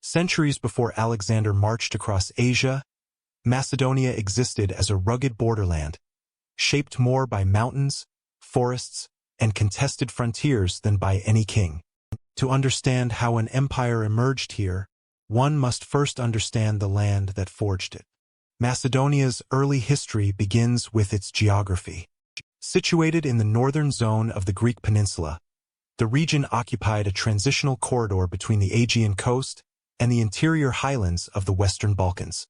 Centuries before Alexander marched across Asia, Macedonia existed as a rugged borderland, shaped more by mountains, forests, and contested frontiers than by any king. To understand how an empire emerged here, one must first understand the land that forged it. Macedonia's early history begins with its geography. Situated in the northern zone of the Greek peninsula, the region occupied a transitional corridor between the Aegean coast and the interior highlands of the Western Balkans.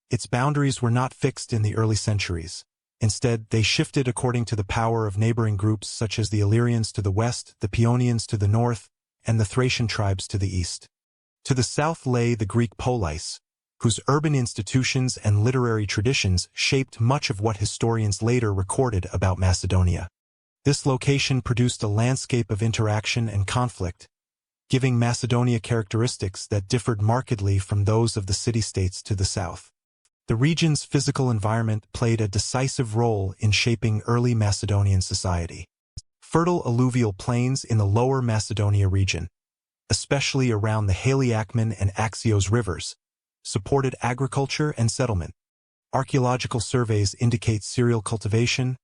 Its boundaries were not fixed in the early centuries. Instead, they shifted according to the power of neighboring groups such as the Illyrians to the west, the Paeonians to the north, and the Thracian tribes to the east. To the south lay the Greek polis, whose urban institutions and literary traditions shaped much of what historians later recorded about Macedonia. This location produced a landscape of interaction and conflict, giving Macedonia characteristics that differed markedly from those of the city-states to the south. The region's physical environment played a decisive role in shaping early Macedonian society. Fertile alluvial plains in the lower Macedonia region, especially around the Haliacmon and Axios rivers, supported agriculture and settlement. Archaeological surveys indicate cereal cultivation,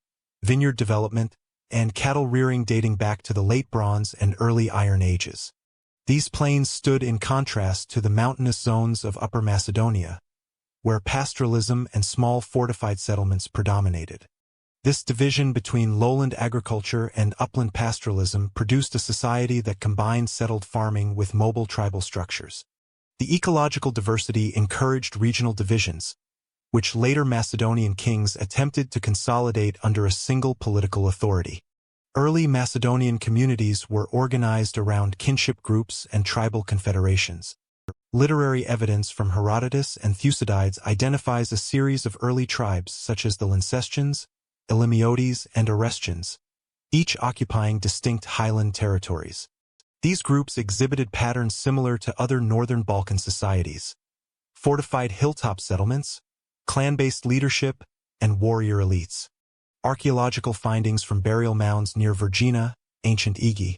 vineyard development, and cattle rearing dating back to the Late Bronze and Early Iron Ages. These plains stood in contrast to the mountainous zones of Upper Macedonia, where pastoralism and small fortified settlements predominated. This division between lowland agriculture and upland pastoralism produced a society that combined settled farming with mobile tribal structures. The ecological diversity encouraged regional divisions, which later Macedonian kings attempted to consolidate under a single political authority. Early Macedonian communities were organized around kinship groups and tribal confederations. Literary evidence from Herodotus and Thucydides identifies a series of early tribes such as the Lyncestians, Elimiotes, and Orestions, each occupying distinct highland territories. These groups exhibited patterns similar to other northern Balkan societies: fortified hilltop settlements, clan-based leadership, and warrior elites. Archaeological findings from burial mounds near Vergina, ancient Igi,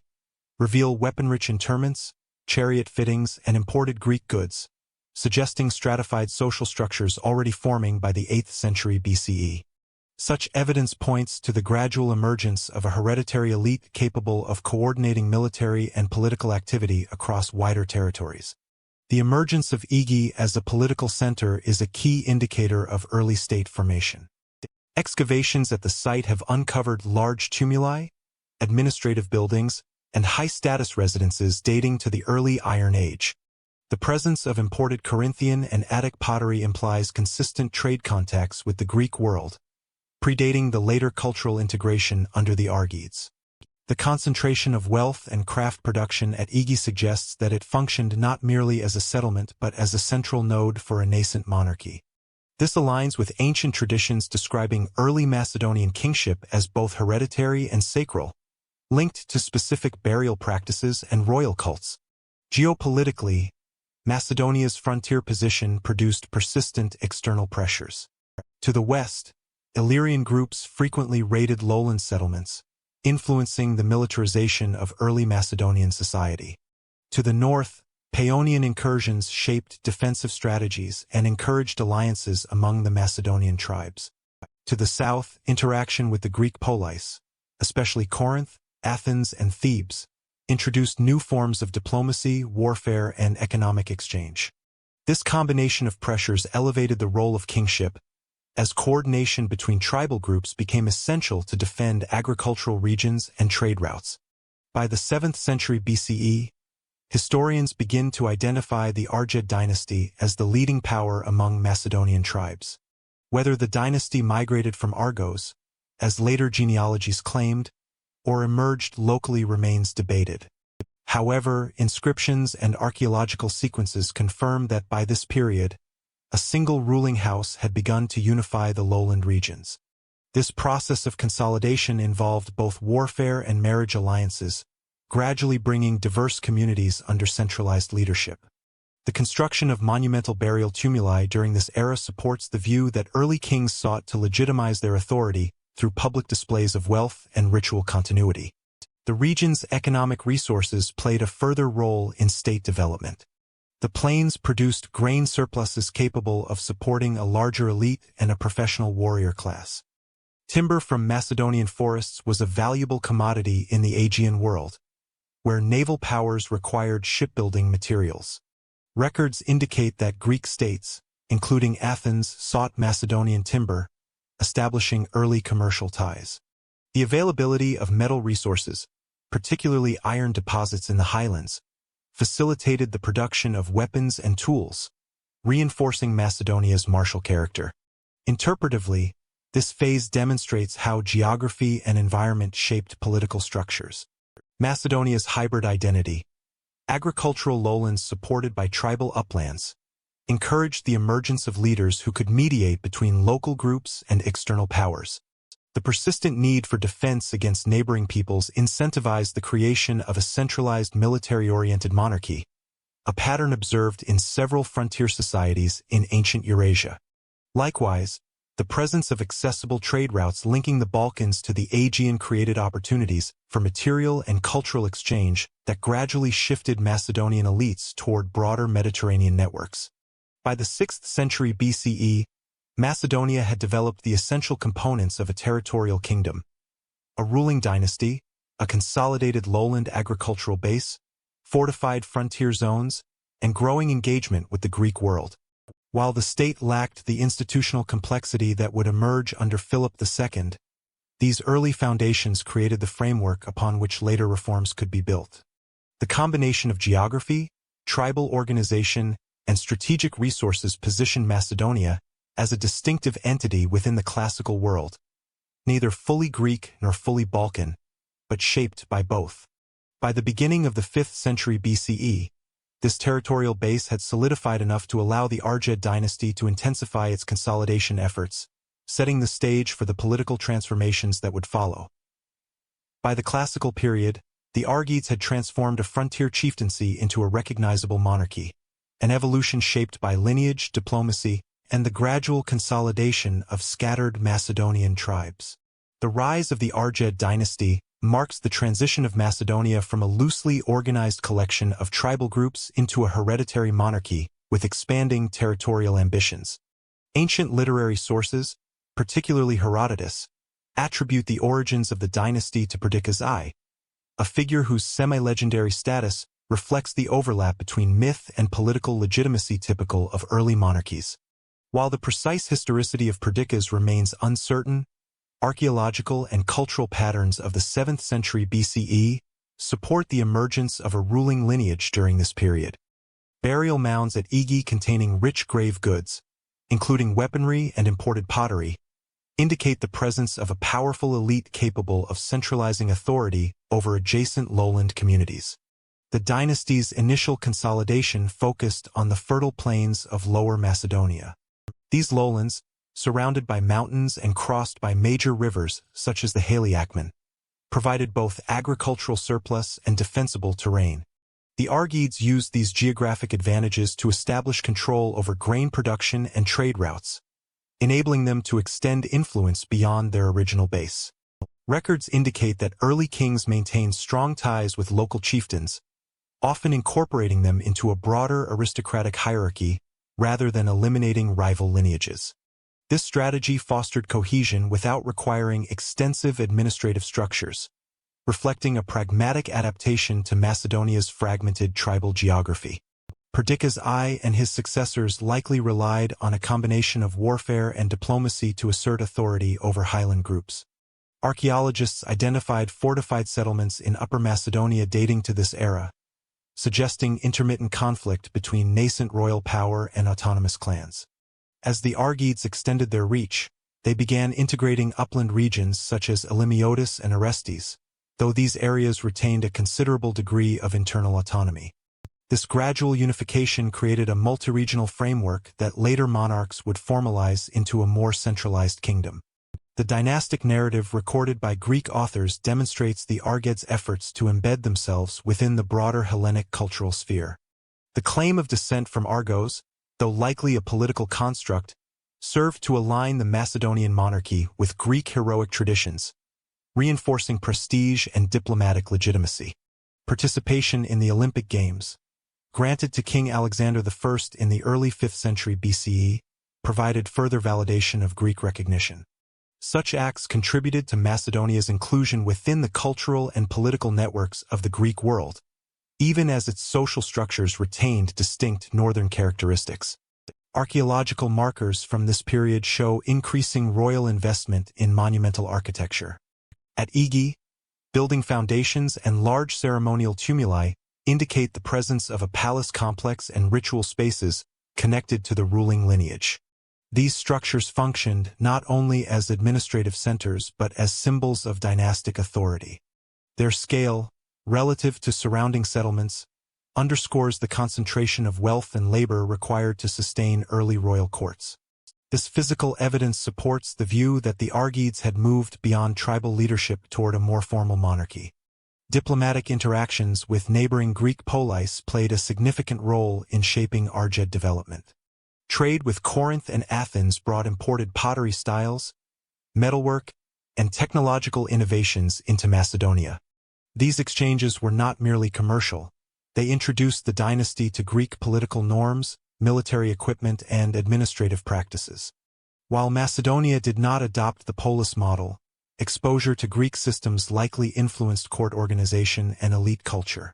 reveal weapon-rich interments, chariot fittings, and imported Greek goods, suggesting stratified social structures already forming by the 8th century BCE. Such evidence points to the gradual emergence of a hereditary elite capable of coordinating military and political activity across wider territories. The emergence of Igi as a political center is a key indicator of early state formation. Excavations at the site have uncovered large tumuli, administrative buildings, and high-status residences dating to the early Iron Age. The presence of imported Corinthian and Attic pottery implies consistent trade contacts with the Greek world, predating the later cultural integration under the Argeads. The concentration of wealth and craft production at Igi suggests that it functioned not merely as a settlement but as a central node for a nascent monarchy. This aligns with ancient traditions describing early Macedonian kingship as both hereditary and sacral, linked to specific burial practices and royal cults. Geopolitically, Macedonia's frontier position produced persistent external pressures. To the west, Illyrian groups frequently raided lowland settlements, influencing the militarization of early Macedonian society. To the north, Paeonian incursions shaped defensive strategies and encouraged alliances among the Macedonian tribes. To the south, interaction with the Greek polis, especially Corinth, Athens, and Thebes, introduced new forms of diplomacy, warfare, and economic exchange. This combination of pressures elevated the role of kingship, as coordination between tribal groups became essential to defend agricultural regions and trade routes. By the 7th century BCE, historians begin to identify the Argead dynasty as the leading power among Macedonian tribes. Whether the dynasty migrated from Argos, as later genealogies claimed, or emerged locally remains debated. However, inscriptions and archaeological sequences confirm that by this period, a single ruling house had begun to unify the lowland regions. This process of consolidation involved both warfare and marriage alliances, gradually bringing diverse communities under centralized leadership. The construction of monumental burial tumuli during this era supports the view that early kings sought to legitimize their authority through public displays of wealth and ritual continuity. The region's economic resources played a further role in state development. The plains produced grain surpluses capable of supporting a larger elite and a professional warrior class. Timber from Macedonian forests was a valuable commodity in the Aegean world, where naval powers required shipbuilding materials. Records indicate that Greek states, including Athens, sought Macedonian timber, establishing early commercial ties. The availability of metal resources, particularly iron deposits in the highlands, facilitated the production of weapons and tools, reinforcing Macedonia's martial character. Interpretively, this phase demonstrates how geography and environment shaped political structures. Macedonia's hybrid identity, agricultural lowlands supported by tribal uplands, encouraged the emergence of leaders who could mediate between local groups and external powers. The persistent need for defense against neighboring peoples incentivized the creation of a centralized military-oriented monarchy, a pattern observed in several frontier societies in ancient Eurasia. Likewise, the presence of accessible trade routes linking the Balkans to the Aegean created opportunities for material and cultural exchange that gradually shifted Macedonian elites toward broader Mediterranean networks. By the 6th century BCE, Macedonia had developed the essential components of a territorial kingdom: a ruling dynasty, a consolidated lowland agricultural base, fortified frontier zones, and growing engagement with the Greek world. While the state lacked the institutional complexity that would emerge under Philip II, these early foundations created the framework upon which later reforms could be built. The combination of geography, tribal organization, and strategic resources positioned Macedonia as a distinctive entity within the classical world, neither fully Greek nor fully Balkan, but shaped by both. By the beginning of the 5th century BCE, this territorial base had solidified enough to allow the Argead dynasty to intensify its consolidation efforts, setting the stage for the political transformations that would follow. By the classical period, the Argeads had transformed a frontier chieftaincy into a recognizable monarchy, an evolution shaped by lineage, diplomacy, and the gradual consolidation of scattered Macedonian tribes. The rise of the Argead dynasty marks the transition of Macedonia from a loosely organized collection of tribal groups into a hereditary monarchy with expanding territorial ambitions. Ancient literary sources, particularly Herodotus, attribute the origins of the dynasty to Perdiccas I, a figure whose semi-legendary status reflects the overlap between myth and political legitimacy typical of early monarchies. While the precise historicity of Perdiccas remains uncertain, archaeological and cultural patterns of the 7th century BCE support the emergence of a ruling lineage during this period. Burial mounds at Igi containing rich grave goods, including weaponry and imported pottery, indicate the presence of a powerful elite capable of centralizing authority over adjacent lowland communities. The dynasty's initial consolidation focused on the fertile plains of Lower Macedonia. These lowlands, surrounded by mountains and crossed by major rivers such as the Achaemenid, provided both agricultural surplus and defensible terrain. The Argeads used these geographic advantages to establish control over grain production and trade routes, enabling them to extend influence beyond their original base. Records indicate that early kings maintained strong ties with local chieftains, often incorporating them into a broader aristocratic hierarchy rather than eliminating rival lineages. This strategy fostered cohesion without requiring extensive administrative structures, reflecting a pragmatic adaptation to Macedonia's fragmented tribal geography. Perdiccas I and his successors likely relied on a combination of warfare and diplomacy to assert authority over highland groups. Archaeologists identified fortified settlements in Upper Macedonia dating to this era, suggesting intermittent conflict between nascent royal power and autonomous clans. As the Argeads extended their reach, they began integrating upland regions such as Elimiotis and Orestes, though these areas retained a considerable degree of internal autonomy. This gradual unification created a multi-regional framework that later monarchs would formalize into a more centralized kingdom. The dynastic narrative recorded by Greek authors demonstrates the Argeads' efforts to embed themselves within the broader Hellenic cultural sphere. The claim of descent from Argos, though likely a political construct, served to align the Macedonian monarchy with Greek heroic traditions, reinforcing prestige and diplomatic legitimacy. Participation in the Olympic Games, granted to King Alexander I in the early 5th century BCE, provided further validation of Greek recognition. Such acts contributed to Macedonia's inclusion within the cultural and political networks of the Greek world, even as its social structures retained distinct northern characteristics. Archaeological markers from this period show increasing royal investment in monumental architecture. At Igi, building foundations and large ceremonial tumuli indicate the presence of a palace complex and ritual spaces connected to the ruling lineage. These structures functioned not only as administrative centers but as symbols of dynastic authority. Their scale, relative to surrounding settlements, underscores the concentration of wealth and labor required to sustain early royal courts. This physical evidence supports the view that the Argeads had moved beyond tribal leadership toward a more formal monarchy. Diplomatic interactions with neighboring Greek polis played a significant role in shaping Argead development. Trade with Corinth and Athens brought imported pottery styles, metalwork, and technological innovations into Macedonia. These exchanges were not merely commercial. They introduced the dynasty to Greek political norms, military equipment, and administrative practices. While Macedonia did not adopt the polis model, exposure to Greek systems likely influenced court organization and elite culture.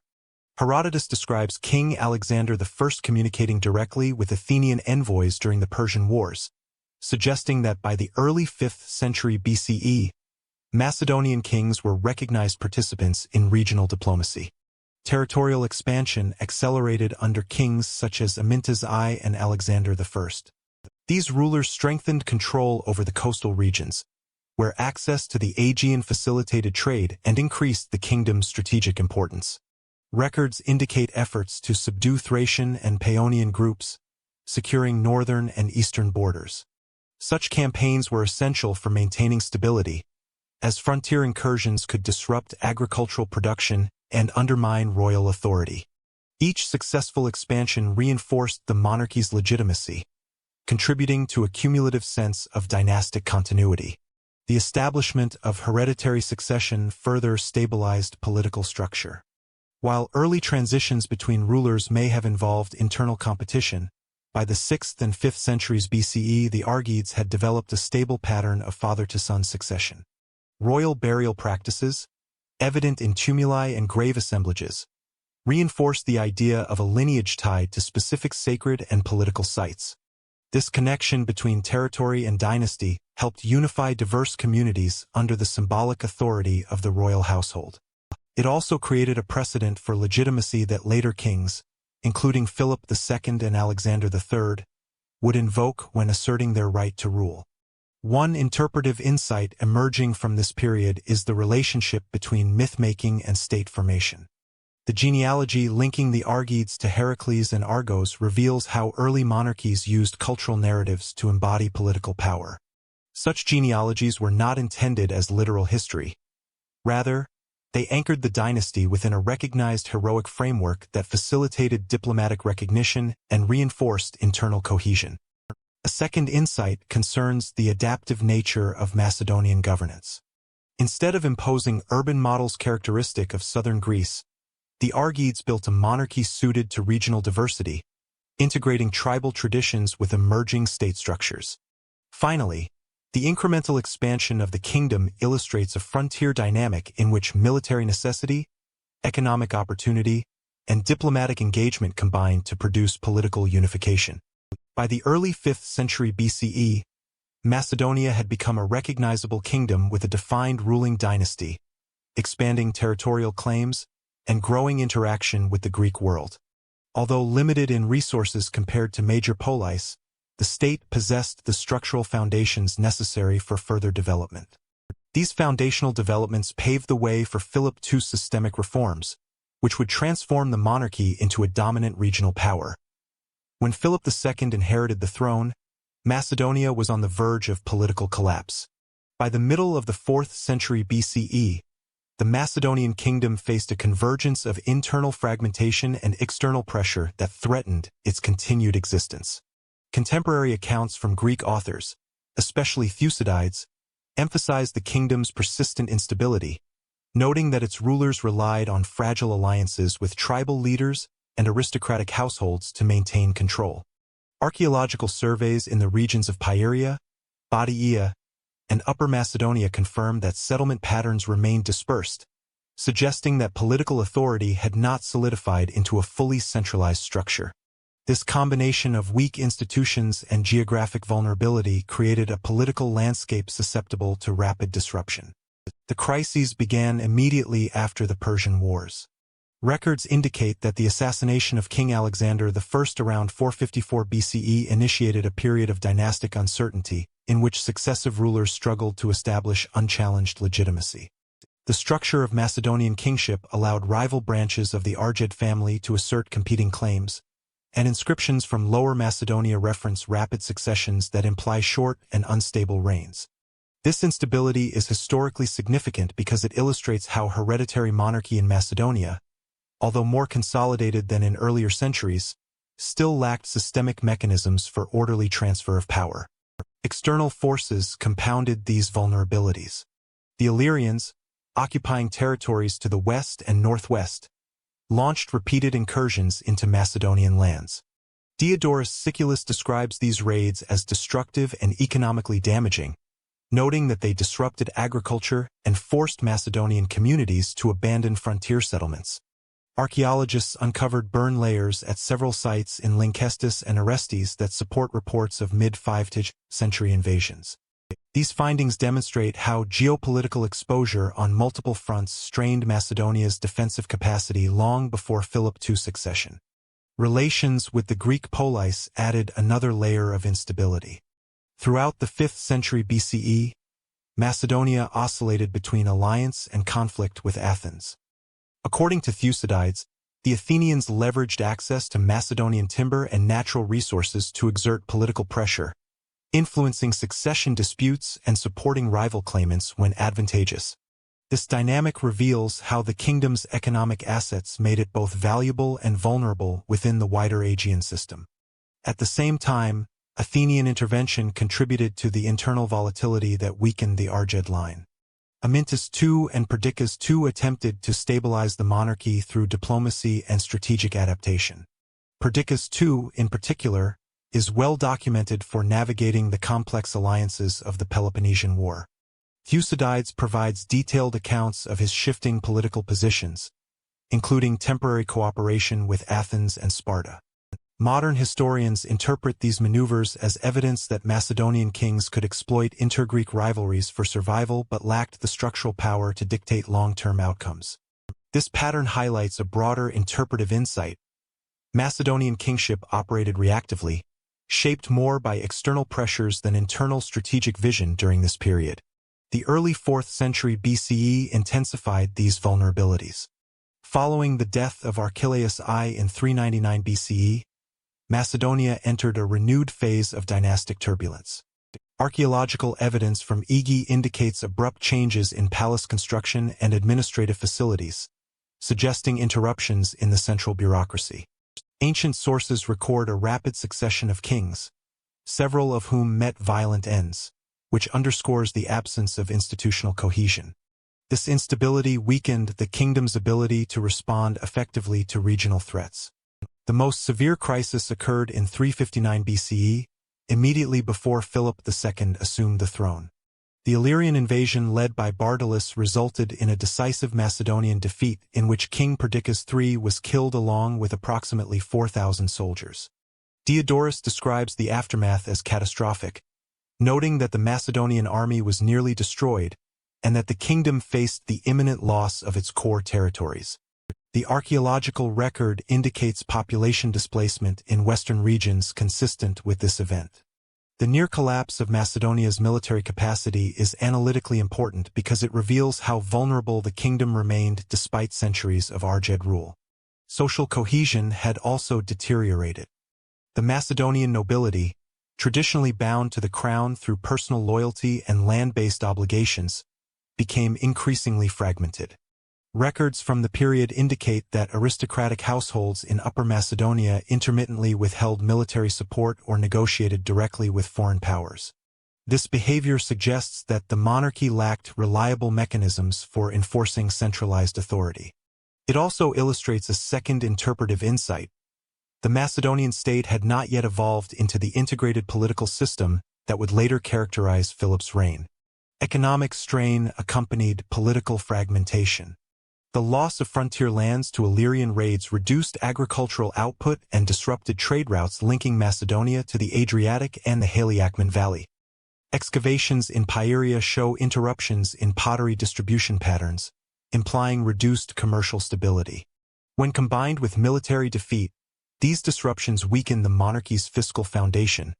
Herodotus describes King Alexander I communicating directly with Athenian envoys during the Persian Wars, suggesting that by the early 5th century BCE, Macedonian kings were recognized participants in regional diplomacy. Territorial expansion accelerated under kings such as Amyntas I and Alexander I. These rulers strengthened control over the coastal regions, where access to the Aegean facilitated trade and increased the kingdom's strategic importance. Records indicate efforts to subdue Thracian and Paeonian groups, securing northern and eastern borders. Such campaigns were essential for maintaining stability, as frontier incursions could disrupt agricultural production and undermine royal authority. Each successful expansion reinforced the monarchy's legitimacy, contributing to a cumulative sense of dynastic continuity. The establishment of hereditary succession further stabilized political structure. While early transitions between rulers may have involved internal competition, by the 6th and 5th centuries BCE the Argeads had developed a stable pattern of father-to-son succession. Royal burial practices, evident in tumuli and grave assemblages, reinforced the idea of a lineage tied to specific sacred and political sites. This connection between territory and dynasty helped unify diverse communities under the symbolic authority of the royal household. It also created a precedent for legitimacy that later kings, including Philip II and Alexander III, would invoke when asserting their right to rule. One interpretive insight emerging from this period is the relationship between myth-making and state formation. The genealogy linking the Argeads to Heracles and Argos reveals how early monarchies used cultural narratives to embody political power. Such genealogies were not intended as literal history. Rather, they anchored the dynasty within a recognized heroic framework that facilitated diplomatic recognition and reinforced internal cohesion. A second insight concerns the adaptive nature of Macedonian governance. Instead of imposing urban models characteristic of southern Greece, the Argeads built a monarchy suited to regional diversity, integrating tribal traditions with emerging state structures. Finally, the incremental expansion of the kingdom illustrates a frontier dynamic in which military necessity, economic opportunity, and diplomatic engagement combined to produce political unification. By the early 5th century BCE, Macedonia had become a recognizable kingdom with a defined ruling dynasty, expanding territorial claims, and growing interaction with the Greek world. Although limited in resources compared to major polis, the state possessed the structural foundations necessary for further development. These foundational developments paved the way for Philip II's systemic reforms, which would transform the monarchy into a dominant regional power. When Philip II inherited the throne, Macedonia was on the verge of political collapse. By the middle of the 4th century BCE, the Macedonian kingdom faced a convergence of internal fragmentation and external pressure that threatened its continued existence. Contemporary accounts from Greek authors, especially Thucydides, emphasized the kingdom's persistent instability, noting that its rulers relied on fragile alliances with tribal leaders and aristocratic households to maintain control. Archaeological surveys in the regions of Pieria, Bottiaea, and Upper Macedonia confirm that settlement patterns remained dispersed, suggesting that political authority had not solidified into a fully centralized structure. This combination of weak institutions and geographic vulnerability created a political landscape susceptible to rapid disruption. The crises began immediately after the Persian Wars. Records indicate that the assassination of King Alexander I around 454 BCE initiated a period of dynastic uncertainty, in which successive rulers struggled to establish unchallenged legitimacy. The structure of Macedonian kingship allowed rival branches of the Argead family to assert competing claims, and inscriptions from Lower Macedonia reference rapid successions that imply short and unstable reigns. This instability is historically significant because it illustrates how hereditary monarchy in Macedonia, although more consolidated than in earlier centuries, still lacked systemic mechanisms for orderly transfer of power. External forces compounded these vulnerabilities. The Illyrians, occupying territories to the west and northwest, launched repeated incursions into Macedonian lands. Diodorus Siculus describes these raids as destructive and economically damaging, noting that they disrupted agriculture and forced Macedonian communities to abandon frontier settlements. Archaeologists uncovered burn layers at several sites in Lynkestis and Orestes that support reports of mid-5th century invasions. These findings demonstrate how geopolitical exposure on multiple fronts strained Macedonia's defensive capacity long before Philip II's succession. Relations with the Greek polis added another layer of instability. Throughout the 5th century BCE, Macedonia oscillated between alliance and conflict with Athens. According to Thucydides, the Athenians leveraged access to Macedonian timber and natural resources to exert political pressure, influencing succession disputes and supporting rival claimants when advantageous. This dynamic reveals how the kingdom's economic assets made it both valuable and vulnerable within the wider Aegean system. At the same time, Athenian intervention contributed to the internal volatility that weakened the Argead line. Amyntas II and Perdiccas II attempted to stabilize the monarchy through diplomacy and strategic adaptation. Perdiccas II, in particular, is well documented for navigating the complex alliances of the Peloponnesian War. Thucydides provides detailed accounts of his shifting political positions, including temporary cooperation with Athens and Sparta. Modern historians interpret these maneuvers as evidence that Macedonian kings could exploit inter-Greek rivalries for survival but lacked the structural power to dictate long-term outcomes. This pattern highlights a broader interpretive insight. Macedonian kingship operated reactively, shaped more by external pressures than internal strategic vision during this period. The early 4th century BCE intensified these vulnerabilities. Following the death of Archelaus I in 399 BCE, Macedonia entered a renewed phase of dynastic turbulence. Archaeological evidence from Igi indicates abrupt changes in palace construction and administrative facilities, suggesting interruptions in the central bureaucracy. Ancient sources record a rapid succession of kings, several of whom met violent ends, which underscores the absence of institutional cohesion. This instability weakened the kingdom's ability to respond effectively to regional threats. The most severe crisis occurred in 359 BCE, immediately before Philip II assumed the throne. The Illyrian invasion led by Bardalus resulted in a decisive Macedonian defeat in which King Perdiccas III was killed along with approximately 4,000 soldiers. Diodorus describes the aftermath as catastrophic, noting that the Macedonian army was nearly destroyed and that the kingdom faced the imminent loss of its core territories. The archaeological record indicates population displacement in western regions consistent with this event. The near collapse of Macedonia's military capacity is analytically important because it reveals how vulnerable the kingdom remained despite centuries of Argead rule. Social cohesion had also deteriorated. The Macedonian nobility, traditionally bound to the crown through personal loyalty and land-based obligations, became increasingly fragmented. Records from the period indicate that aristocratic households in Upper Macedonia intermittently withheld military support or negotiated directly with foreign powers. This behavior suggests that the monarchy lacked reliable mechanisms for enforcing centralized authority. It also illustrates a second interpretive insight. The Macedonian state had not yet evolved into the integrated political system that would later characterize Philip's reign. Economic strain accompanied political fragmentation. The loss of frontier lands to Illyrian raids reduced agricultural output and disrupted trade routes linking Macedonia to the Adriatic and the Achaemenid Valley. Excavations in Pieria show interruptions in pottery distribution patterns, implying reduced commercial stability. When combined with military defeat, these disruptions weaken the monarchy's fiscal foundation,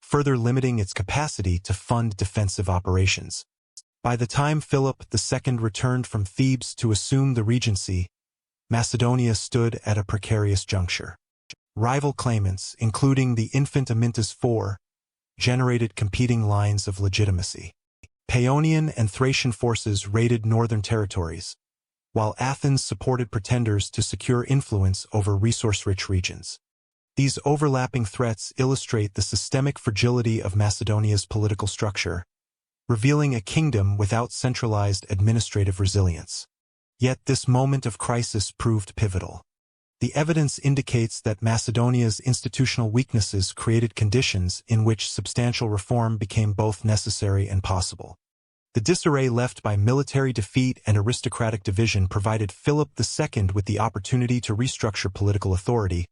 further limiting its capacity to fund defensive operations. By the time Philip II returned from Thebes to assume the regency, Macedonia stood at a precarious juncture. Rival claimants, including the infant Amyntas IV, generated competing lines of legitimacy. Paeonian and Thracian forces raided northern territories, while Athens supported pretenders to secure influence over resource-rich regions. These overlapping threats illustrate the systemic fragility of Macedonia's political structure, revealing a kingdom without centralized administrative resilience. Yet this moment of crisis proved pivotal. The evidence indicates that Macedonia's institutional weaknesses created conditions in which substantial reform became both necessary and possible. The disarray left by military defeat and aristocratic division provided Philip II with the opportunity to restructure political authority,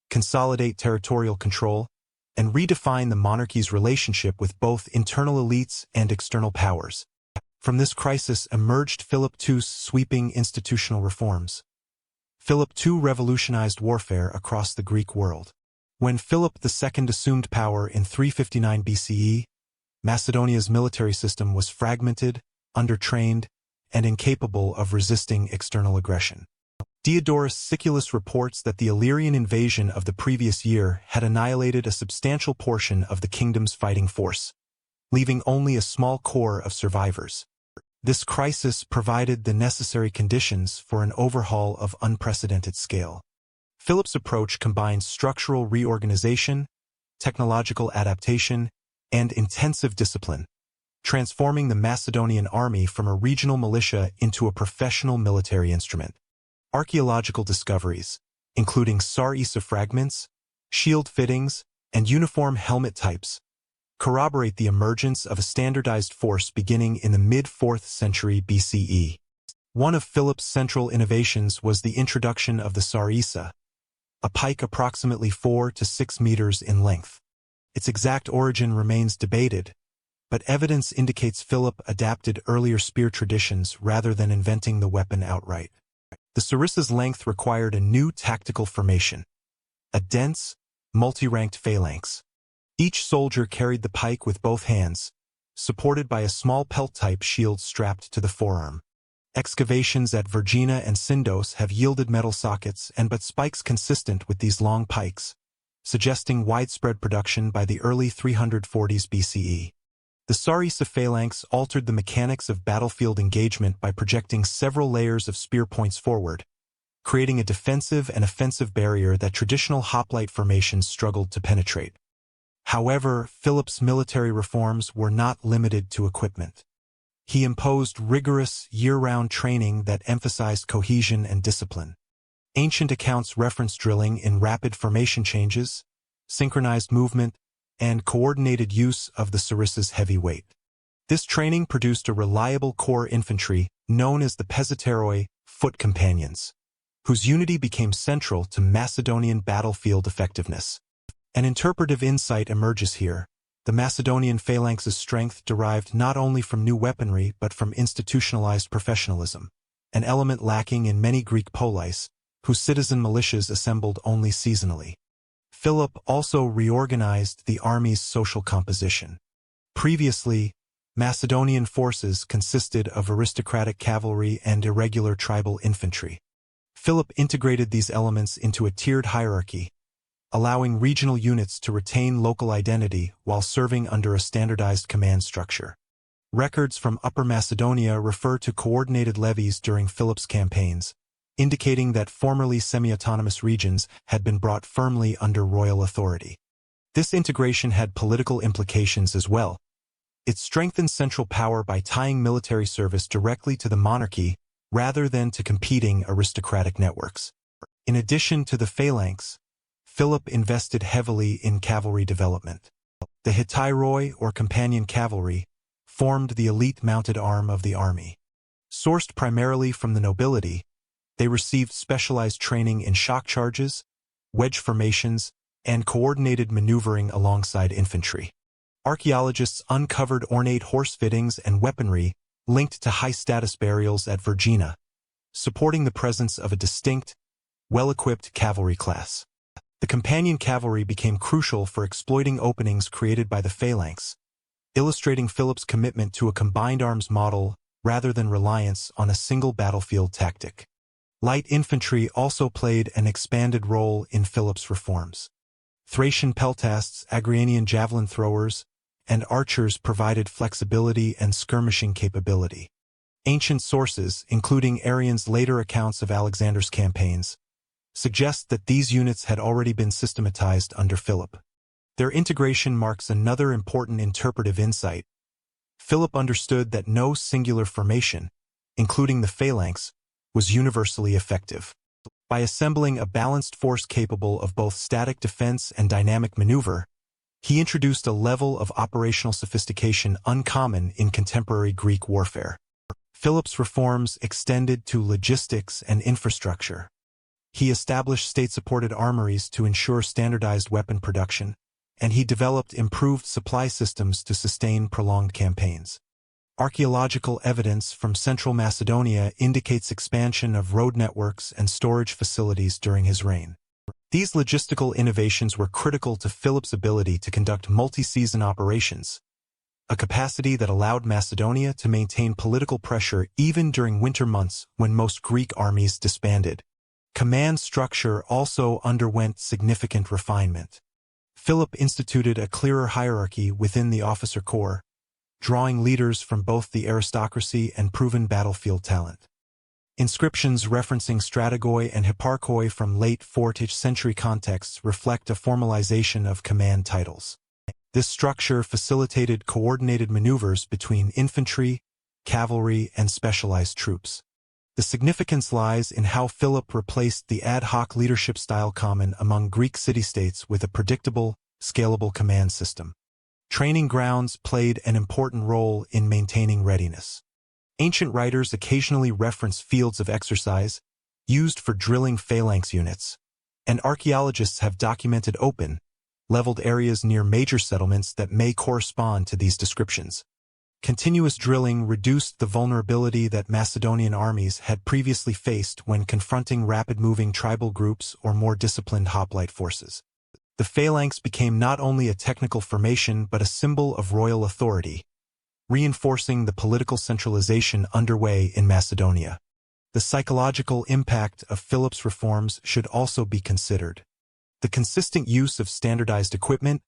consolidate territorial control, and redefine the monarchy's relationship with both internal elites and external powers. From this crisis emerged Philip II's sweeping institutional reforms. Philip II revolutionized warfare across the Greek world. When Philip II assumed power in 359 BCE, Macedonia's military system was fragmented, undertrained, and incapable of resisting external aggression. Diodorus Siculus reports that the Illyrian invasion of the previous year had annihilated a substantial portion of the kingdom's fighting force, leaving only a small core of survivors. This crisis provided the necessary conditions for an overhaul of unprecedented scale. Philip's approach combined structural reorganization, technological adaptation, and intensive discipline, transforming the Macedonian army from a regional militia into a professional military instrument. Archaeological discoveries, including Sarissa fragments, shield fittings, and uniform helmet types, corroborate the emergence of a standardized force beginning in the mid-4th century BCE. One of Philip's central innovations was the introduction of the sarissa, a pike approximately 4 to 6 meters in length. Its exact origin remains debated, but evidence indicates Philip adapted earlier spear traditions rather than inventing the weapon outright. The sarissa's length required a new tactical formation, a dense, multi-ranked phalanx. Each soldier carried the pike with both hands, supported by a small pelt-type shield strapped to the forearm. Excavations at Vergina and Syndos have yielded metal sockets and but spikes consistent with these long pikes, suggesting widespread production by the early 340s BCE. The sarissa phalanx altered the mechanics of battlefield engagement by projecting several layers of spear points forward, creating a defensive and offensive barrier that traditional hoplite formations struggled to penetrate. However, Philip's military reforms were not limited to equipment. He imposed rigorous, year-round training that emphasized cohesion and discipline. Ancient accounts reference drilling in rapid formation changes, synchronized movement, and coordinated use of the sarissa's heavy weight. This training produced a reliable core infantry known as the Persepolis, foot companions, whose unity became central to Macedonian battlefield effectiveness. An interpretive insight emerges here. The Macedonian phalanx's strength derived not only from new weaponry but from institutionalized professionalism, an element lacking in many Greek polis, whose citizen militias assembled only seasonally. Philip also reorganized the army's social composition. Previously, Macedonian forces consisted of aristocratic cavalry and irregular tribal infantry. Philip integrated these elements into a tiered hierarchy, allowing regional units to retain local identity while serving under a standardized command structure. Records from Upper Macedonia refer to coordinated levies during Philip's campaigns, indicating that formerly semi-autonomous regions had been brought firmly under royal authority. This integration had political implications as well. It strengthened central power by tying military service directly to the monarchy rather than to competing aristocratic networks. In addition to the phalanx, Philip invested heavily in cavalry development. The hetairoi, or companion cavalry, formed the elite mounted arm of the army. Sourced primarily from the nobility, they received specialized training in shock charges, wedge formations, and coordinated maneuvering alongside infantry. Archaeologists uncovered ornate horse fittings and weaponry linked to high-status burials at Vergina, supporting the presence of a distinct, well-equipped cavalry class. The companion cavalry became crucial for exploiting openings created by the phalanx, illustrating Philip's commitment to a combined arms model rather than reliance on a single battlefield tactic. Light infantry also played an expanded role in Philip's reforms. Thracian peltasts, Agrianian javelin throwers, and archers provided flexibility and skirmishing capability. Ancient sources, including Arrian's later accounts of Alexander's campaigns, suggest that these units had already been systematized under Philip. Their integration marks another important interpretive insight. Philip understood that no singular formation, including the phalanx, was universally effective. By assembling a balanced force capable of both static defense and dynamic maneuver, he introduced a level of operational sophistication uncommon in contemporary Greek warfare. Philip's reforms extended to logistics and infrastructure. He established state-supported armories to ensure standardized weapon production, and he developed improved supply systems to sustain prolonged campaigns. Archaeological evidence from central Macedonia indicates expansion of road networks and storage facilities during his reign. These logistical innovations were critical to Philip's ability to conduct multi-season operations, a capacity that allowed Macedonia to maintain political pressure even during winter months when most Greek armies disbanded. Command structure also underwent significant refinement. Philip instituted a clearer hierarchy within the officer corps, drawing leaders from both the aristocracy and proven battlefield talent. Inscriptions referencing strategoi and hipparchoi from late 4th century contexts reflect a formalization of command titles. This structure facilitated coordinated maneuvers between infantry, cavalry, and specialized troops. The significance lies in how Philip replaced the ad hoc leadership style common among Greek city-states with a predictable, scalable command system. Training grounds played an important role in maintaining readiness. Ancient writers occasionally reference fields of exercise used for drilling phalanx units, and archaeologists have documented open, leveled areas near major settlements that may correspond to these descriptions. Continuous drilling reduced the vulnerability that Macedonian armies had previously faced when confronting rapid-moving tribal groups or more disciplined hoplite forces. The phalanx became not only a technical formation but a symbol of royal authority, reinforcing the political centralization underway in Macedonia. The psychological impact of Philip's reforms should also be considered. The consistent use of standardized equipment,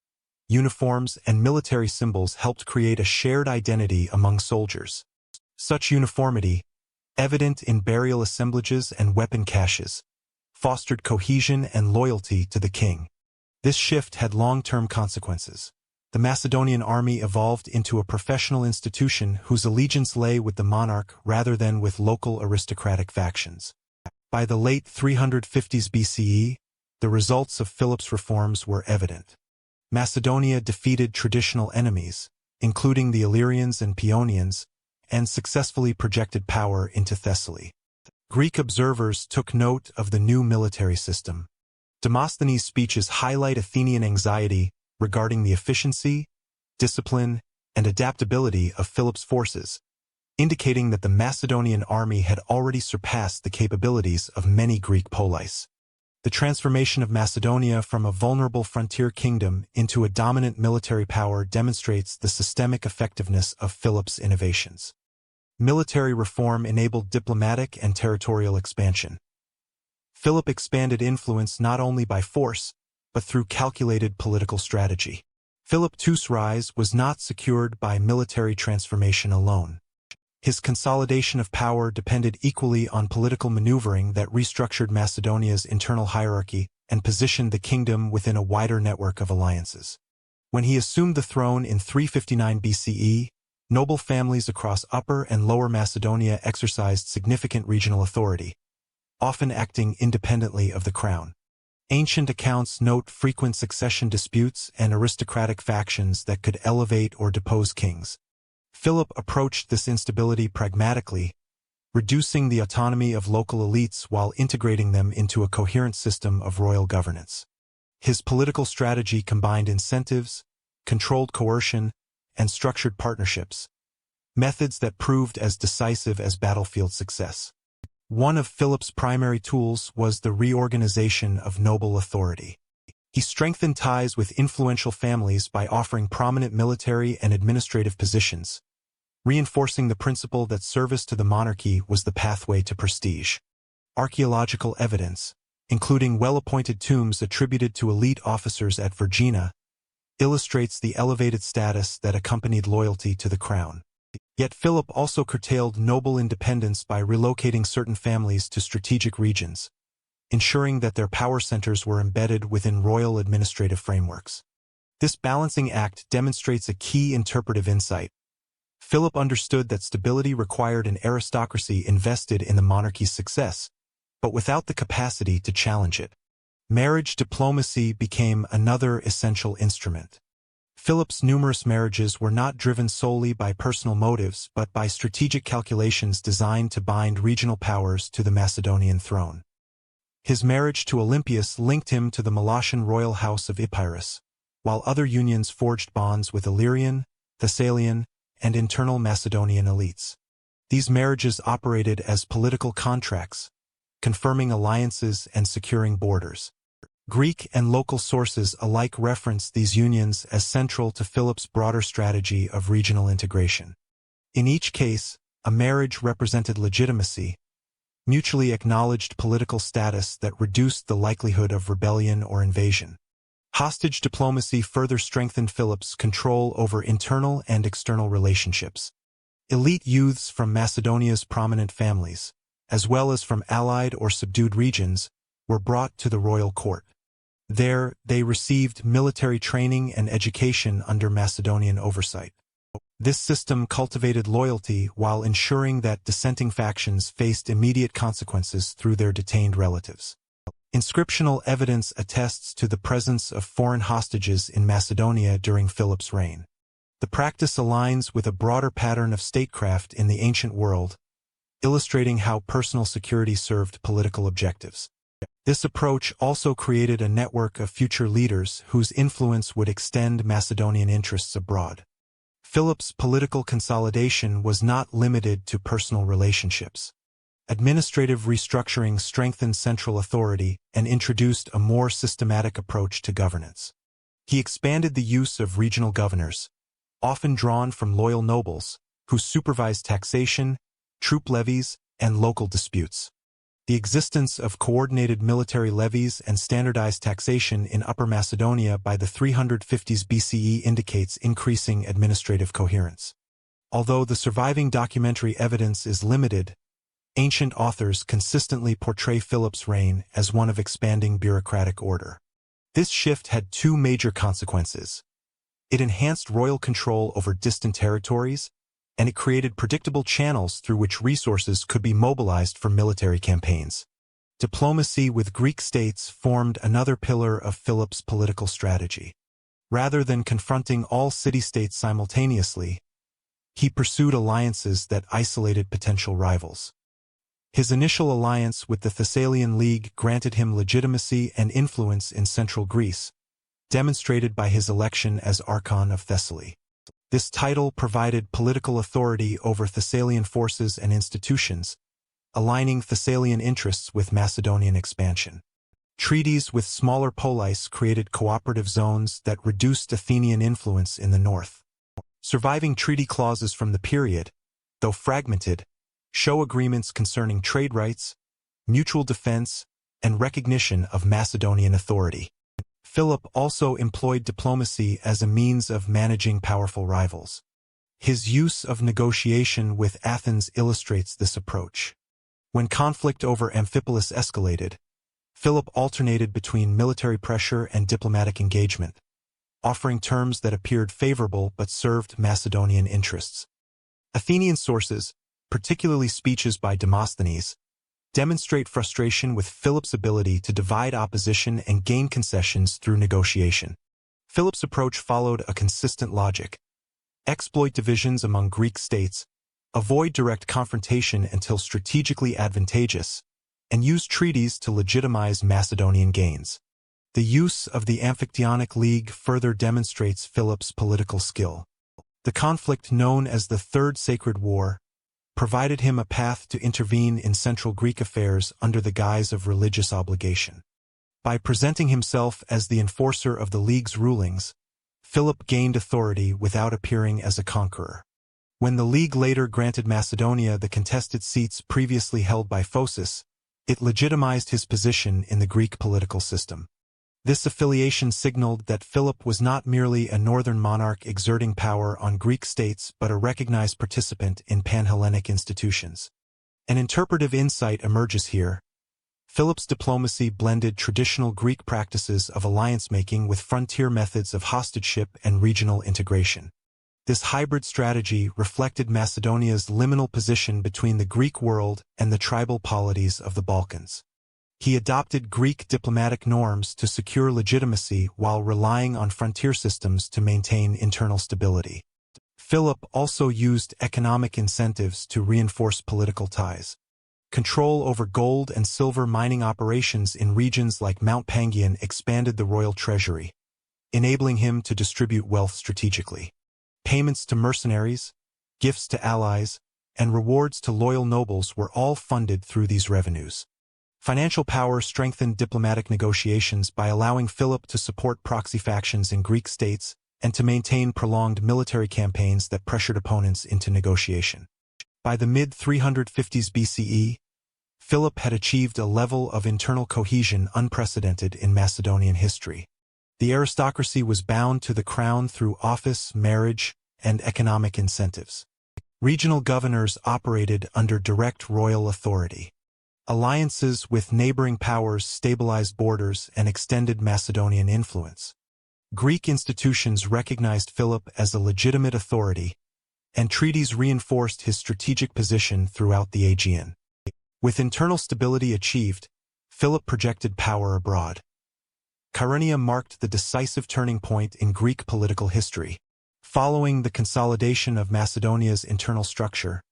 uniforms, and military symbols helped create a shared identity among soldiers. Such uniformity, evident in burial assemblages and weapon caches, fostered cohesion and loyalty to the king. This shift had long-term consequences. The Macedonian army evolved into a professional institution whose allegiance lay with the monarch rather than with local aristocratic factions. By the late 350s BCE, the results of Philip's reforms were evident. Macedonia defeated traditional enemies, including the Illyrians and Paeonians, and successfully projected power into Thessaly. Greek observers took note of the new military system. Demosthenes' speeches highlight Athenian anxiety regarding the efficiency, discipline, and adaptability of Philip's forces, indicating that the Macedonian army had already surpassed the capabilities of many Greek polis. The transformation of Macedonia from a vulnerable frontier kingdom into a dominant military power demonstrates the systemic effectiveness of Philip's innovations. Military reform enabled diplomatic and territorial expansion. Philip expanded influence not only by force, but through calculated political strategy. Philip II's rise was not secured by military transformation alone. His consolidation of power depended equally on political maneuvering that restructured Macedonia's internal hierarchy and positioned the kingdom within a wider network of alliances. When he assumed the throne in 359 BCE, Noble families across Upper and Lower Macedonia exercised significant regional authority, often acting independently of the crown. Ancient accounts note frequent succession disputes and aristocratic factions that could elevate or depose kings. Philip approached this instability pragmatically, reducing the autonomy of local elites while integrating them into a coherent system of royal governance. His political strategy combined incentives, controlled coercion, and structured partnerships, methods that proved as decisive as battlefield success. One of Philip's primary tools was the reorganization of noble authority. He strengthened ties with influential families by offering prominent military and administrative positions, reinforcing the principle that service to the monarchy was the pathway to prestige. Archaeological evidence, including well-appointed tombs attributed to elite officers at Vergina, illustrates the elevated status that accompanied loyalty to the crown. Yet Philip also curtailed noble independence by relocating certain families to strategic regions, ensuring that their power centers were embedded within royal administrative frameworks. This balancing act demonstrates a key interpretive insight. Philip understood that stability required an aristocracy invested in the monarchy's success, but without the capacity to challenge it. Marriage diplomacy became another essential instrument. Philip's numerous marriages were not driven solely by personal motives but by strategic calculations designed to bind regional powers to the Macedonian throne. His marriage to Olympias linked him to the Molossian royal house of Epirus, while other unions forged bonds with Illyrian, Thessalian, and internal Macedonian elites. These marriages operated as political contracts, confirming alliances and securing borders. Greek and local sources alike reference these unions as central to Philip's broader strategy of regional integration. In each case, a marriage represented legitimacy, mutually acknowledged political status that reduced the likelihood of rebellion or invasion. Hostage diplomacy further strengthened Philip's control over internal and external relationships. Elite youths from Macedonia's prominent families, as well as from allied or subdued regions, were brought to the royal court. There, they received military training and education under Macedonian oversight. This system cultivated loyalty while ensuring that dissenting factions faced immediate consequences through their detained relatives. Inscriptional evidence attests to the presence of foreign hostages in Macedonia during Philip's reign. The practice aligns with a broader pattern of statecraft in the ancient world, illustrating how personal security served political objectives. This approach also created a network of future leaders whose influence would extend Macedonian interests abroad. Philip's political consolidation was not limited to personal relationships. Administrative restructuring strengthened central authority and introduced a more systematic approach to governance. He expanded the use of regional governors, often drawn from loyal nobles, who supervised taxation, troop levies, and local disputes. The existence of coordinated military levies and standardized taxation in Upper Macedonia by the 350s BCE indicates increasing administrative coherence. Although the surviving documentary evidence is limited, ancient authors consistently portray Philip's reign as one of expanding bureaucratic order. This shift had two major consequences. It enhanced royal control over distant territories, and it created predictable channels through which resources could be mobilized for military campaigns. Diplomacy with Greek states formed another pillar of Philip's political strategy. Rather than confronting all city-states simultaneously, he pursued alliances that isolated potential rivals. His initial alliance with the Thessalian League granted him legitimacy and influence in central Greece, demonstrated by his election as Archon of Thessaly. This title provided political authority over Thessalian forces and institutions, aligning Thessalian interests with Macedonian expansion. Treaties with smaller polis created cooperative zones that reduced Athenian influence in the north. Surviving treaty clauses from the period, though fragmented, show agreements concerning trade rights, mutual defense, and recognition of Macedonian authority. Philip also employed diplomacy as a means of managing powerful rivals. His use of negotiation with Athens illustrates this approach. When conflict over Amphipolis escalated, Philip alternated between military pressure and diplomatic engagement, offering terms that appeared favorable but served Macedonian interests. Athenian sources, particularly speeches by Demosthenes, demonstrate frustration with Philip's ability to divide opposition and gain concessions through negotiation. Philip's approach followed a consistent logic: exploit divisions among Greek states, avoid direct confrontation until strategically advantageous, and use treaties to legitimize Macedonian gains. The use of the Amphictyonic League further demonstrates Philip's political skill. The conflict, known as the Third Sacred War, provided him a path to intervene in central Greek affairs under the guise of religious obligation. By presenting himself as the enforcer of the League's rulings, Philip gained authority without appearing as a conqueror. When the League later granted Macedonia the contested seats previously held by Phocis, it legitimized his position in the Greek political system. This affiliation signaled that Philip was not merely a northern monarch exerting power on Greek states but a recognized participant in pan-Hellenic institutions. An interpretive insight emerges here. Philip's diplomacy blended traditional Greek practices of alliance-making with frontier methods of hostageship and regional integration. This hybrid strategy reflected Macedonia's liminal position between the Greek world and the tribal polities of the Balkans. He adopted Greek diplomatic norms to secure legitimacy while relying on frontier systems to maintain internal stability. Philip also used economic incentives to reinforce political ties. Control over gold and silver mining operations in regions like Mount Pangaean expanded the royal treasury, enabling him to distribute wealth strategically. Payments to mercenaries, gifts to allies, and rewards to loyal nobles were all funded through these revenues. Financial power strengthened diplomatic negotiations by allowing Philip to support proxy factions in Greek states and to maintain prolonged military campaigns that pressured opponents into negotiation. By the mid-350s BCE, Philip had achieved a level of internal cohesion unprecedented in Macedonian history. The aristocracy was bound to the crown through office, marriage, and economic incentives. Regional governors operated under direct royal authority. Alliances with neighboring powers stabilized borders and extended Macedonian influence. Greek institutions recognized Philip as a legitimate authority, and treaties reinforced his strategic position throughout the Aegean. With internal stability achieved, Philip projected power abroad. Chaeronea marked the decisive turning point in Greek political history. Following the consolidation of Macedonia's internal structure,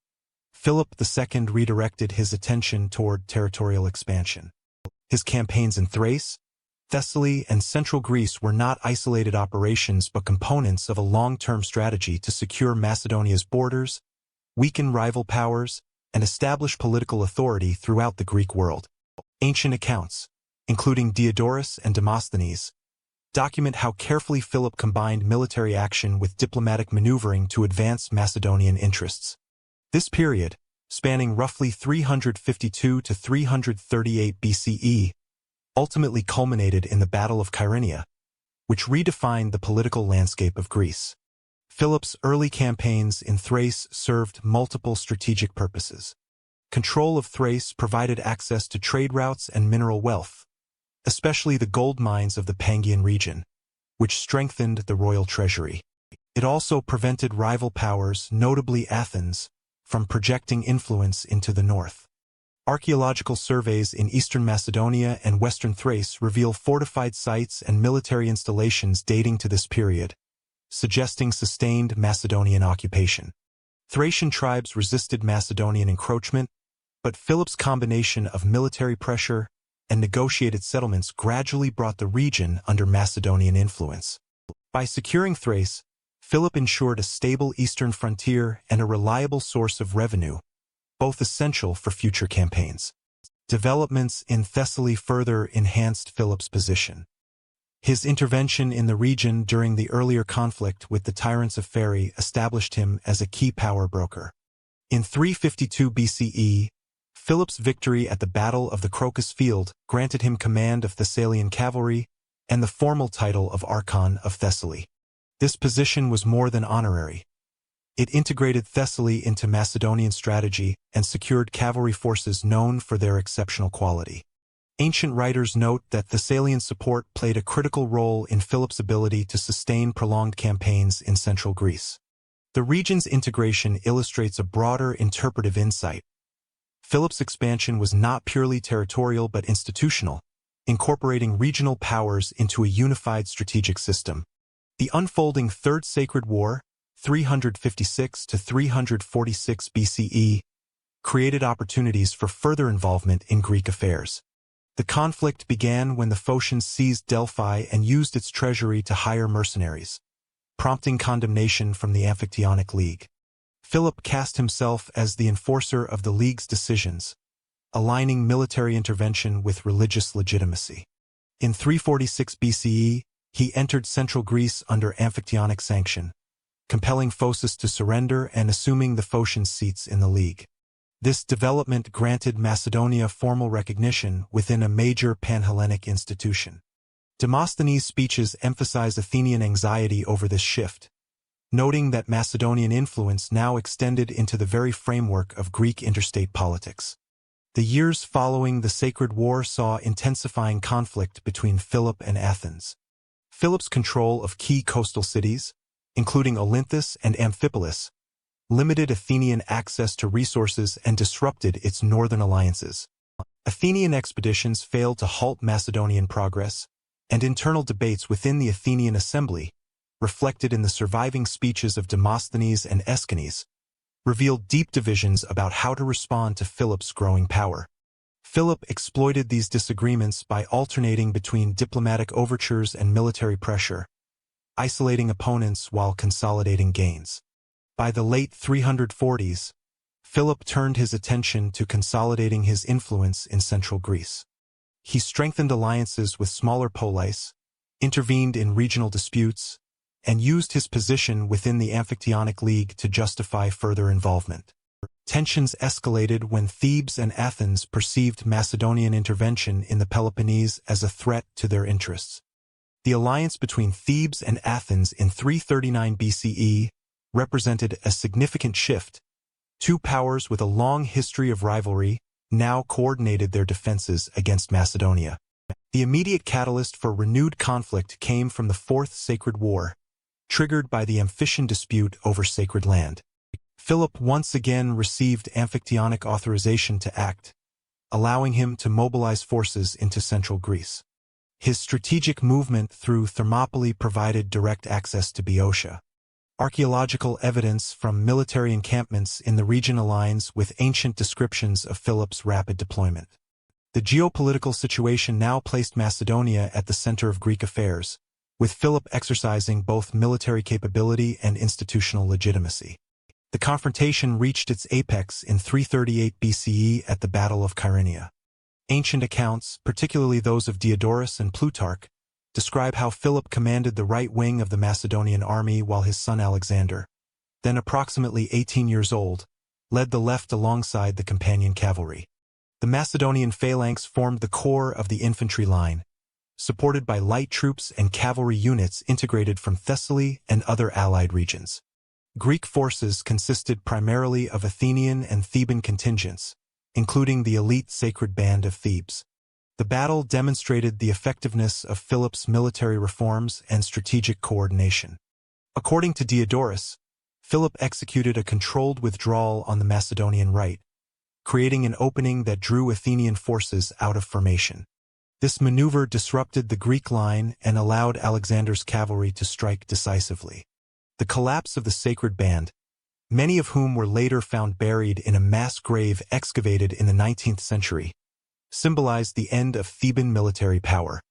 Philip II redirected his attention toward territorial expansion. His campaigns in Thrace, Thessaly, and central Greece were not isolated operations but components of a long-term strategy to secure Macedonia's borders, weaken rival powers, and establish political authority throughout the Greek world. Ancient accounts, including Diodorus and Demosthenes, document how carefully Philip combined military action with diplomatic maneuvering to advance Macedonian interests. This period, spanning roughly 352 to 338 BCE, ultimately culminated in the Battle of Chaeronea, which redefined the political landscape of Greece. Philip's early campaigns in Thrace served multiple strategic purposes. Control of Thrace provided access to trade routes and mineral wealth, especially the gold mines of the Pangaean region, which strengthened the royal treasury. It also prevented rival powers, notably Athens, from projecting influence into the north. Archaeological surveys in eastern Macedonia and western Thrace reveal fortified sites and military installations dating to this period, suggesting sustained Macedonian occupation. Thracian tribes resisted Macedonian encroachment, but Philip's combination of military pressure and negotiated settlements gradually brought the region under Macedonian influence. By securing Thrace, Philip ensured a stable eastern frontier and a reliable source of revenue, both essential for future campaigns. Developments in Thessaly further enhanced Philip's position. His intervention in the region during the earlier conflict with the tyrants of Pherai established him as a key power broker. In 352 BCE, Philip's victory at the Battle of the Crocus Field granted him command of Thessalian cavalry and the formal title of Archon of Thessaly. This position was more than honorary. It integrated Thessaly into Macedonian strategy and secured cavalry forces known for their exceptional quality. Ancient writers note that Thessalian support played a critical role in Philip's ability to sustain prolonged campaigns in central Greece. The region's integration illustrates a broader interpretive insight. Philip's expansion was not purely territorial but institutional, incorporating regional powers into a unified strategic system. The unfolding Third Sacred War, 356 to 346 BCE, created opportunities for further involvement in Greek affairs. The conflict began when the Phocians seized Delphi and used its treasury to hire mercenaries, prompting condemnation from the Amphictyonic League. Philip cast himself as the enforcer of the League's decisions, aligning military intervention with religious legitimacy. In 346 BCE, he entered central Greece under Amphictyonic sanction, compelling Phocis to surrender and assuming the Phocian seats in the League. This development granted Macedonia formal recognition within a major Pan-Hellenic institution. Demosthenes' speeches emphasize Athenian anxiety over this shift, noting that Macedonian influence now extended into the very framework of Greek interstate politics. The years following the Sacred War saw intensifying conflict between Philip and Athens. Philip's control of key coastal cities, including Olynthus and Amphipolis, limited Athenian access to resources and disrupted its northern alliances. Athenian expeditions failed to halt Macedonian progress, and internal debates within the Athenian assembly, reflected in the surviving speeches of Demosthenes and Aeschines, revealed deep divisions about how to respond to Philip's growing power. Philip exploited these disagreements by alternating between diplomatic overtures and military pressure, isolating opponents while consolidating gains. By the late 340s, Philip turned his attention to consolidating his influence in central Greece. He strengthened alliances with smaller polis, intervened in regional disputes, and used his position within the Amphictyonic League to justify further involvement. Tensions escalated when Thebes and Athens perceived Macedonian intervention in the Peloponnese as a threat to their interests. The alliance between Thebes and Athens in 339 BCE represented a significant shift. Two powers with a long history of rivalry now coordinated their defenses against Macedonia. The immediate catalyst for renewed conflict came from the Fourth Sacred War, triggered by the Amphictyon dispute over sacred land. Philip once again received Amphictyonic authorization to act, allowing him to mobilize forces into central Greece. His strategic movement through Thermopylae provided direct access to Boeotia. Archaeological evidence from military encampments in the region aligns with ancient descriptions of Philip's rapid deployment. The geopolitical situation now placed Macedonia at the center of Greek affairs, with Philip exercising both military capability and institutional legitimacy. The confrontation reached its apex in 338 BCE at the Battle of Kyrenia. Ancient accounts, particularly those of Diodorus and Plutarch, describe how Philip commanded the right wing of the Macedonian army while his son Alexander, then approximately 18 years old, led the left alongside the companion cavalry. The Macedonian phalanx formed the core of the infantry line, supported by light troops and cavalry units integrated from Thessaly and other allied regions. Greek forces consisted primarily of Athenian and Theban contingents, including the elite Sacred Band of Thebes. The battle demonstrated the effectiveness of Philip's military reforms and strategic coordination. According to Diodorus, Philip executed a controlled withdrawal on the Macedonian right, creating an opening that drew Athenian forces out of formation. This maneuver disrupted the Greek line and allowed Alexander's cavalry to strike decisively. The collapse of the Sacred Band, many of whom were later found buried in a mass grave excavated in the 19th century, symbolized the end of Theban military power.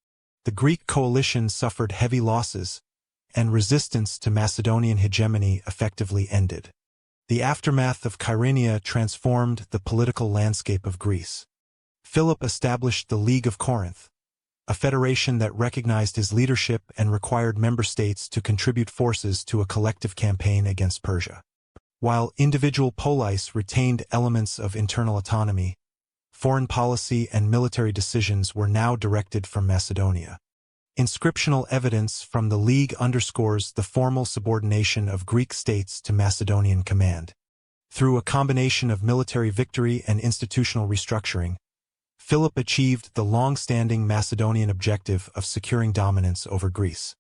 The Greek coalition suffered heavy losses, and resistance to Macedonian hegemony effectively ended. The aftermath of Kyrenia transformed the political landscape of Greece. Philip established the League of Corinth, a federation that recognized his leadership and required member states to contribute forces to a collective campaign against Persia. While individual polis retained elements of internal autonomy, foreign policy and military decisions were now directed from Macedonia. Inscriptional evidence from the League underscores the formal subordination of Greek states to Macedonian command. Through a combination of military victory and institutional restructuring, Philip achieved the long-standing Macedonian objective of securing dominance over Greece.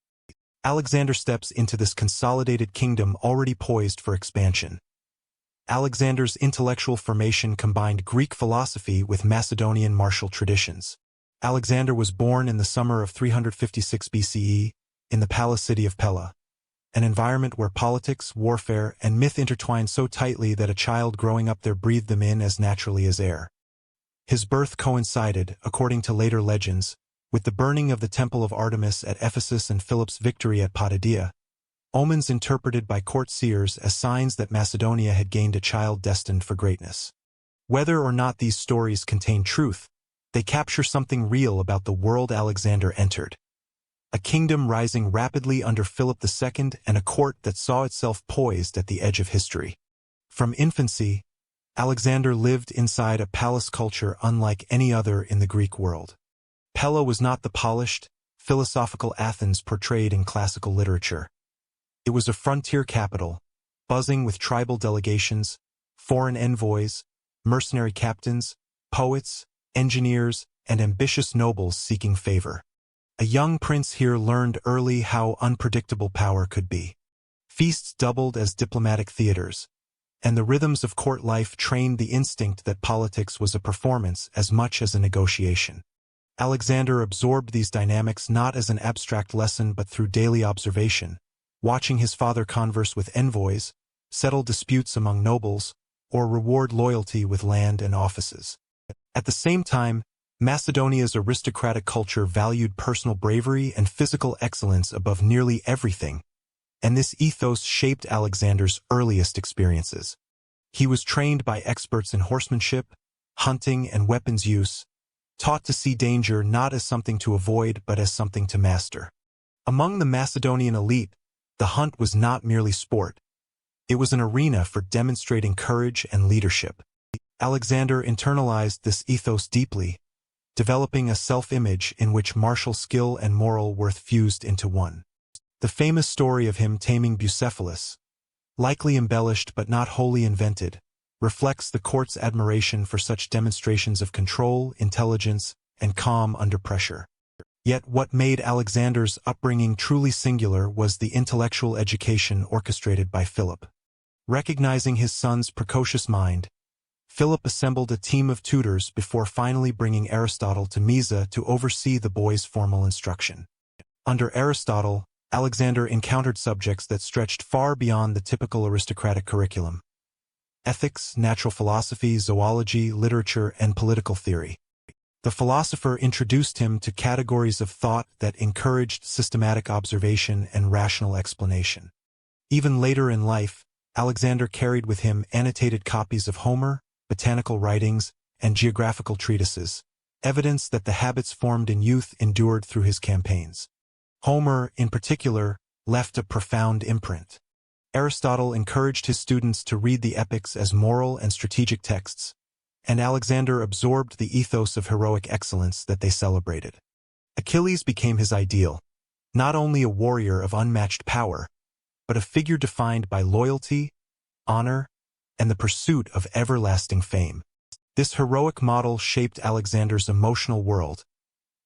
Alexander steps into this consolidated kingdom already poised for expansion. Alexander's intellectual formation combined Greek philosophy with Macedonian martial traditions. Alexander was born in the summer of 356 BCE in the Palla city of Pella, an environment where politics, warfare, and myth intertwined so tightly that a child growing up there breathed them in as naturally as air. His birth coincided, according to later legends, with the burning of the Temple of Artemis at Ephesus and Philip's victory at Potidaea, omens interpreted by court seers as signs that Macedonia had gained a child destined for greatness. Whether or not these stories contain truth, they capture something real about the world Alexander entered. A kingdom rising rapidly under Philip II and a court that saw itself poised at the edge of history. From infancy, Alexander lived inside a palace culture unlike any other in the Greek world. Pella was not the polished, philosophical Athens portrayed in classical literature. It was a frontier capital, buzzing with tribal delegations, foreign envoys, mercenary captains, poets, engineers, and ambitious nobles seeking favor. A young prince here learned early how unpredictable power could be. Feasts doubled as diplomatic theaters, and the rhythms of court life trained the instinct that politics was a performance as much as a negotiation. Alexander absorbed these dynamics not as an abstract lesson but through daily observation, watching his father converse with envoys, settle disputes among nobles, or reward loyalty with land and offices. At the same time, Macedonia's aristocratic culture valued personal bravery and physical excellence above nearly everything, and this ethos shaped Alexander's earliest experiences. He was trained by experts in horsemanship, hunting, and weapons use, taught to see danger not as something to avoid but as something to master. Among the Macedonian elite, the hunt was not merely sport. It was an arena for demonstrating courage and leadership. Alexander internalized this ethos deeply, developing a self-image in which martial skill and moral worth fused into one. The famous story of him taming Bucephalus, likely embellished but not wholly invented, reflects the court's admiration for such demonstrations of control, intelligence, and calm under pressure. Yet what made Alexander's upbringing truly singular was the intellectual education orchestrated by Philip. Recognizing his son's precocious mind, Philip assembled a team of tutors before finally bringing Aristotle to Mysa to oversee the boy's formal instruction. Under Aristotle, Alexander encountered subjects that stretched far beyond the typical aristocratic curriculum: ethics, natural philosophy, zoology, literature, and political theory. The philosopher introduced him to categories of thought that encouraged systematic observation and rational explanation. Even later in life, Alexander carried with him annotated copies of Homer, botanical writings, and geographical treatises, evidence that the habits formed in youth endured through his campaigns. Homer, in particular, left a profound imprint. Aristotle encouraged his students to read the epics as moral and strategic texts, and Alexander absorbed the ethos of heroic excellence that they celebrated. Achilles became his ideal, not only a warrior of unmatched power, but a figure defined by loyalty, honor, and the pursuit of everlasting fame. This heroic model shaped Alexander's emotional world,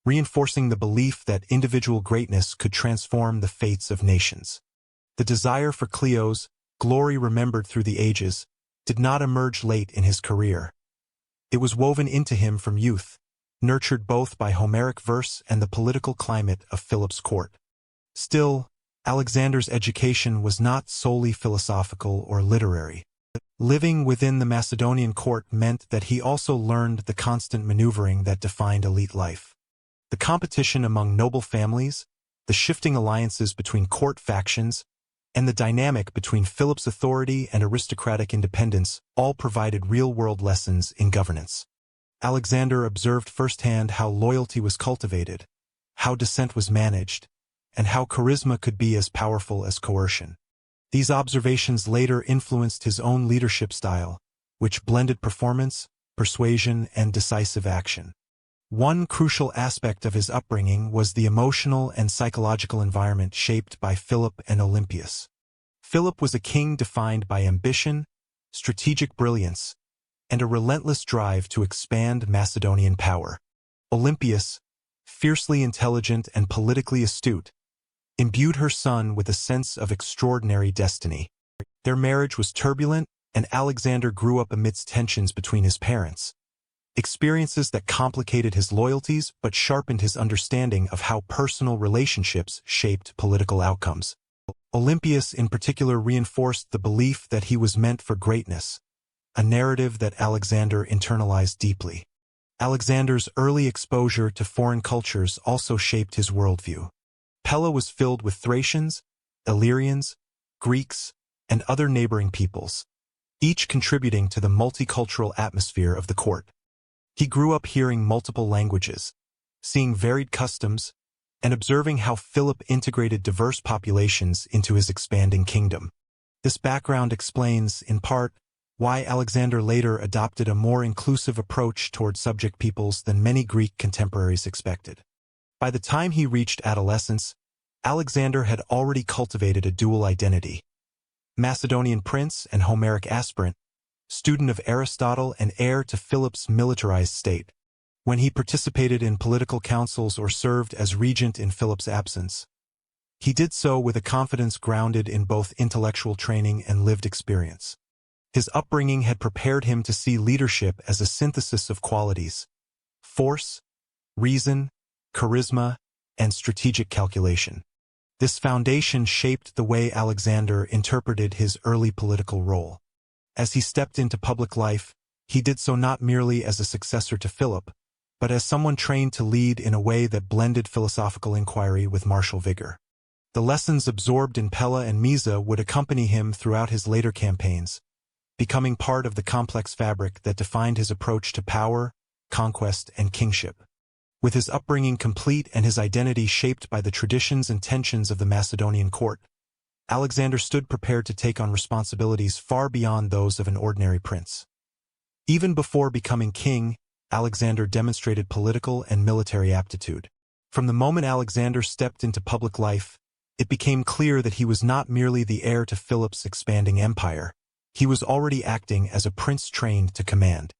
reinforcing the belief that individual greatness could transform the fates of nations. The desire for Cleo's glory remembered through the ages did not emerge late in his career. It was woven into him from youth, nurtured both by Homeric verse and the political climate of Philip's court. Still, Alexander's education was not solely philosophical or literary. Living within the Macedonian court meant that he also learned the constant maneuvering that defined elite life. The competition among noble families, the shifting alliances between court factions, and the dynamic between Philip's authority and aristocratic independence all provided real-world lessons in governance. Alexander observed firsthand how loyalty was cultivated, how dissent was managed, and how charisma could be as powerful as coercion. These observations later influenced his own leadership style, which blended performance, persuasion, and decisive action. One crucial aspect of his upbringing was the emotional and psychological environment shaped by Philip and Olympias. Philip was a king defined by ambition, strategic brilliance, and a relentless drive to expand Macedonian power. Olympias, fiercely intelligent and politically astute, imbued her son with a sense of extraordinary destiny. Their marriage was turbulent, and Alexander grew up amidst tensions between his parents. Experiences that complicated his loyalties but sharpened his understanding of how personal relationships shaped political outcomes. Olympias in particular reinforced the belief that he was meant for greatness, a narrative that Alexander internalized deeply. Alexander's early exposure to foreign cultures also shaped his worldview. Pella was filled with Thracians, Illyrians, Greeks, and other neighboring peoples, each contributing to the multicultural atmosphere of the court. He grew up hearing multiple languages, seeing varied customs, and observing how Philip integrated diverse populations into his expanding kingdom. This background explains, in part, why Alexander later adopted a more inclusive approach toward subject peoples than many Greek contemporaries expected. By the time he reached adolescence, Alexander had already cultivated a dual identity: Macedonian prince and Homeric aspirant, student of Aristotle and heir to Philip's militarized state. When he participated in political councils or served as regent in Philip's absence, he did so with a confidence grounded in both intellectual training and lived experience. His upbringing had prepared him to see leadership as a synthesis of qualities: force, reason, charisma, and strategic calculation. This foundation shaped the way Alexander interpreted his early political role. As he stepped into public life, he did so not merely as a successor to Philip, but as someone trained to lead in a way that blended philosophical inquiry with martial vigor. The lessons absorbed in Pella and Mysa would accompany him throughout his later campaigns, becoming part of the complex fabric that defined his approach to power, conquest, and kingship. With his upbringing complete and his identity shaped by the traditions and tensions of the Macedonian court, Alexander stood prepared to take on responsibilities far beyond those of an ordinary prince. Even before becoming king, Alexander demonstrated political and military aptitude. From the moment Alexander stepped into public life, it became clear that he was not merely the heir to Philip's expanding empire. He was already acting as a prince trained to command.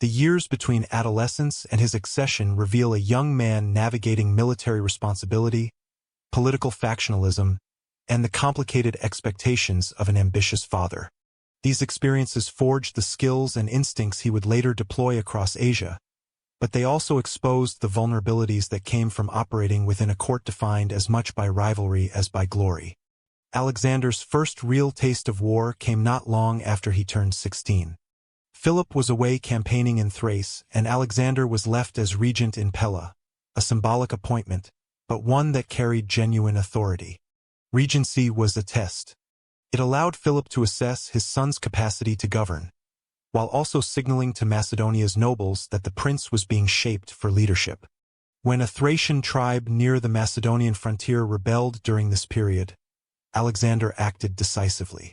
The years between adolescence and his accession reveal a young man navigating military responsibility, political factionalism, and the complicated expectations of an ambitious father. These experiences forged the skills and instincts he would later deploy across Asia, but they also exposed the vulnerabilities that came from operating within a court defined as much by rivalry as by glory. Alexander's first real taste of war came not long after he turned 16. Philip was away campaigning in Thrace, and Alexander was left as regent in Pella, a symbolic appointment, but one that carried genuine authority. Regency was a test. It allowed Philip to assess his son's capacity to govern, while also signaling to Macedonia's nobles that the prince was being shaped for leadership. When a Thracian tribe near the Macedonian frontier rebelled during this period, Alexander acted decisively.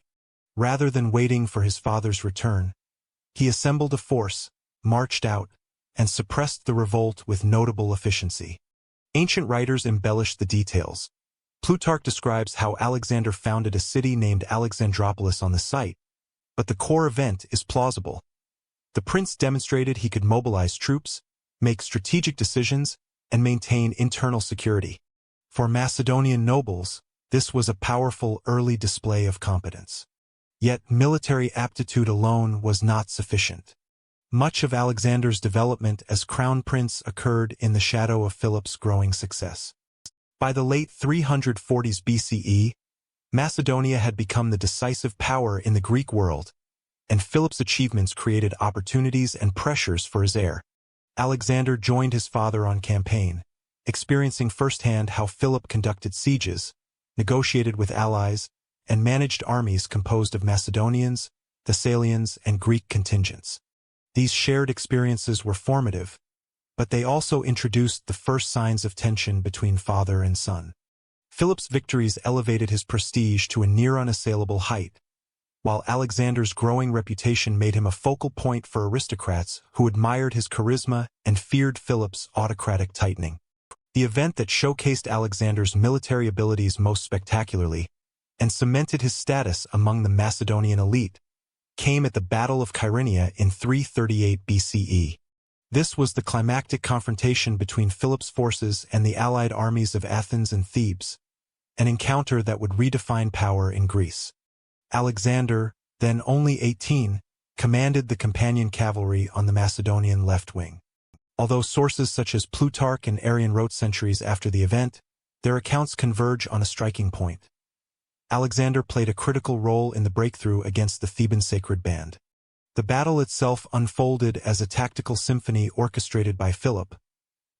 Rather than waiting for his father's return, he assembled a force, marched out, and suppressed the revolt with notable efficiency. Ancient writers embellished the details. Plutarch describes how Alexander founded a city named Alexandropolis on the site, but the core event is plausible. The prince demonstrated he could mobilize troops, make strategic decisions, and maintain internal security. For Macedonian nobles, this was a powerful early display of competence. Yet military aptitude alone was not sufficient. Much of Alexander's development as crown prince occurred in the shadow of Philip's growing success. By the late 340s BCE, Macedonia had become the decisive power in the Greek world, and Philip's achievements created opportunities and pressures for his heir. Alexander joined his father on campaign, experiencing firsthand how Philip conducted sieges, negotiated with allies, and managed armies composed of Macedonians, Thessalians, and Greek contingents. These shared experiences were formative, but they also introduced the first signs of tension between father and son. Philip's victories elevated his prestige to a near-unassailable height, while Alexander's growing reputation made him a focal point for aristocrats who admired his charisma and feared Philip's autocratic tightening. The event that showcased Alexander's military abilities most spectacularly and cemented his status among the Macedonian elite came at the Battle of Kyrenia in 338 BCE. This was the climactic confrontation between Philip's forces and the allied armies of Athens and Thebes, an encounter that would redefine power in Greece. Alexander, then only 18, commanded the companion cavalry on the Macedonian left wing. Although sources such as Plutarch and Arrian wrote centuries after the event, their accounts converge on a striking point. Alexander played a critical role in the breakthrough against the Theban sacred band. The battle itself unfolded as a tactical symphony orchestrated by Philip,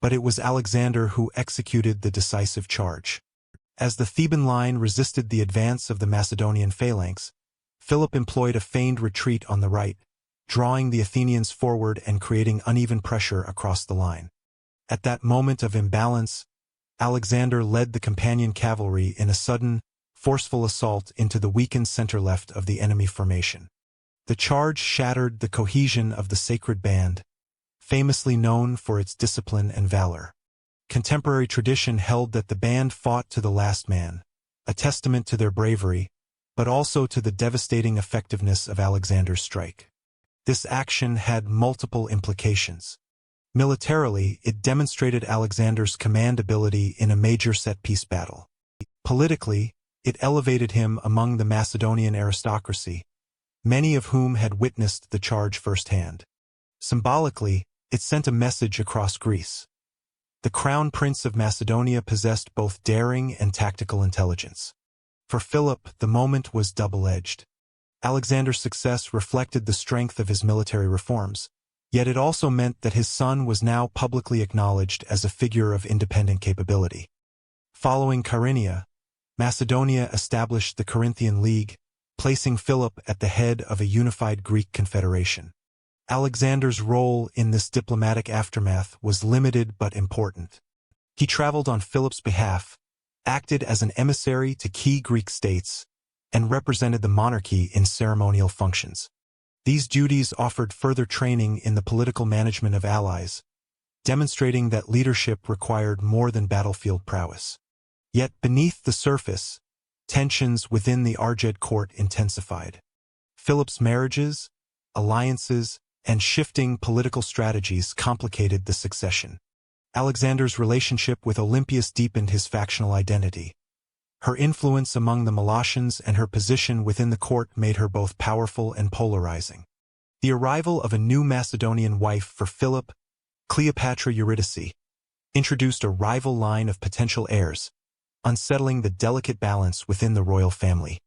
but it was Alexander who executed the decisive charge. As the Theban line resisted the advance of the Macedonian phalanx, Philip employed a feigned retreat on the right, drawing the Athenians forward and creating uneven pressure across the line. At that moment of imbalance, Alexander led the companion cavalry in a sudden, forceful assault into the weakened center-left of the enemy formation. The charge shattered the cohesion of the sacred band, famously known for its discipline and valor. Contemporary tradition held that the band fought to the last man, a testament to their bravery, but also to the devastating effectiveness of Alexander's strike. This action had multiple implications. Militarily, it demonstrated Alexander's command ability in a major set-piece battle. Politically, it elevated him among the Macedonian aristocracy, many of whom had witnessed the charge firsthand. Symbolically, it sent a message across Greece. The crown prince of Macedonia possessed both daring and tactical intelligence. For Philip, the moment was double-edged. Alexander's success reflected the strength of his military reforms, yet it also meant that his son was now publicly acknowledged as a figure of independent capability. Following Carinthia, Macedonia established the Corinthian League, placing Philip at the head of a unified Greek confederation. Alexander's role in this diplomatic aftermath was limited but important. He traveled on Philip's behalf, acted as an emissary to key Greek states, and represented the monarchy in ceremonial functions. These duties offered further training in the political management of allies, demonstrating that leadership required more than battlefield prowess. Yet beneath the surface, tensions within the Argead court intensified. Philip's marriages, alliances, and shifting political strategies complicated the succession. Alexander's relationship with Olympias deepened his factional identity. Her influence among the Molossians and her position within the court made her both powerful and polarizing. The arrival of a new Macedonian wife for Philip, Cleopatra Eurydice, introduced a rival line of potential heirs, unsettling the delicate balance within the royal family.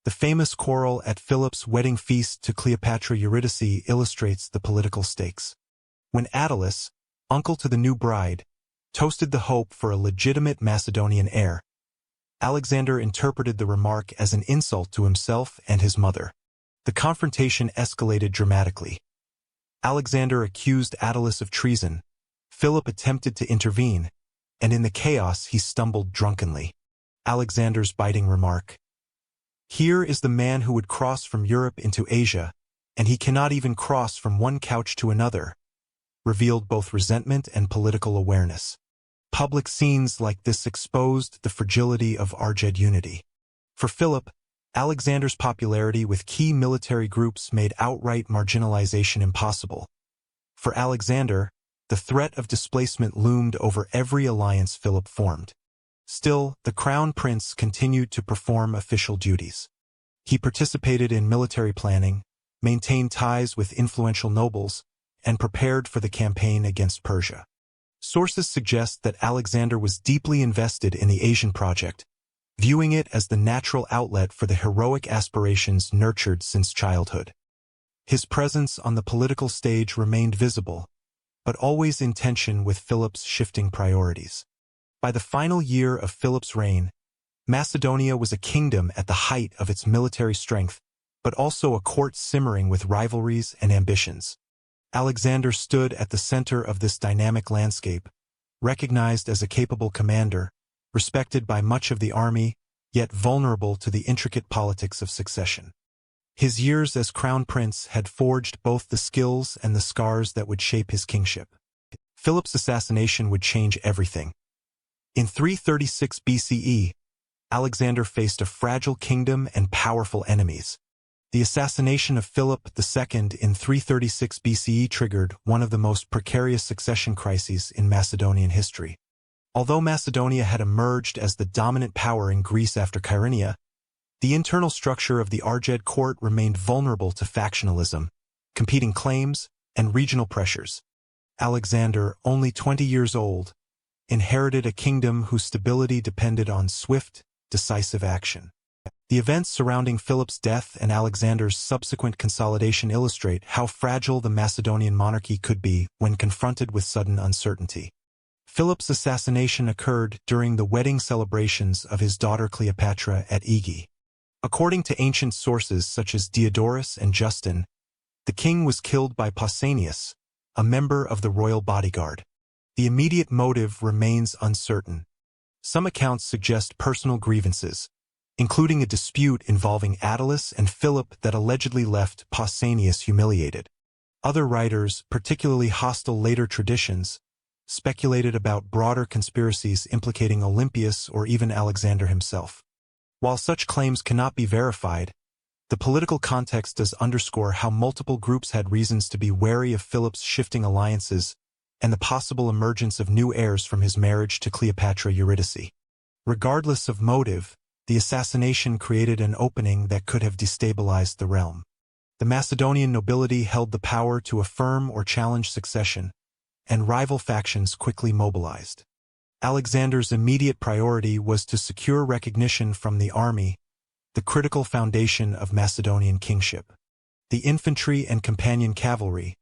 The famous quarrel at Philip's wedding feast to Cleopatra Eurydice illustrates the political stakes. When Attalus, uncle to the new bride, toasted the hope for a legitimate Macedonian heir, Alexander interpreted the remark as an insult to himself and his mother. The confrontation escalated dramatically. Alexander accused Attalus of treason, Philip attempted to intervene, and in the chaos he stumbled drunkenly. Alexander's biting remark, "Here is the man who would cross from Europe into Asia, and he cannot even cross from one couch to another," revealed both resentment and political awareness. Public scenes like this exposed the fragility of Argead unity. For Philip, Alexander's popularity with key military groups made outright marginalization impossible. For Alexander, the threat of displacement loomed over every alliance Philip formed. Still, the crown prince continued to perform official duties. He participated in military planning, maintained ties with influential nobles, and prepared for the campaign against Persia. Sources suggest that Alexander was deeply invested in the Asian project, viewing it as the natural outlet for the heroic aspirations nurtured since childhood. His presence on the political stage remained visible, but always in tension with Philip's shifting priorities. By the final year of Philip's reign, Macedonia was a kingdom at the height of its military strength, but also a court simmering with rivalries and ambitions. Alexander stood at the center of this dynamic landscape, recognized as a capable commander, respected by much of the army, yet vulnerable to the intricate politics of succession. His years as crown prince had forged both the skills and the scars that would shape his kingship. Philip's assassination would change everything. In 336 BCE, Alexander faced a fragile kingdom and powerful enemies. The assassination of Philip II in 336 BCE triggered one of the most precarious succession crises in Macedonian history. Although Macedonia had emerged as the dominant power in Greece after Kyrenia, the internal structure of the Argead court remained vulnerable to factionalism, competing claims, and regional pressures. Alexander, only 20 years old, inherited a kingdom whose stability depended on swift, decisive action. The events surrounding Philip's death and Alexander's subsequent consolidation illustrate how fragile the Macedonian monarchy could be when confronted with sudden uncertainty. Philip's assassination occurred during the wedding celebrations of his daughter Cleopatra at Aegae. According to ancient sources such as Diodorus and Justin, the king was killed by Pausanias, a member of the royal bodyguard. The immediate motive remains uncertain. Some accounts suggest personal grievances, including a dispute involving Attalus and Philip that allegedly left Pausanias humiliated. Other writers, particularly hostile later traditions, speculated about broader conspiracies implicating Olympias or even Alexander himself. While such claims cannot be verified, the political context does underscore how multiple groups had reasons to be wary of Philip's shifting alliances and the possible emergence of new heirs from his marriage to Cleopatra Eurydice. Regardless of motive, the assassination created an opening that could have destabilized the realm. The Macedonian nobility held the power to affirm or challenge succession, and rival factions quickly mobilized. Alexander's immediate priority was to secure recognition from the army, the critical foundation of Macedonian kingship. The infantry and companion cavalry,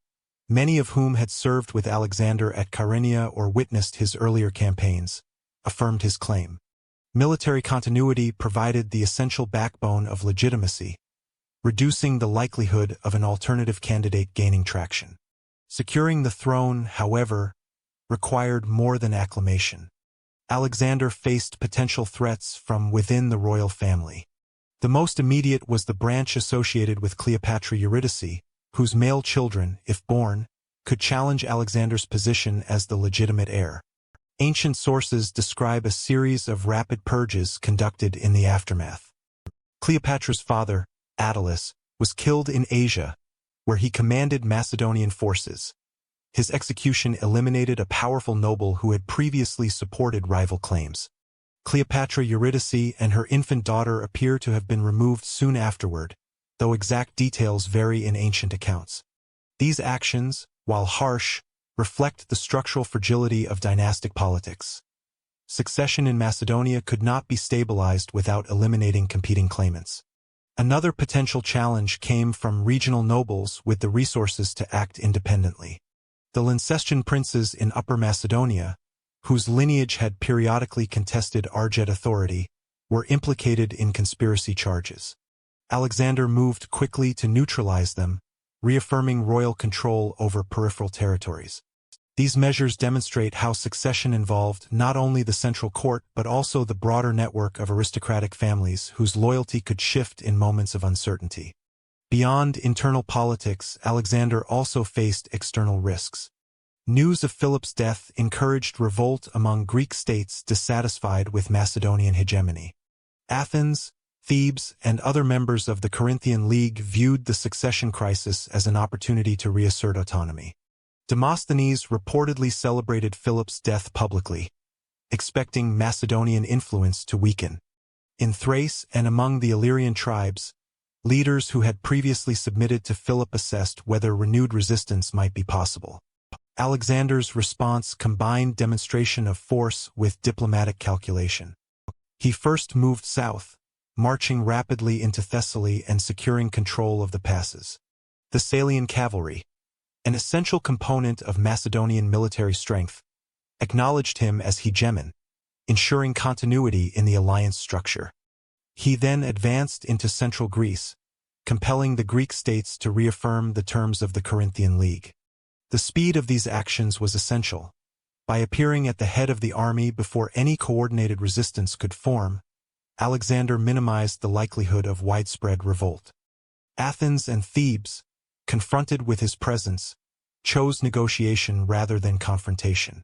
many of whom had served with Alexander at Kyrenia or witnessed his earlier campaigns, affirmed his claim. Military continuity provided the essential backbone of legitimacy, reducing the likelihood of an alternative candidate gaining traction. Securing the throne, however, required more than acclamation. Alexander faced potential threats from within the royal family. The most immediate was the branch associated with Cleopatra Eurydice, whose male children, if born, could challenge Alexander's position as the legitimate heir. Ancient sources describe a series of rapid purges conducted in the aftermath. Cleopatra's father, Attalus, was killed in Asia, where he commanded Macedonian forces. His execution eliminated a powerful noble who had previously supported rival claims. Cleopatra Eurydice and her infant daughter appear to have been removed soon afterward, though exact details vary in ancient accounts. These actions, while harsh, reflect the structural fragility of dynastic politics. Succession in Macedonia could not be stabilized without eliminating competing claimants. Another potential challenge came from regional nobles with the resources to act independently. The Lyncestian princes in Upper Macedonia, whose lineage had periodically contested Argead authority, were implicated in conspiracy charges. Alexander moved quickly to neutralize them, reaffirming royal control over peripheral territories. These measures demonstrate how succession involved not only the central court but also the broader network of aristocratic families whose loyalty could shift in moments of uncertainty. Beyond internal politics, Alexander also faced external risks. News of Philip's death encouraged revolt among Greek states dissatisfied with Macedonian hegemony. Athens, Thebes, and other members of the Corinthian League viewed the succession crisis as an opportunity to reassert autonomy. Demosthenes reportedly celebrated Philip's death publicly, expecting Macedonian influence to weaken. In Thrace and among the Illyrian tribes, leaders who had previously submitted to Philip assessed whether renewed resistance might be possible. Alexander's response combined demonstration of force with diplomatic calculation. He first moved south, marching rapidly into Thessaly and securing control of the passes. Thessalian cavalry, an essential component of Macedonian military strength, acknowledged him as hegemon, ensuring continuity in the alliance structure. He then advanced into central Greece, compelling the Greek states to reaffirm the terms of the Corinthian League. The speed of these actions was essential. By appearing at the head of the army before any coordinated resistance could form, Alexander minimized the likelihood of widespread revolt. Athens and Thebes, confronted with his presence, chose negotiation rather than confrontation.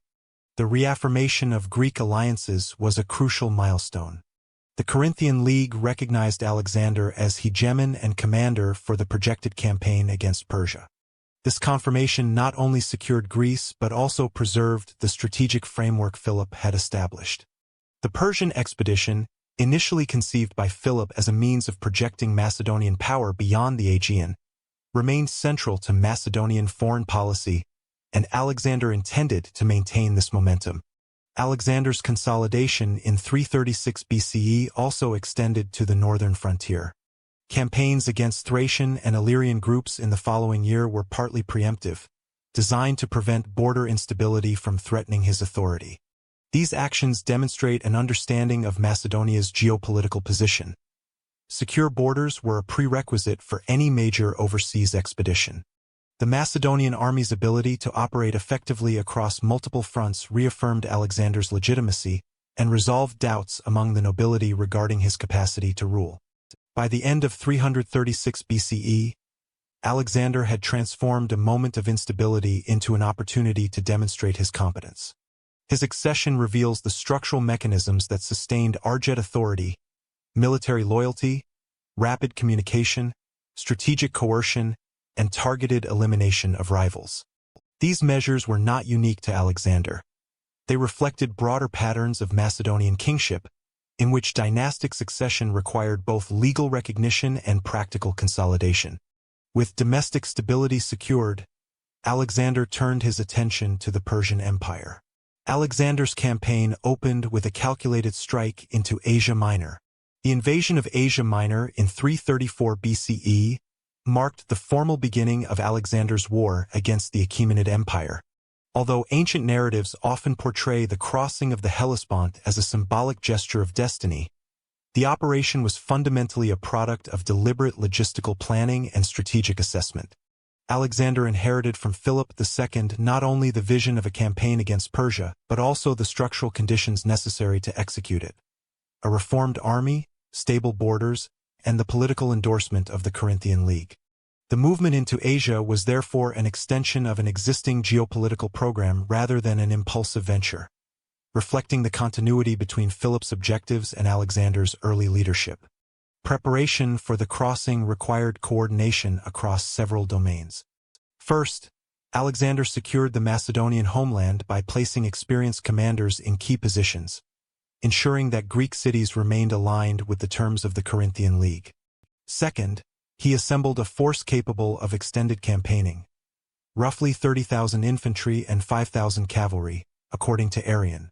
The reaffirmation of Greek alliances was a crucial milestone. The Corinthian League recognized Alexander as hegemon and commander for the projected campaign against Persia. This confirmation not only secured Greece but also preserved the strategic framework Philip had established. The Persian expedition, initially conceived by Philip as a means of projecting Macedonian power beyond the Aegean, remained central to Macedonian foreign policy, and Alexander intended to maintain this momentum. Alexander's consolidation in 336 BCE also extended to the northern frontier. Campaigns against Thracian and Illyrian groups in the following year were partly preemptive, designed to prevent border instability from threatening his authority. These actions demonstrate an understanding of Macedonia's geopolitical position. Secure borders were a prerequisite for any major overseas expedition. The Macedonian army's ability to operate effectively across multiple fronts reaffirmed Alexander's legitimacy and resolved doubts among the nobility regarding his capacity to rule. By the end of 336 BCE, Alexander had transformed a moment of instability into an opportunity to demonstrate his competence. His accession reveals the structural mechanisms that sustained Argead authority: military loyalty, rapid communication, strategic coercion, and targeted elimination of rivals. These measures were not unique to Alexander. They reflected broader patterns of Macedonian kingship, in which dynastic succession required both legal recognition and practical consolidation. With domestic stability secured, Alexander turned his attention to the Persian Empire. Alexander's campaign opened with a calculated strike into Asia Minor. The invasion of Asia Minor in 334 BCE marked the formal beginning of Alexander's war against the Achaemenid Empire. Although ancient narratives often portray the crossing of the Hellespont as a symbolic gesture of destiny, the operation was fundamentally a product of deliberate logistical planning and strategic assessment. Alexander inherited from Philip II not only the vision of a campaign against Persia, but also the structural conditions necessary to execute it: a reformed army, stable borders, and the political endorsement of the Corinthian League. The movement into Asia was therefore an extension of an existing geopolitical program rather than an impulsive venture, reflecting the continuity between Philip's objectives and Alexander's early leadership. Preparation for the crossing required coordination across several domains. First, Alexander secured the Macedonian homeland by placing experienced commanders in key positions, ensuring that Greek cities remained aligned with the terms of the Corinthian League. Second, he assembled a force capable of extended campaigning, roughly 30,000 infantry and 5,000 cavalry, according to Arrian.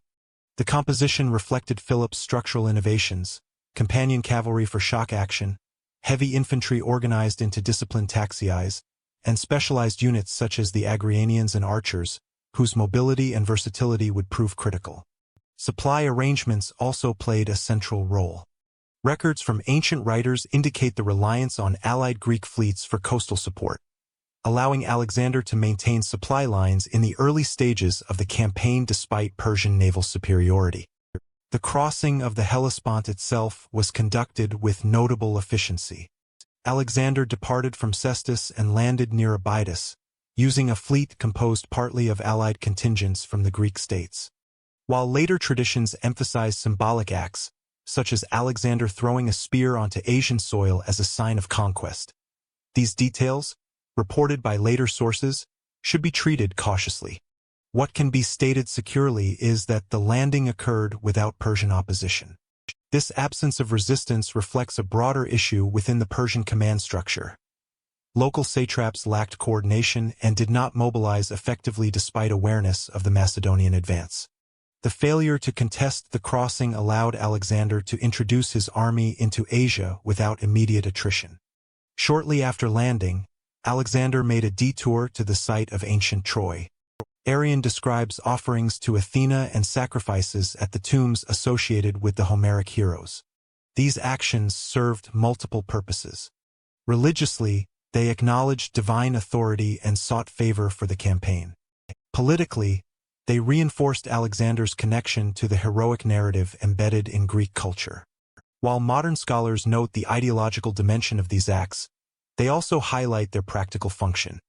The composition reflected Philip's structural innovations: companion cavalry for shock action, heavy infantry organized into disciplined taxiis, and specialized units such as the Agrianians and archers, whose mobility and versatility would prove critical. Supply arrangements also played a central role. Records from ancient writers indicate the reliance on allied Greek fleets for coastal support, allowing Alexander to maintain supply lines in the early stages of the campaign despite Persian naval superiority. The crossing of the Hellespont itself was conducted with notable efficiency. Alexander departed from Cestus and landed near Abydos, using a fleet composed partly of allied contingents from the Greek states. While later traditions emphasize symbolic acts, such as Alexander throwing a spear onto Asian soil as a sign of conquest, these details, reported by later sources, should be treated cautiously. What can be stated securely is that the landing occurred without Persian opposition. This absence of resistance reflects a broader issue within the Persian command structure. Local satraps lacked coordination and did not mobilize effectively despite awareness of the Macedonian advance. The failure to contest the crossing allowed Alexander to introduce his army into Asia without immediate attrition. Shortly after landing, Alexander made a detour to the site of ancient Troy. Arrian describes offerings to Athena and sacrifices at the tombs associated with the Homeric heroes. These actions served multiple purposes. Religiously, they acknowledged divine authority and sought favor for the campaign. Politically, they reinforced Alexander's connection to the heroic narrative embedded in Greek culture. While modern scholars note the ideological dimension of these acts, they also highlight their practical function.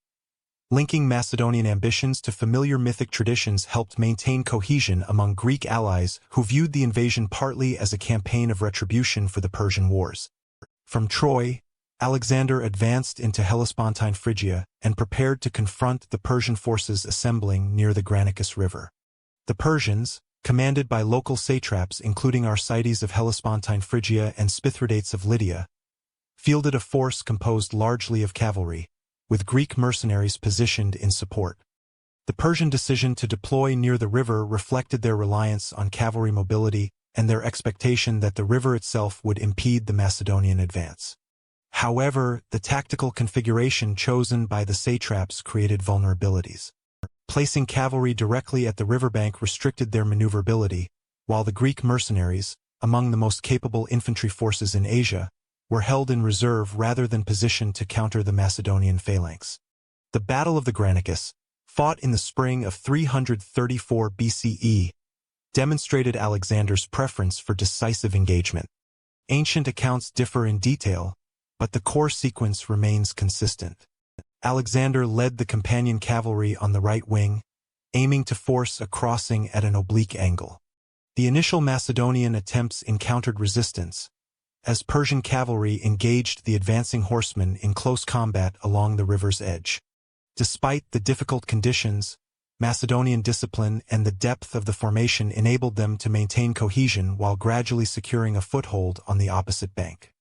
Linking Macedonian ambitions to familiar mythic traditions helped maintain cohesion among Greek allies who viewed the invasion partly as a campaign of retribution for the Persian Wars. From Troy, Alexander advanced into Hellespontine Phrygia and prepared to confront the Persian forces assembling near the Granicus River. The Persians, commanded by local satraps including Arcides of Hellespontine Phrygia and Spithridates of Lydia, fielded a force composed largely of cavalry, with Greek mercenaries positioned in support. The Persian decision to deploy near the river reflected their reliance on cavalry mobility and their expectation that the river itself would impede the Macedonian advance. However, the tactical configuration chosen by the satraps created vulnerabilities. Placing cavalry directly at the riverbank restricted their maneuverability, while the Greek mercenaries, among the most capable infantry forces in Asia, were held in reserve rather than positioned to counter the Macedonian phalanx. The Battle of the Granicus, fought in the spring of 334 BCE, demonstrated Alexander's preference for decisive engagement. Ancient accounts differ in detail, but the core sequence remains consistent. Alexander led the companion cavalry on the right wing, aiming to force a crossing at an oblique angle. The initial Macedonian attempts encountered resistance, as Persian cavalry engaged the advancing horsemen in close combat along the river's edge. Despite the difficult conditions, Macedonian discipline and the depth of the formation enabled them to maintain cohesion while gradually securing a foothold on the opposite bank.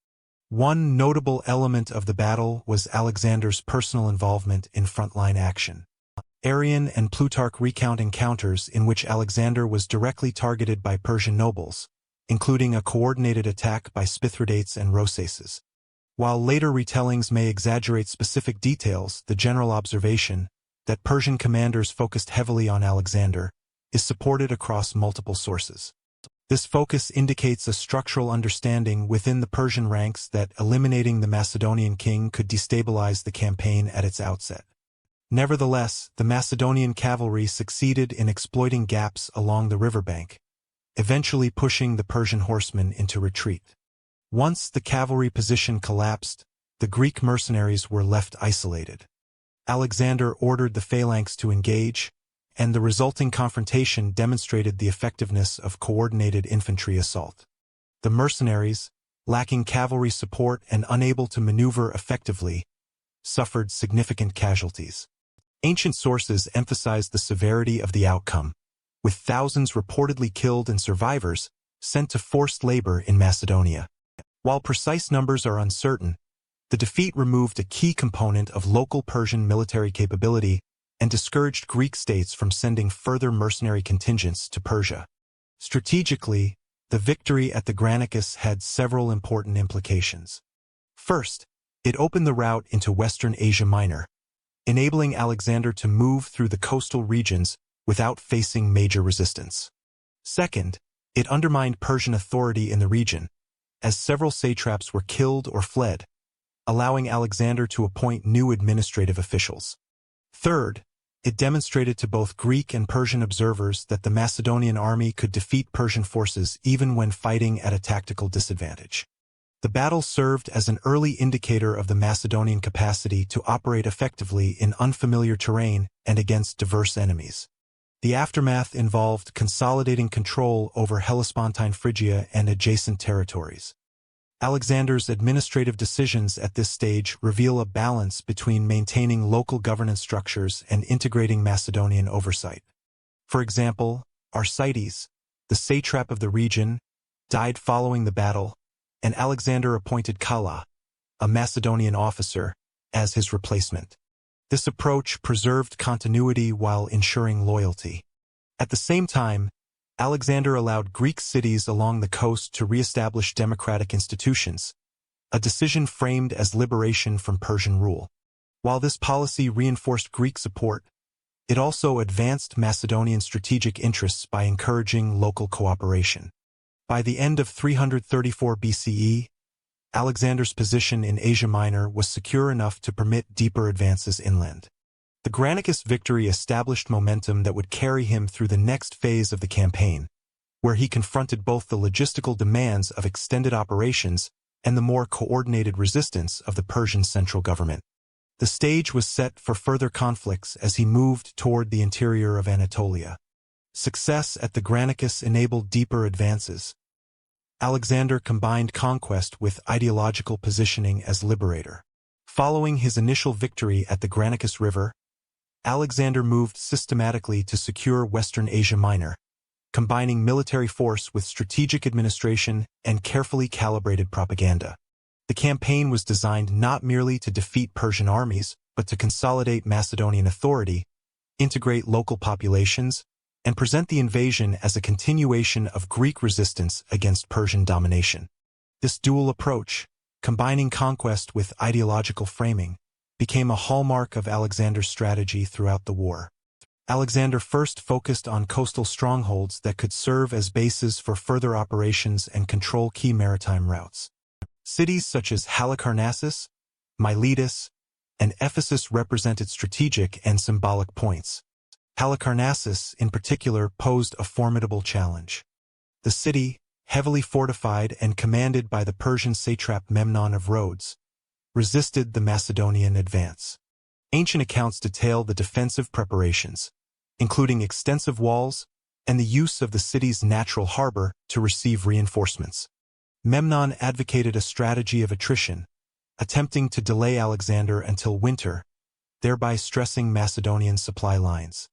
One notable element of the battle was Alexander's personal involvement in frontline action. Arrian and Plutarch recount encounters in which Alexander was directly targeted by Persian nobles, including a coordinated attack by Spithridates and Rosaces. While later retellings may exaggerate specific details, the general observation that Persian commanders focused heavily on Alexander is supported across multiple sources. This focus indicates a structural understanding within the Persian ranks that eliminating the Macedonian king could destabilize the campaign at its outset. Nevertheless, the Macedonian cavalry succeeded in exploiting gaps along the riverbank, eventually pushing the Persian horsemen into retreat. Once the cavalry position collapsed, the Greek mercenaries were left isolated. Alexander ordered the phalanx to engage, and the resulting confrontation demonstrated the effectiveness of coordinated infantry assault. The mercenaries, lacking cavalry support and unable to maneuver effectively, suffered significant casualties. Ancient sources emphasize the severity of the outcome, with thousands reportedly killed and survivors sent to forced labor in Macedonia. While precise numbers are uncertain, the defeat removed a key component of local Persian military capability and discouraged Greek states from sending further mercenary contingents to Persia. Strategically, the victory at the Granicus had several important implications. First, it opened the route into Western Asia Minor, enabling Alexander to move through the coastal regions without facing major resistance. Second, it undermined Persian authority in the region, as several satraps were killed or fled, allowing Alexander to appoint new administrative officials. Third, it demonstrated to both Greek and Persian observers that the Macedonian army could defeat Persian forces even when fighting at a tactical disadvantage. The battle served as an early indicator of the Macedonian capacity to operate effectively in unfamiliar terrain and against diverse enemies. The aftermath involved consolidating control over Hellespontine Phrygia and adjacent territories. Alexander's administrative decisions at this stage reveal a balance between maintaining local governance structures and integrating Macedonian oversight. For example, Arcides, the satrap of the region, died following the battle, and Alexander appointed Pella, a Macedonian officer, as his replacement. This approach preserved continuity while ensuring loyalty. At the same time, Alexander allowed Greek cities along the coast to re-establish democratic institutions, a decision framed as liberation from Persian rule. While this policy reinforced Greek support, it also advanced Macedonian strategic interests by encouraging local cooperation. By the end of 334 BCE, Alexander's position in Asia Minor was secure enough to permit deeper advances inland. The Granicus victory established momentum that would carry him through the next phase of the campaign, where he confronted both the logistical demands of extended operations and the more coordinated resistance of the Persian central government. The stage was set for further conflicts as he moved toward the interior of Anatolia. Success at the Granicus enabled deeper advances, Alexander combined conquest with ideological positioning as liberator. Following his initial victory at the Granicus River, Alexander moved systematically to secure Western Asia Minor, combining military force with strategic administration and carefully calibrated propaganda. The campaign was designed not merely to defeat Persian armies, but to consolidate Macedonian authority, integrate local populations, and present the invasion as a continuation of Greek resistance against Persian domination. This dual approach, combining conquest with ideological framing, became a hallmark of Alexander's strategy throughout the war. Alexander first focused on coastal strongholds that could serve as bases for further operations and control key maritime routes. Cities such as Halicarnassus, Miletus, and Ephesus represented strategic and symbolic points. Halicarnassus, in particular, posed a formidable challenge. The city, heavily fortified and commanded by the Persian satrap Memnon of Rhodes, resisted the Macedonian advance. Ancient accounts detail the defensive preparations, including extensive walls and the use of the city's natural harbor to receive reinforcements. Memnon advocated a strategy of attrition, attempting to delay Alexander until winter, thereby stressing Macedonian supply lines.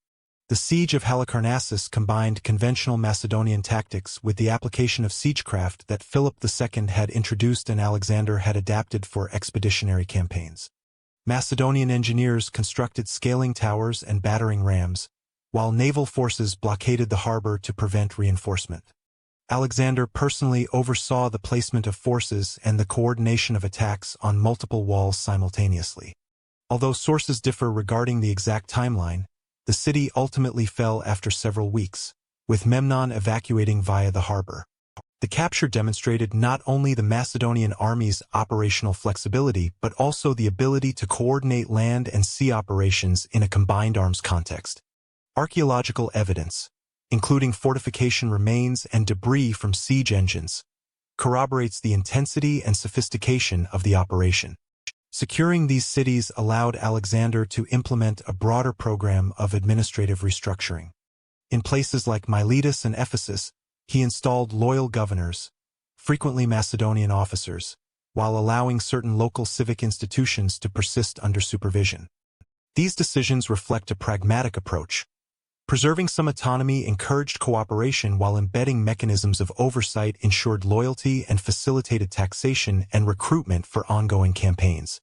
The siege of Halicarnassus combined conventional Macedonian tactics with the application of siegecraft that Philip II had introduced and Alexander had adapted for expeditionary campaigns. Macedonian engineers constructed scaling towers and battering rams, while naval forces blockaded the harbor to prevent reinforcement. Alexander personally oversaw the placement of forces and the coordination of attacks on multiple walls simultaneously. Although sources differ regarding the exact timeline, the city ultimately fell after several weeks, with Memnon evacuating via the harbor. The capture demonstrated not only the Macedonian army's operational flexibility but also the ability to coordinate land and sea operations in a combined arms context. Archaeological evidence, including fortification remains and debris from siege engines, corroborates the intensity and sophistication of the operation. Securing these cities allowed Alexander to implement a broader program of administrative restructuring. In places like Miletus and Ephesus, he installed loyal governors, frequently Macedonian officers, while allowing certain local civic institutions to persist under supervision. These decisions reflect a pragmatic approach. Preserving some autonomy encouraged cooperation while embedding mechanisms of oversight ensured loyalty and facilitated taxation and recruitment for ongoing campaigns.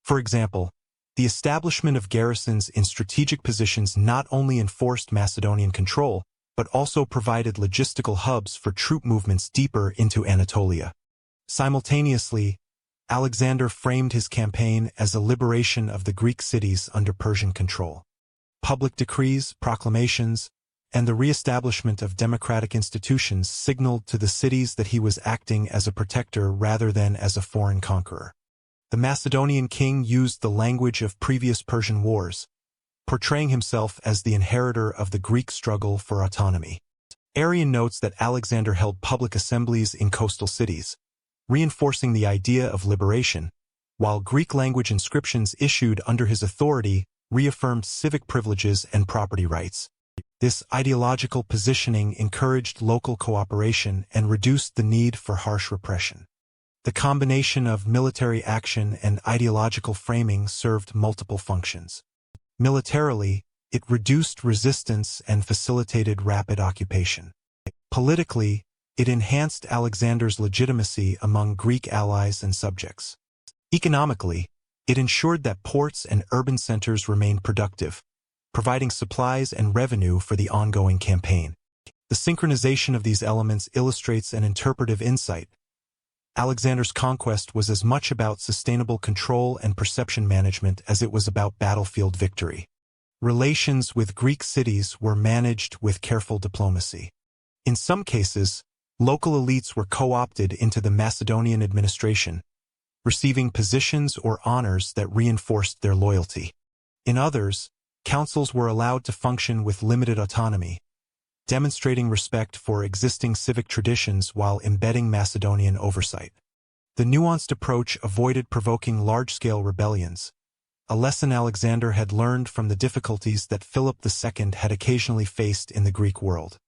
For example, the establishment of garrisons in strategic positions not only enforced Macedonian control, but also provided logistical hubs for troop movements deeper into Anatolia. Simultaneously, Alexander framed his campaign as a liberation of the Greek cities under Persian control. Public decrees, proclamations, and the re-establishment of democratic institutions signaled to the cities that he was acting as a protector rather than as a foreign conqueror. The Macedonian king used the language of previous Persian wars, portraying himself as the inheritor of the Greek struggle for autonomy. Arrian notes that Alexander held public assemblies in coastal cities, reinforcing the idea of liberation, while Greek language inscriptions issued under his authority reaffirmed civic privileges and property rights. This ideological positioning encouraged local cooperation and reduced the need for harsh repression. The combination of military action and ideological framing served multiple functions. Militarily, it reduced resistance and facilitated rapid occupation. Politically, it enhanced Alexander's legitimacy among Greek allies and subjects. Economically, it ensured that ports and urban centers remained productive, providing supplies and revenue for the ongoing campaign. The synchronization of these elements illustrates an interpretive insight. Alexander's conquest was as much about sustainable control and perception management as it was about battlefield victory. Relations with Greek cities were managed with careful diplomacy. In some cases, local elites were co-opted into the Macedonian administration, receiving positions or honors that reinforced their loyalty. In others, councils were allowed to function with limited autonomy, demonstrating respect for existing civic traditions while embedding Macedonian oversight. The nuanced approach avoided provoking large-scale rebellions, a lesson Alexander had learned from the difficulties that Philip II had occasionally faced in the Greek world.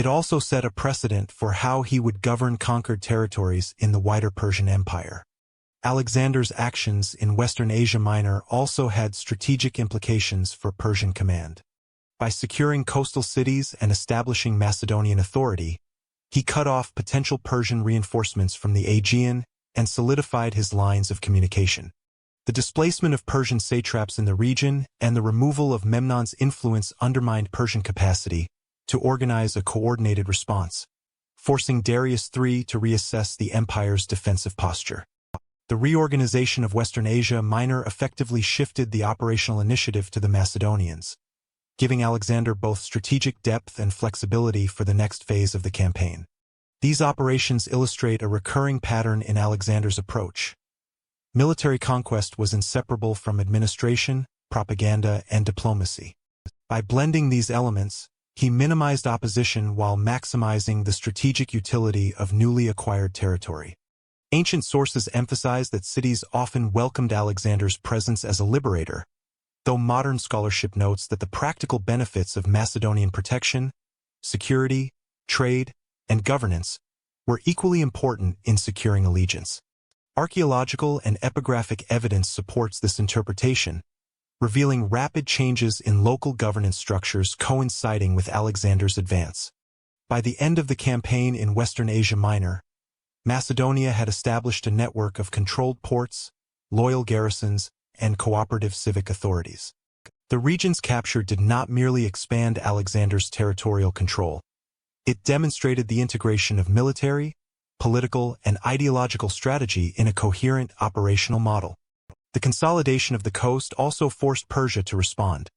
It also set a precedent for how he would govern conquered territories in the wider Persian Empire. Alexander's actions in Western Asia Minor also had strategic implications for Persian command. By securing coastal cities and establishing Macedonian authority, he cut off potential Persian reinforcements from the Aegean and solidified his lines of communication. The displacement of Persian satraps in the region and the removal of Memnon's influence undermined Persian capacity to organize a coordinated response, forcing Darius III to reassess the empire's defensive posture. The reorganization of Western Asia Minor effectively shifted the operational initiative to the Macedonians, giving Alexander both strategic depth and flexibility for the next phase of the campaign. These operations illustrate a recurring pattern in Alexander's approach. Military conquest was inseparable from administration, propaganda, and diplomacy. By blending these elements, he minimized opposition while maximizing the strategic utility of newly acquired territory. Ancient sources emphasize that cities often welcomed Alexander's presence as a liberator, though modern scholarship notes that the practical benefits of Macedonian protection, security, trade, and governance were equally important in securing allegiance. Archaeological and epigraphic evidence supports this interpretation, revealing rapid changes in local governance structures coinciding with Alexander's advance. By the end of the campaign in Western Asia Minor, Macedonia had established a network of controlled ports, loyal garrisons, and cooperative civic authorities. The region's capture did not merely expand Alexander's territorial control. It demonstrated the integration of military, political, and ideological strategy in a coherent operational model. The consolidation of the coast also forced Persia to respond.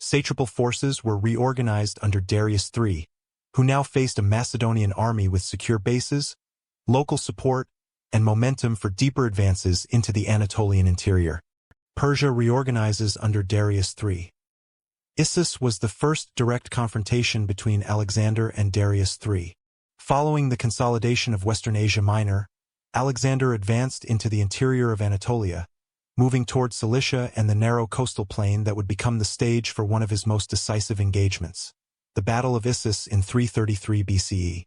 Satrapal forces were reorganized under Darius III, who now faced a Macedonian army with secure bases, local support, and momentum for deeper advances into the Anatolian interior. Persia reorganizes under Darius III. Issus was the first direct confrontation between Alexander and Darius III. Following the consolidation of Western Asia Minor, Alexander advanced into the interior of Anatolia, moving toward Cilicia and the narrow coastal plain that would become the stage for one of his most decisive engagements, the Battle of Issus in 333 BCE.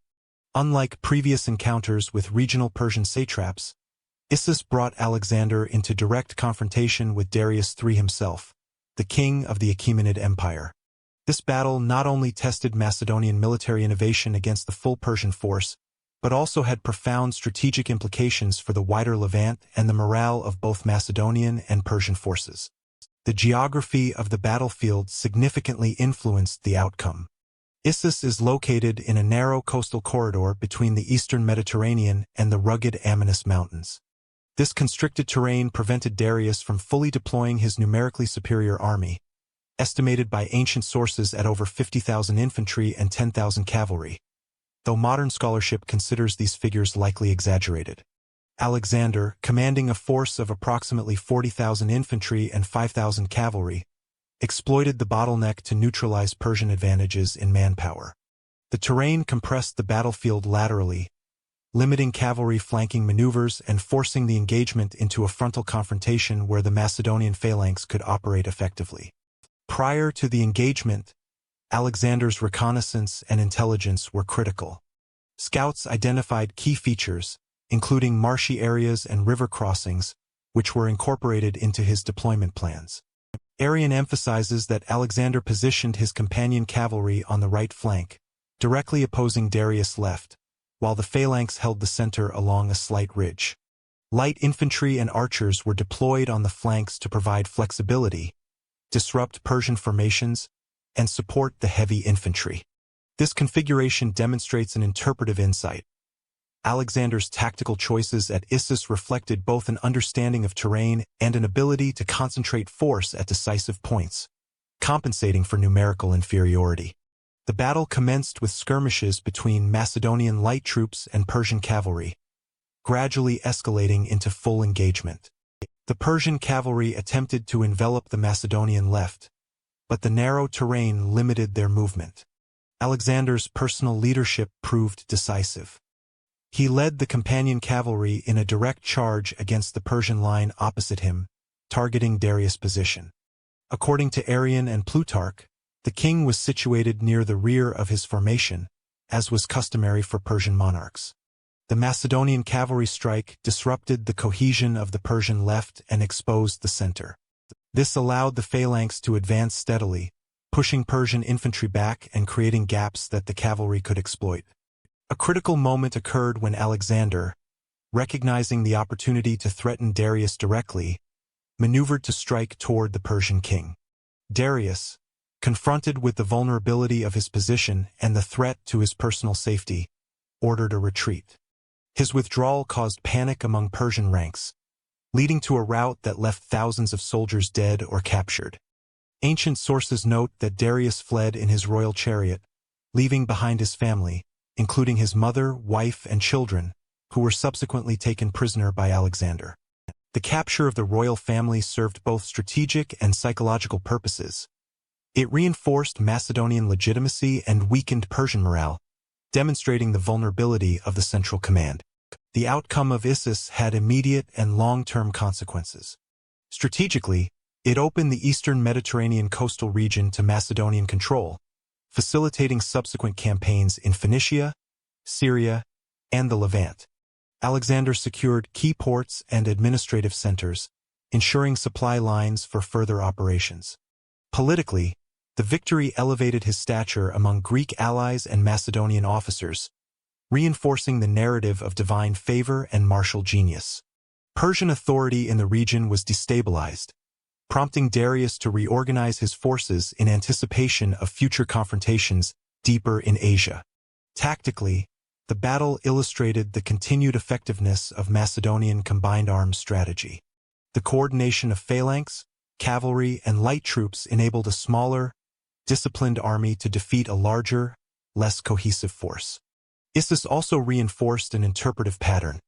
Unlike previous encounters with regional Persian satraps, Issus brought Alexander into direct confrontation with Darius III himself, the king of the Achaemenid Empire. This battle not only tested Macedonian military innovation against the full Persian force, but also had profound strategic implications for the wider Levant and the morale of both Macedonian and Persian forces. The geography of the battlefield significantly influenced the outcome. Issus is located in a narrow coastal corridor between the eastern Mediterranean and the rugged Amanus Mountains. This constricted terrain prevented Darius from fully deploying his numerically superior army, estimated by ancient sources at over 50,000 infantry and 10,000 cavalry, though modern scholarship considers these figures likely exaggerated. Alexander, commanding a force of approximately 40,000 infantry and 5,000 cavalry, exploited the bottleneck to neutralize Persian advantages in manpower. The terrain compressed the battlefield laterally, limiting cavalry flanking maneuvers and forcing the engagement into a frontal confrontation where the Macedonian phalanx could operate effectively. Prior to the engagement, Alexander's reconnaissance and intelligence were critical. Scouts identified key features, including marshy areas and river crossings, which were incorporated into his deployment plans. Arrian emphasizes that Alexander positioned his companion cavalry on the right flank, directly opposing Darius' left, while the phalanx held the center along a slight ridge. Light infantry and archers were deployed on the flanks to provide flexibility, disrupt Persian formations, and support the heavy infantry. This configuration demonstrates an interpretive insight. Alexander's tactical choices at Issus reflected both an understanding of terrain and an ability to concentrate force at decisive points, compensating for numerical inferiority. The battle commenced with skirmishes between Macedonian light troops and Persian cavalry, gradually escalating into full engagement. The Persian cavalry attempted to envelop the Macedonian left, but the narrow terrain limited their movement. Alexander's personal leadership proved decisive. He led the companion cavalry in a direct charge against the Persian line opposite him, targeting Darius' position. According to Arrian and Plutarch, the king was situated near the rear of his formation, as was customary for Persian monarchs. The Macedonian cavalry strike disrupted the cohesion of the Persian left and exposed the center. This allowed the phalanx to advance steadily, pushing Persian infantry back and creating gaps that the cavalry could exploit. A critical moment occurred when Alexander, recognizing the opportunity to threaten Darius directly, maneuvered to strike toward the Persian king. Darius, confronted with the vulnerability of his position and the threat to his personal safety, ordered a retreat. His withdrawal caused panic among Persian ranks, leading to a rout that left thousands of soldiers dead or captured. Ancient sources note that Darius fled in his royal chariot, leaving behind his family, including his mother, wife, and children, who were subsequently taken prisoner by Alexander. The capture of the royal family served both strategic and psychological purposes. It reinforced Macedonian legitimacy and weakened Persian morale, demonstrating the vulnerability of the central command. The outcome of Issus had immediate and long-term consequences. Strategically, it opened the eastern Mediterranean coastal region to Macedonian control, facilitating subsequent campaigns in Phoenicia, Syria, and the Levant. Alexander secured key ports and administrative centers, ensuring supply lines for further operations. Politically, the victory elevated his stature among Greek allies and Macedonian officers, reinforcing the narrative of divine favor and martial genius. Persian authority in the region was destabilized, prompting Darius to reorganize his forces in anticipation of future confrontations deeper in Asia. Tactically, the battle illustrated the continued effectiveness of Macedonian combined arms strategy. The coordination of phalanx, cavalry, and light troops enabled a smaller, disciplined army to defeat a larger, less cohesive force. Issus also reinforced an interpretive pattern.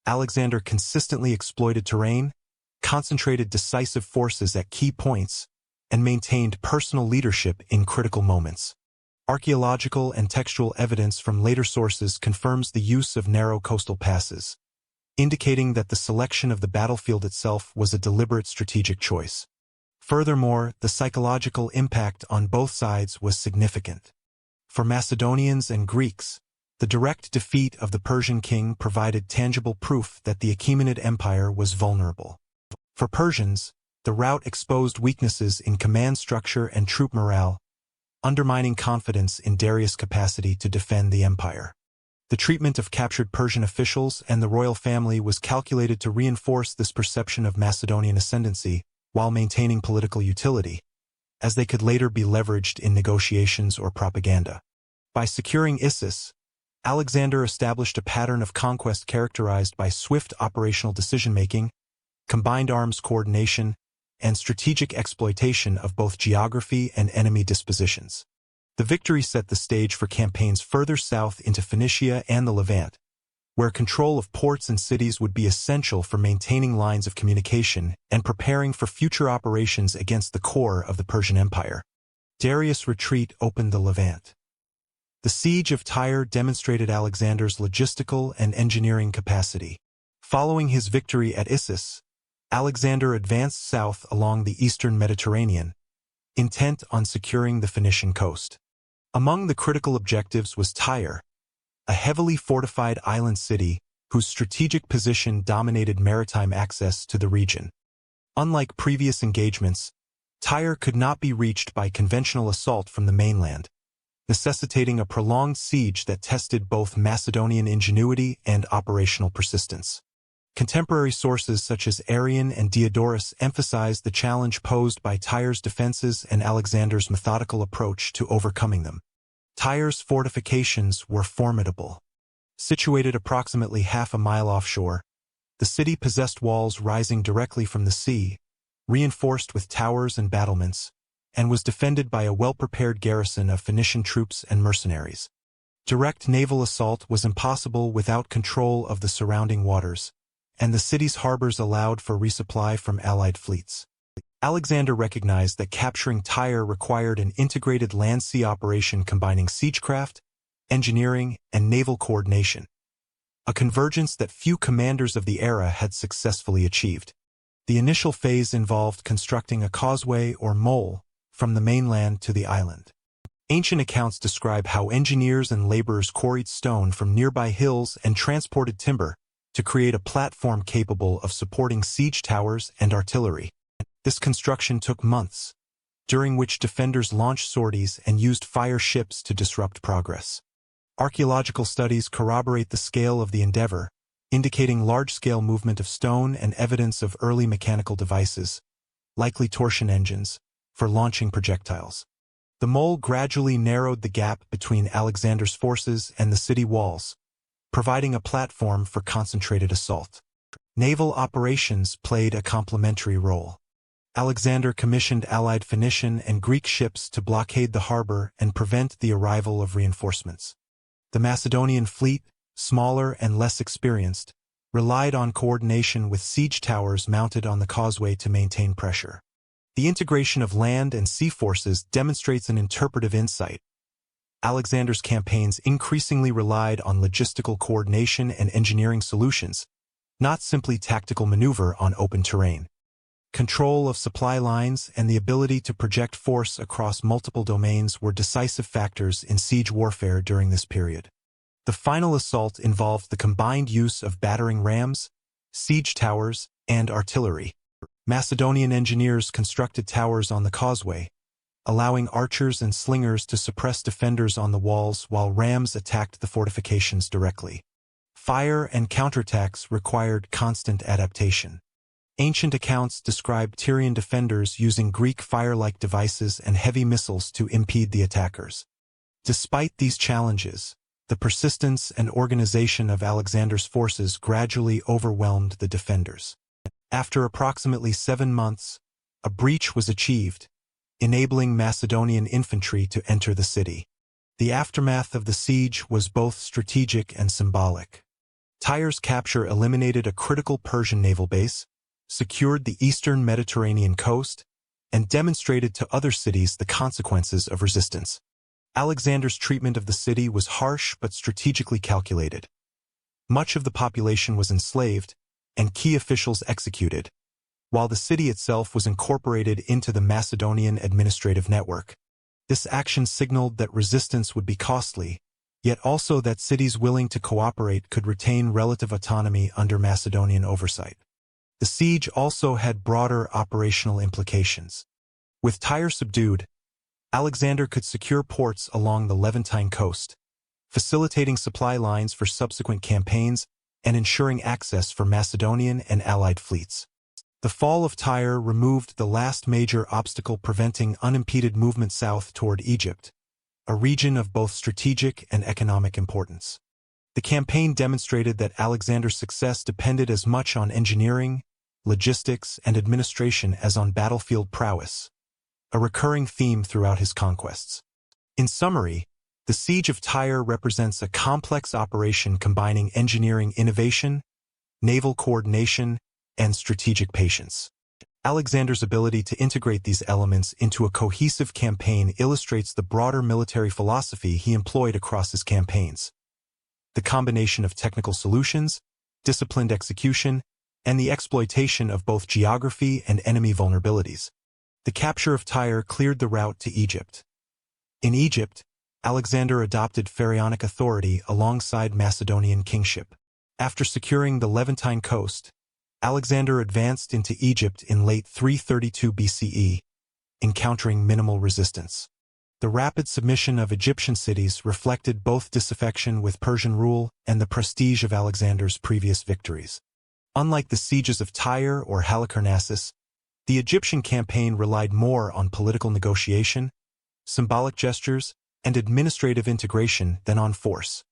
Alexander consistently exploited terrain, concentrated decisive forces at key points, and maintained personal leadership in critical moments. Archaeological and textual evidence from later sources confirms the use of narrow coastal passes, indicating that the selection of the battlefield itself was a deliberate strategic choice. Furthermore, the psychological impact on both sides was significant. For Macedonians and Greeks, the direct defeat of the Persian king provided tangible proof that the Achaemenid Empire was vulnerable. For Persians, the rout exposed weaknesses in command structure and troop morale, undermining confidence in Darius' capacity to defend the empire. The treatment of captured Persian officials and the royal family was calculated to reinforce this perception of Macedonian ascendancy while maintaining political utility, as they could later be leveraged in negotiations or propaganda. By securing Issus, Alexander established a pattern of conquest characterized by swift operational decision-making, combined arms coordination, and strategic exploitation of both geography and enemy dispositions. The victory set the stage for campaigns further south into Phoenicia and the Levant, where control of ports and cities would be essential for maintaining lines of communication and preparing for future operations against the core of the Persian Empire. Darius' retreat opened the Levant. The siege of Tyre demonstrated Alexander's logistical and engineering capacity. Following his victory at Issus, Alexander advanced south along the eastern Mediterranean, intent on securing the Phoenician coast. Among the critical objectives was Tyre, a heavily fortified island city whose strategic position dominated maritime access to the region. Unlike previous engagements, Tyre could not be reached by conventional assault from the mainland, necessitating a prolonged siege that tested both Macedonian ingenuity and operational persistence. Contemporary sources such as Arrian and Diodorus emphasized the challenge posed by Tyre's defenses and Alexander's methodical approach to overcoming them. Tyre's fortifications were formidable. Situated approximately half a mile offshore, the city possessed walls rising directly from the sea, reinforced with towers and battlements, and was defended by a well-prepared garrison of Phoenician troops and mercenaries. Direct naval assault was impossible without control of the surrounding waters, and the city's harbors allowed for resupply from allied fleets. Alexander recognized that capturing Tyre required an integrated land-sea operation combining siegecraft, engineering, and naval coordination, a convergence that few commanders of the era had successfully achieved. The initial phase involved constructing a causeway or mole from the mainland to the island. Ancient accounts describe how engineers and laborers quarried stone from nearby hills and transported timber to create a platform capable of supporting siege towers and artillery. This construction took months, during which defenders launched sorties and used fire ships to disrupt progress. Archaeological studies corroborate the scale of the endeavor, indicating large-scale movement of stone and evidence of early mechanical devices, likely torsion engines, for launching projectiles. The mole gradually narrowed the gap between Alexander's forces and the city walls, providing a platform for concentrated assault. Naval operations played a complementary role. Alexander commissioned allied Phoenician and Greek ships to blockade the harbor and prevent the arrival of reinforcements. The Macedonian fleet, smaller and less experienced, relied on coordination with siege towers mounted on the causeway to maintain pressure. The integration of land and sea forces demonstrates an interpretive insight. Alexander's campaigns increasingly relied on logistical coordination and engineering solutions, not simply tactical maneuver on open terrain. Control of supply lines and the ability to project force across multiple domains were decisive factors in siege warfare during this period. The final assault involved the combined use of battering rams, siege towers, and artillery. Macedonian engineers constructed towers on the causeway, allowing archers and slingers to suppress defenders on the walls while rams attacked the fortifications directly. Fire and counterattacks required constant adaptation. Ancient accounts describe Tyrian defenders using Greek fire-like devices and heavy missiles to impede the attackers. Despite these challenges, the persistence and organization of Alexander's forces gradually overwhelmed the defenders. After approximately 7 months, a breach was achieved, enabling Macedonian infantry to enter the city. The aftermath of the siege was both strategic and symbolic. Tyre's capture eliminated a critical Persian naval base, secured the eastern Mediterranean coast, and demonstrated to other cities the consequences of resistance. Alexander's treatment of the city was harsh but strategically calculated. Much of the population was enslaved, and key officials executed, while the city itself was incorporated into the Macedonian administrative network. This action signaled that resistance would be costly, yet also that cities willing to cooperate could retain relative autonomy under Macedonian oversight. The siege also had broader operational implications. With Tyre subdued, Alexander could secure ports along the Levantine coast, facilitating supply lines for subsequent campaigns and ensuring access for Macedonian and allied fleets. The fall of Tyre removed the last major obstacle preventing unimpeded movement south toward Egypt, a region of both strategic and economic importance. The campaign demonstrated that Alexander's success depended as much on engineering, logistics, and administration as on battlefield prowess, a recurring theme throughout his conquests. In summary, the Siege of Tyre represents a complex operation combining engineering innovation, naval coordination, and strategic patience. Alexander's ability to integrate these elements into a cohesive campaign illustrates the broader military philosophy he employed across his campaigns. The combination of technical solutions, disciplined execution, and the exploitation of both geography and enemy vulnerabilities. The capture of Tyre cleared the route to Egypt. In Egypt, Alexander adopted pharaonic authority alongside Macedonian kingship. After securing the Levantine coast, Alexander advanced into Egypt in late 332 BCE, encountering minimal resistance. The rapid submission of Egyptian cities reflected both disaffection with Persian rule and the prestige of Alexander's previous victories. Unlike the sieges of Tyre or Halicarnassus, the Egyptian campaign relied more on political negotiation, symbolic gestures, and administrative integration than on force.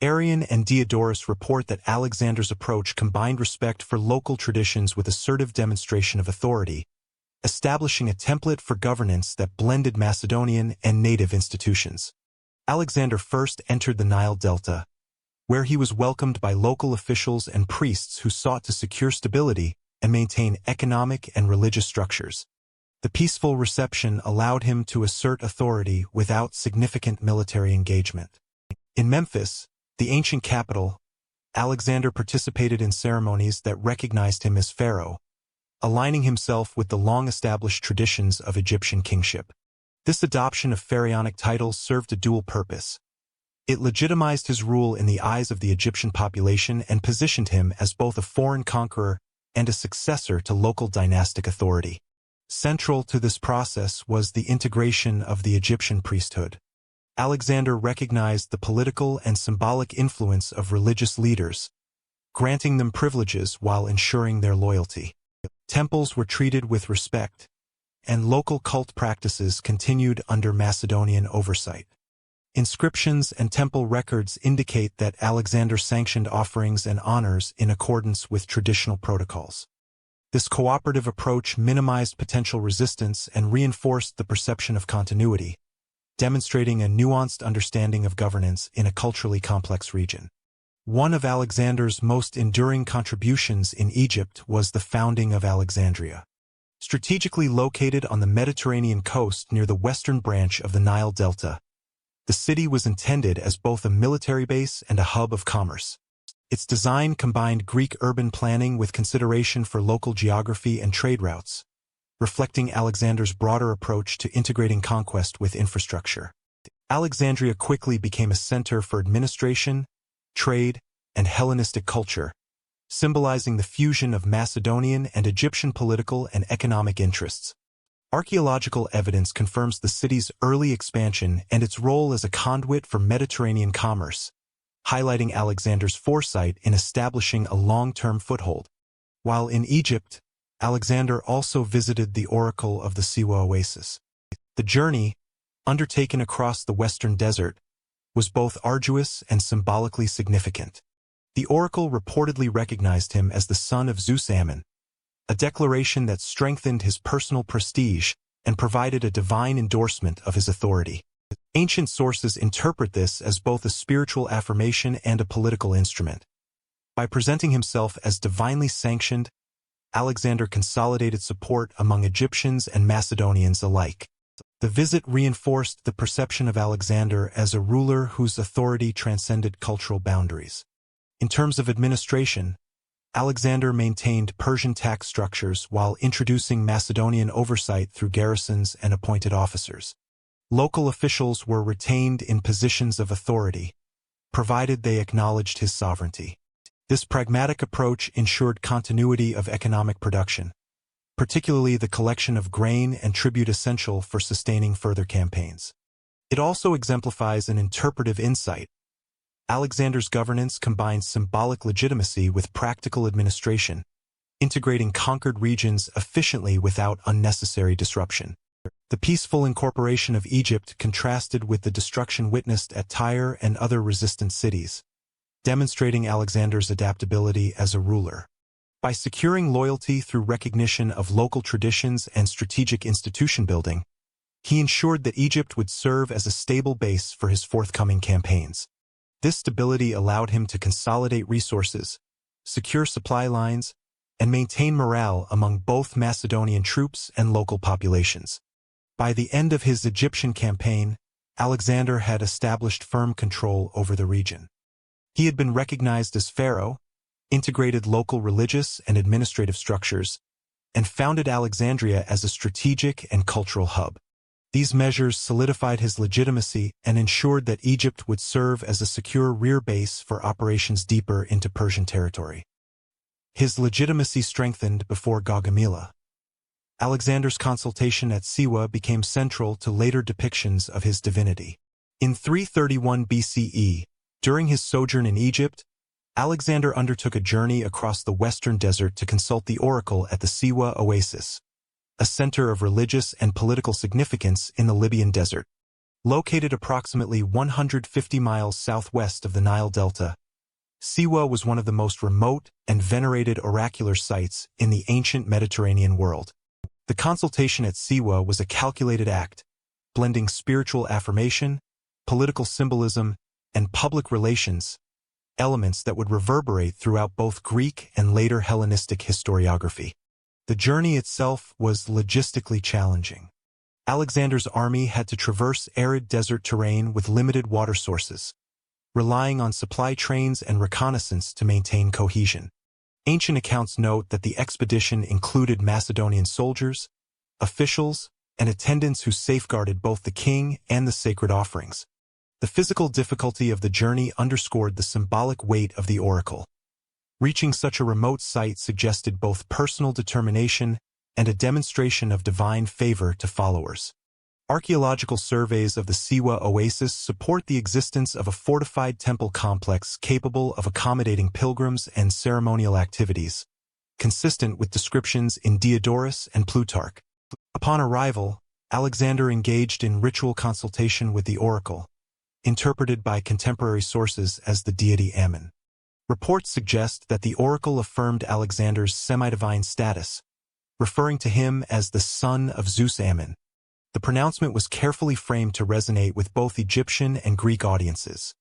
Arrian and Diodorus report that Alexander's approach combined respect for local traditions with assertive demonstration of authority, establishing a template for governance that blended Macedonian and native institutions. Alexander first entered the Nile Delta, where he was welcomed by local officials and priests who sought to secure stability and maintain economic and religious structures. The peaceful reception allowed him to assert authority without significant military engagement. In Memphis, the ancient capital, Alexander participated in ceremonies that recognized him as pharaoh, aligning himself with the long-established traditions of Egyptian kingship. This adoption of pharaonic titles served a dual purpose. It legitimized his rule in the eyes of the Egyptian population and positioned him as both a foreign conqueror and a successor to local dynastic authority. Central to this process was the integration of the Egyptian priesthood. Alexander recognized the political and symbolic influence of religious leaders, granting them privileges while ensuring their loyalty. Temples were treated with respect, and local cult practices continued under Macedonian oversight. Inscriptions and temple records indicate that Alexander sanctioned offerings and honors in accordance with traditional protocols. This cooperative approach minimized potential resistance and reinforced the perception of continuity, demonstrating a nuanced understanding of governance in a culturally complex region. One of Alexander's most enduring contributions in Egypt was the founding of Alexandria. Strategically located on the Mediterranean coast near the western branch of the Nile Delta, the city was intended as both a military base and a hub of commerce. Its design combined Greek urban planning with consideration for local geography and trade routes, reflecting Alexander's broader approach to integrating conquest with infrastructure. Alexandria quickly became a center for administration, trade, and Hellenistic culture, symbolizing the fusion of Macedonian and Egyptian political and economic interests. Archaeological evidence confirms the city's early expansion and its role as a conduit for Mediterranean commerce, highlighting Alexander's foresight in establishing a long-term foothold. While in Egypt, Alexander also visited the Oracle of the Siwa Oasis. The journey, undertaken across the western desert, was both arduous and symbolically significant. The oracle reportedly recognized him as the son of Zeus Ammon, a declaration that strengthened his personal prestige and provided a divine endorsement of his authority. Ancient sources interpret this as both a spiritual affirmation and a political instrument. By presenting himself as divinely sanctioned, Alexander consolidated support among Egyptians and Macedonians alike. The visit reinforced the perception of Alexander as a ruler whose authority transcended cultural boundaries. In terms of administration, Alexander maintained Persian tax structures while introducing Macedonian oversight through garrisons and appointed officers. Local officials were retained in positions of authority, provided they acknowledged his sovereignty. This pragmatic approach ensured continuity of economic production, particularly the collection of grain and tribute essential for sustaining further campaigns. It also exemplifies an interpretive insight. Alexander's governance combined symbolic legitimacy with practical administration, integrating conquered regions efficiently without unnecessary disruption. The peaceful incorporation of Egypt contrasted with the destruction witnessed at Tyre and other resistant cities, demonstrating Alexander's adaptability as a ruler. By securing loyalty through recognition of local traditions and strategic institution building, he ensured that Egypt would serve as a stable base for his forthcoming campaigns. This stability allowed him to consolidate resources, secure supply lines, and maintain morale among both Macedonian troops and local populations. By the end of his Egyptian campaign, Alexander had established firm control over the region. He had been recognized as pharaoh, integrated local religious and administrative structures, and founded Alexandria as a strategic and cultural hub. These measures solidified his legitimacy and ensured that Egypt would serve as a secure rear base for operations deeper into Persian territory. His legitimacy strengthened before Gaugamela. Alexander's consultation at Siwa became central to later depictions of his divinity. In 331 BCE, during his sojourn in Egypt, Alexander undertook a journey across the western desert to consult the oracle at the Siwa Oasis, a center of religious and political significance in the Libyan desert. Located approximately 150 miles southwest of the Nile Delta, Siwa was one of the most remote and venerated oracular sites in the ancient Mediterranean world. The consultation at Siwa was a calculated act, blending spiritual affirmation, political symbolism, and public relations, elements that would reverberate throughout both Greek and later Hellenistic historiography. The journey itself was logistically challenging. Alexander's army had to traverse arid desert terrain with limited water sources, relying on supply trains and reconnaissance to maintain cohesion. Ancient accounts note that the expedition included Macedonian soldiers, officials, and attendants who safeguarded both the king and the sacred offerings. The physical difficulty of the journey underscored the symbolic weight of the oracle. Reaching such a remote site suggested both personal determination and a demonstration of divine favor to followers. Archaeological surveys of the Siwa oasis support the existence of a fortified temple complex capable of accommodating pilgrims and ceremonial activities, consistent with descriptions in Diodorus and Plutarch. Upon arrival, Alexander engaged in ritual consultation with the oracle, interpreted by contemporary sources as the deity Ammon. Reports suggest that the oracle affirmed Alexander's semi-divine status, referring to him as the son of Zeus Ammon. The pronouncement was carefully framed to resonate with both Egyptian and Greek audiences.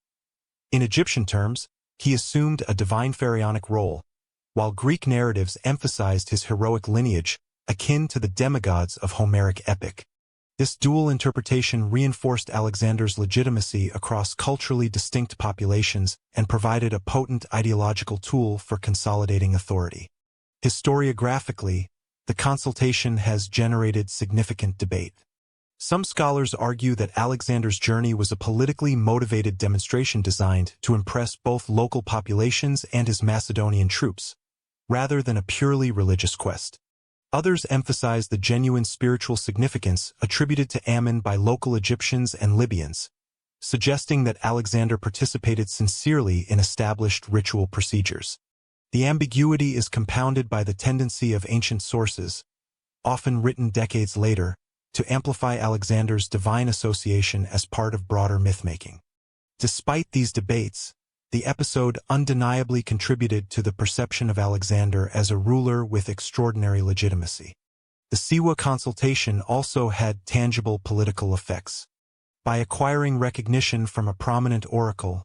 In Egyptian terms, he assumed a divine pharaonic role, while Greek narratives emphasized his heroic lineage, akin to the demigods of Homeric epic. This dual interpretation reinforced Alexander's legitimacy across culturally distinct populations and provided a potent ideological tool for consolidating authority. Historiographically, the consultation has generated significant debate. Some scholars argue that Alexander's journey was a politically motivated demonstration designed to impress both local populations and his Macedonian troops, rather than a purely religious quest. Others emphasize the genuine spiritual significance attributed to Ammon by local Egyptians and Libyans, suggesting that Alexander participated sincerely in established ritual procedures. The ambiguity is compounded by the tendency of ancient sources, often written decades later, to amplify Alexander's divine association as part of broader mythmaking. Despite these debates, the episode undeniably contributed to the perception of Alexander as a ruler with extraordinary legitimacy. The Siwa consultation also had tangible political effects. By acquiring recognition from a prominent oracle,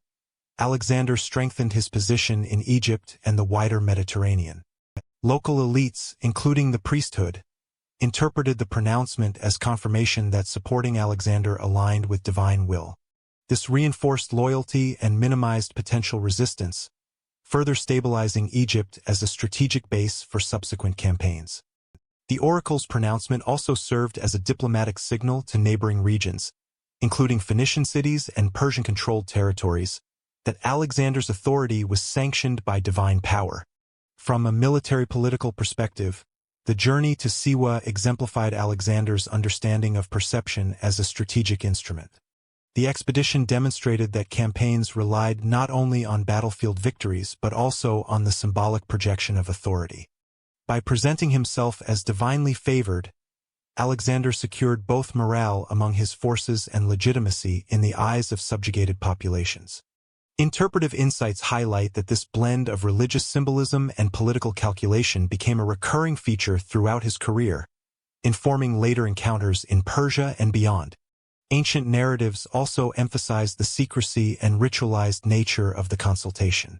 Alexander strengthened his position in Egypt and the wider Mediterranean. Local elites, including the priesthood, interpreted the pronouncement as confirmation that supporting Alexander aligned with divine will. This reinforced loyalty and minimized potential resistance, further stabilizing Egypt as a strategic base for subsequent campaigns. The oracle's pronouncement also served as a diplomatic signal to neighboring regions, including Phoenician cities and Persian-controlled territories, that Alexander's authority was sanctioned by divine power. From a military-political perspective, the journey to Siwa exemplified Alexander's understanding of perception as a strategic instrument. The expedition demonstrated that campaigns relied not only on battlefield victories but also on the symbolic projection of authority. By presenting himself as divinely favored, Alexander secured both morale among his forces and legitimacy in the eyes of subjugated populations. Interpretive insights highlight that this blend of religious symbolism and political calculation became a recurring feature throughout his career, informing later encounters in Persia and beyond. Ancient narratives also emphasized the secrecy and ritualized nature of the consultation.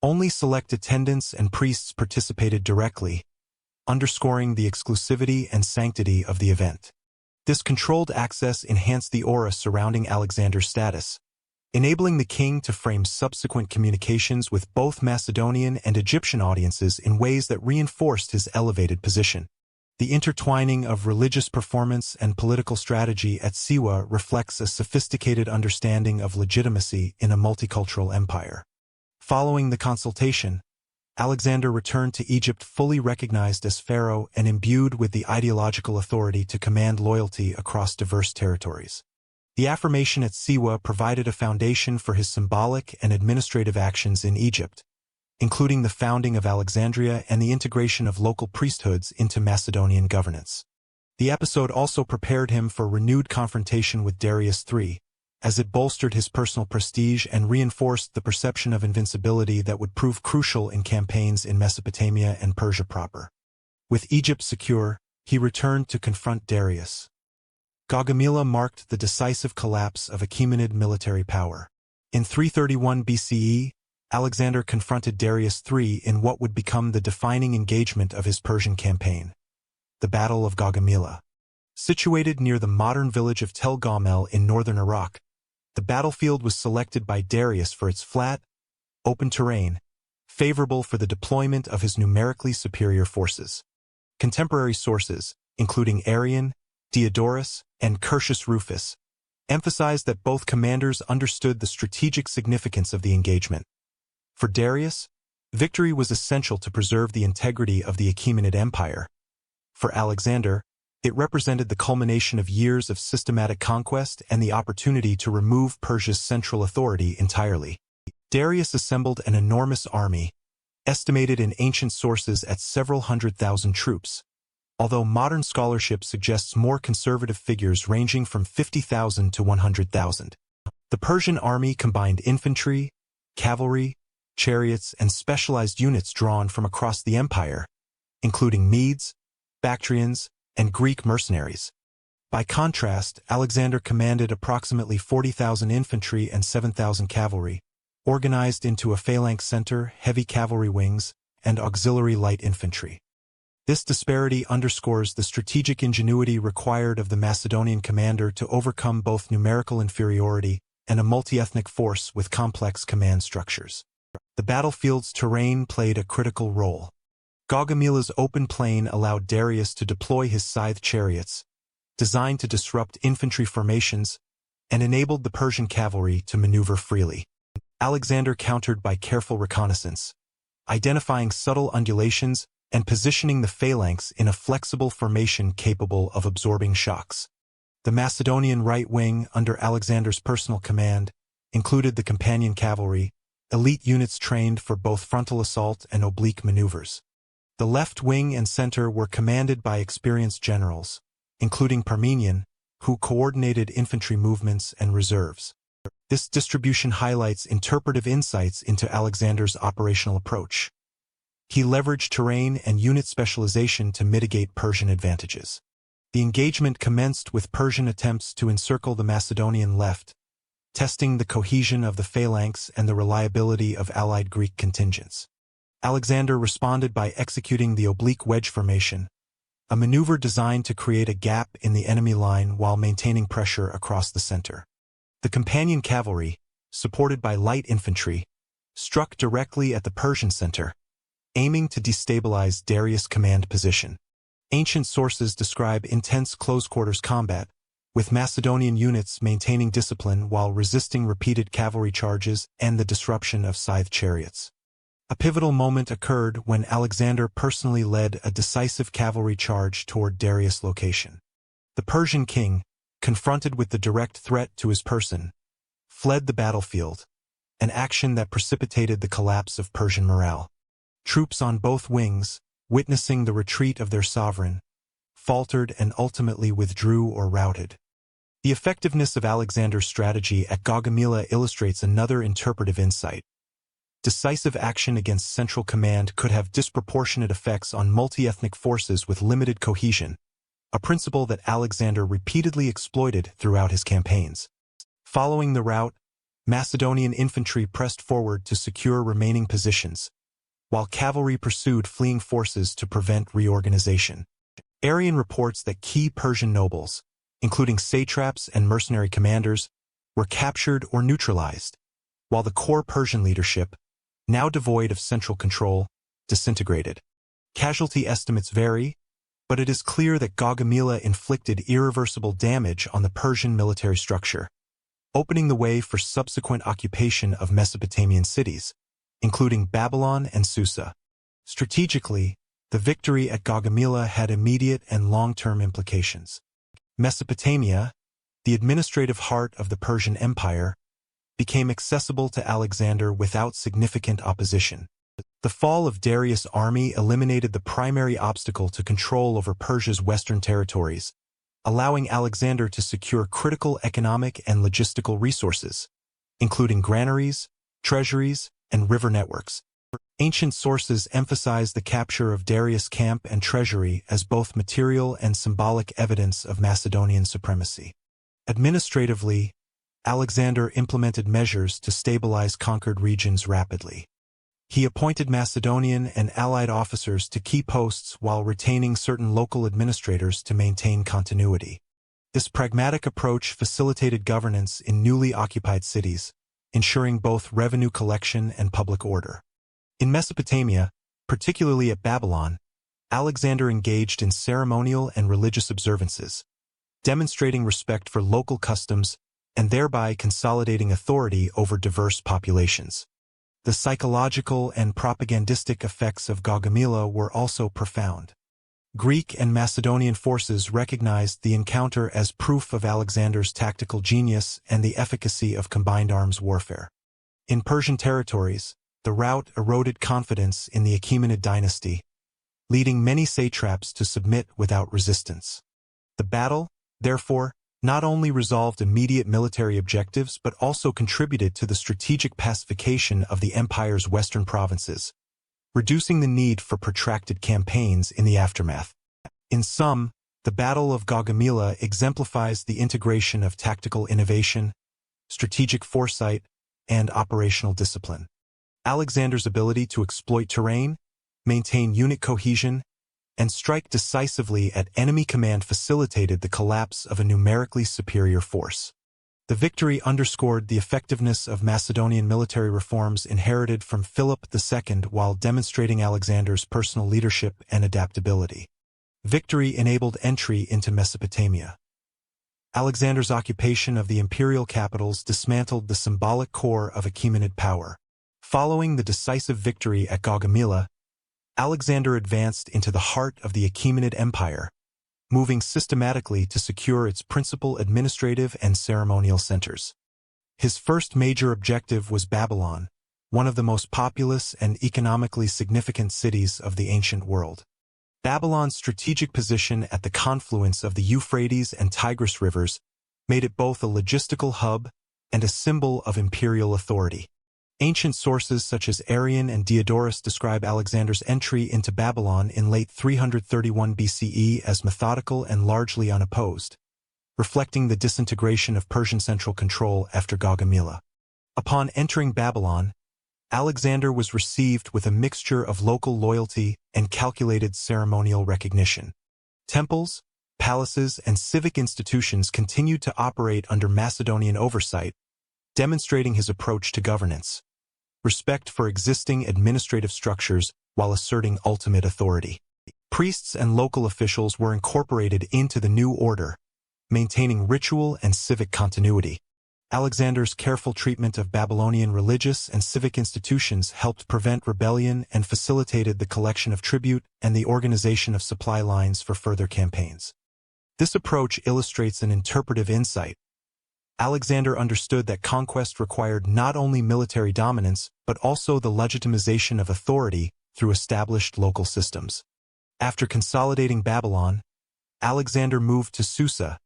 Only select attendants and priests participated directly, underscoring the exclusivity and sanctity of the event. This controlled access enhanced the aura surrounding Alexander's status, enabling the king to frame subsequent communications with both Macedonian and Egyptian audiences in ways that reinforced his elevated position. The intertwining of religious performance and political strategy at Siwa reflects a sophisticated understanding of legitimacy in a multicultural empire. Following the consultation, Alexander returned to Egypt fully recognized as pharaoh and imbued with the ideological authority to command loyalty across diverse territories. The affirmation at Siwa provided a foundation for his symbolic and administrative actions in Egypt, including the founding of Alexandria and the integration of local priesthoods into Macedonian governance. The episode also prepared him for renewed confrontation with Darius III, as it bolstered his personal prestige and reinforced the perception of invincibility that would prove crucial in campaigns in Mesopotamia and Persia proper. With Egypt secure, he returned to confront Darius. Gaugamela marked the decisive collapse of Achaemenid military power. In 331 BCE, Alexander confronted Darius III in what would become the defining engagement of his Persian campaign, the Battle of Gaugamela. Situated near the modern village of Tel Gaumel in northern Iraq, the battlefield was selected by Darius for its flat, open terrain, favorable for the deployment of his numerically superior forces. Contemporary sources, including Arrian, Diodorus, and Curtius Rufus, emphasized that both commanders understood the strategic significance of the engagement. For Darius, victory was essential to preserve the integrity of the Achaemenid Empire. For Alexander, it represented the culmination of years of systematic conquest and the opportunity to remove Persia's central authority entirely. Darius assembled an enormous army, estimated in ancient sources at several 100,000 troops, although modern scholarship suggests more conservative figures ranging from 50,000 to 100,000. The Persian army combined infantry, cavalry, chariots, and specialized units drawn from across the empire, including Medes, Bactrians, and Greek mercenaries. By contrast, Alexander commanded approximately 40,000 infantry and 7,000 cavalry, organized into a phalanx center, heavy cavalry wings, and auxiliary light infantry. This disparity underscores the strategic ingenuity required of the Macedonian commander to overcome both numerical inferiority and a multi-ethnic force with complex command structures. The battlefield's terrain played a critical role. Gaugamila's open plain allowed Darius to deploy his scythe chariots, designed to disrupt infantry formations, and enabled the Persian cavalry to maneuver freely. Alexander countered by careful reconnaissance, identifying subtle undulations and positioning the phalanx in a flexible formation capable of absorbing shocks. The Macedonian right wing, under Alexander's personal command, included the companion cavalry, elite units trained for both frontal assault and oblique maneuvers. The left wing and center were commanded by experienced generals, including Parmenion, who coordinated infantry movements and reserves. This distribution highlights interpretive insights into Alexander's operational approach. He leveraged terrain and unit specialization to mitigate Persian advantages. The engagement commenced with Persian attempts to encircle the Macedonian left, testing the cohesion of the phalanx and the reliability of allied Greek contingents. Alexander responded by executing the oblique wedge formation, a maneuver designed to create a gap in the enemy line while maintaining pressure across the center. The companion cavalry, supported by light infantry, struck directly at the Persian center, aiming to destabilize Darius' command position. Ancient sources describe intense close-quarters combat, with Macedonian units maintaining discipline while resisting repeated cavalry charges and the disruption of scythe chariots. A pivotal moment occurred when Alexander personally led a decisive cavalry charge toward Darius' location. The Persian king, confronted with the direct threat to his person, fled the battlefield, an action that precipitated the collapse of Persian morale. Troops on both wings, witnessing the retreat of their sovereign, faltered and ultimately withdrew or routed. The effectiveness of Alexander's strategy at Gaugamela illustrates another interpretive insight. Decisive action against central command could have disproportionate effects on multi-ethnic forces with limited cohesion, a principle that Alexander repeatedly exploited throughout his campaigns. Following the rout, Macedonian infantry pressed forward to secure remaining positions, while cavalry pursued fleeing forces to prevent reorganization. Arrian reports that key Persian nobles, including satraps and mercenary commanders, were captured or neutralized, while the core Persian leadership, now devoid of central control, disintegrated. Casualty estimates vary, but it is clear that Gaugamela inflicted irreversible damage on the Persian military structure, opening the way for subsequent occupation of Mesopotamian cities, including Babylon and Susa. Strategically, the victory at Gaugamela had immediate and long-term implications. Mesopotamia, the administrative heart of the Persian Empire, became accessible to Alexander without significant opposition. The fall of Darius' army eliminated the primary obstacle to control over Persia's western territories, allowing Alexander to secure critical economic and logistical resources, including granaries, treasuries, and river networks. Ancient sources emphasize the capture of Darius' camp and treasury as both material and symbolic evidence of Macedonian supremacy. Administratively, Alexander implemented measures to stabilize conquered regions rapidly. He appointed Macedonian and allied officers to key posts while retaining certain local administrators to maintain continuity. This pragmatic approach facilitated governance in newly occupied cities, ensuring both revenue collection and public order. In Mesopotamia, particularly at Babylon, Alexander engaged in ceremonial and religious observances, demonstrating respect for local customs and thereby consolidating authority over diverse populations. The psychological and propagandistic effects of Gaugamela were also profound. Greek and Macedonian forces recognized the encounter as proof of Alexander's tactical genius and the efficacy of combined arms warfare. In Persian territories, the rout eroded confidence in the Achaemenid dynasty, leading many satraps to submit without resistance. The battle, therefore, not only resolved immediate military objectives but also contributed to the strategic pacification of the empire's western provinces, reducing the need for protracted campaigns in the aftermath. In sum, the Battle of Gaugamela exemplifies the integration of tactical innovation, strategic foresight, and operational discipline. Alexander's ability to exploit terrain, maintain unit cohesion, and strike decisively at enemy command facilitated the collapse of a numerically superior force. The victory underscored the effectiveness of Macedonian military reforms inherited from Philip II while demonstrating Alexander's personal leadership and adaptability. Victory enabled entry into Mesopotamia. Alexander's occupation of the imperial capitals dismantled the symbolic core of Achaemenid power. Following the decisive victory at Gaugamela, Alexander advanced into the heart of the Achaemenid Empire, moving systematically to secure its principal administrative and ceremonial centers. His first major objective was Babylon, one of the most populous and economically significant cities of the ancient world. Babylon's strategic position at the confluence of the Euphrates and Tigris rivers made it both a logistical hub and a symbol of imperial authority. Ancient sources such as Arrian and Diodorus describe Alexander's entry into Babylon in late 331 BCE as methodical and largely unopposed, reflecting the disintegration of Persian central control after Gaugamela. Upon entering Babylon, Alexander was received with a mixture of local loyalty and calculated ceremonial recognition. Temples, palaces, and civic institutions continued to operate under Macedonian oversight, demonstrating his approach to governance. Respect for existing administrative structures while asserting ultimate authority. Priests and local officials were incorporated into the new order, maintaining ritual and civic continuity. Alexander's careful treatment of Babylonian religious and civic institutions helped prevent rebellion and facilitated the collection of tribute and the organization of supply lines for further campaigns. This approach illustrates an interpretive insight. Alexander understood that conquest required not only military dominance but also the legitimization of authority through established local systems. After consolidating Babylon, Alexander moved to Susa,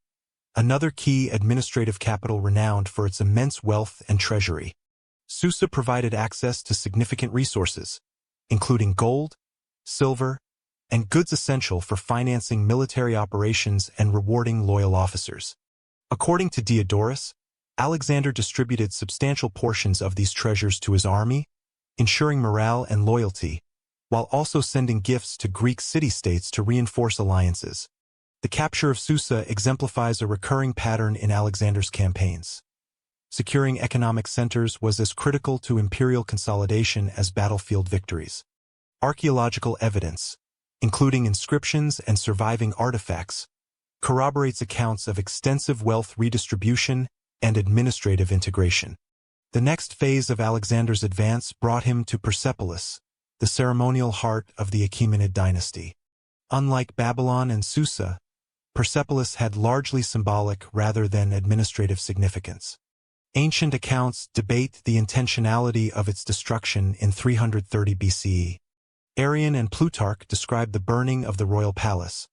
another key administrative capital renowned for its immense wealth and treasury. Susa provided access to significant resources, including gold, silver, and goods essential for financing military operations and rewarding loyal officers. According to Diodorus, Alexander distributed substantial portions of these treasures to his army, ensuring morale and loyalty, while also sending gifts to Greek city-states to reinforce alliances. The capture of Susa exemplifies a recurring pattern in Alexander's campaigns. Securing economic centers was as critical to imperial consolidation as battlefield victories. Archaeological evidence, including inscriptions and surviving artifacts, corroborates accounts of extensive wealth redistribution and administrative integration. The next phase of Alexander's advance brought him to Persepolis, the ceremonial heart of the Achaemenid dynasty. Unlike Babylon and Susa, Persepolis had largely symbolic rather than administrative significance. Ancient accounts debate the intentionality of its destruction in 330 BCE. Arrian and Plutarch describe the burning of the royal palace,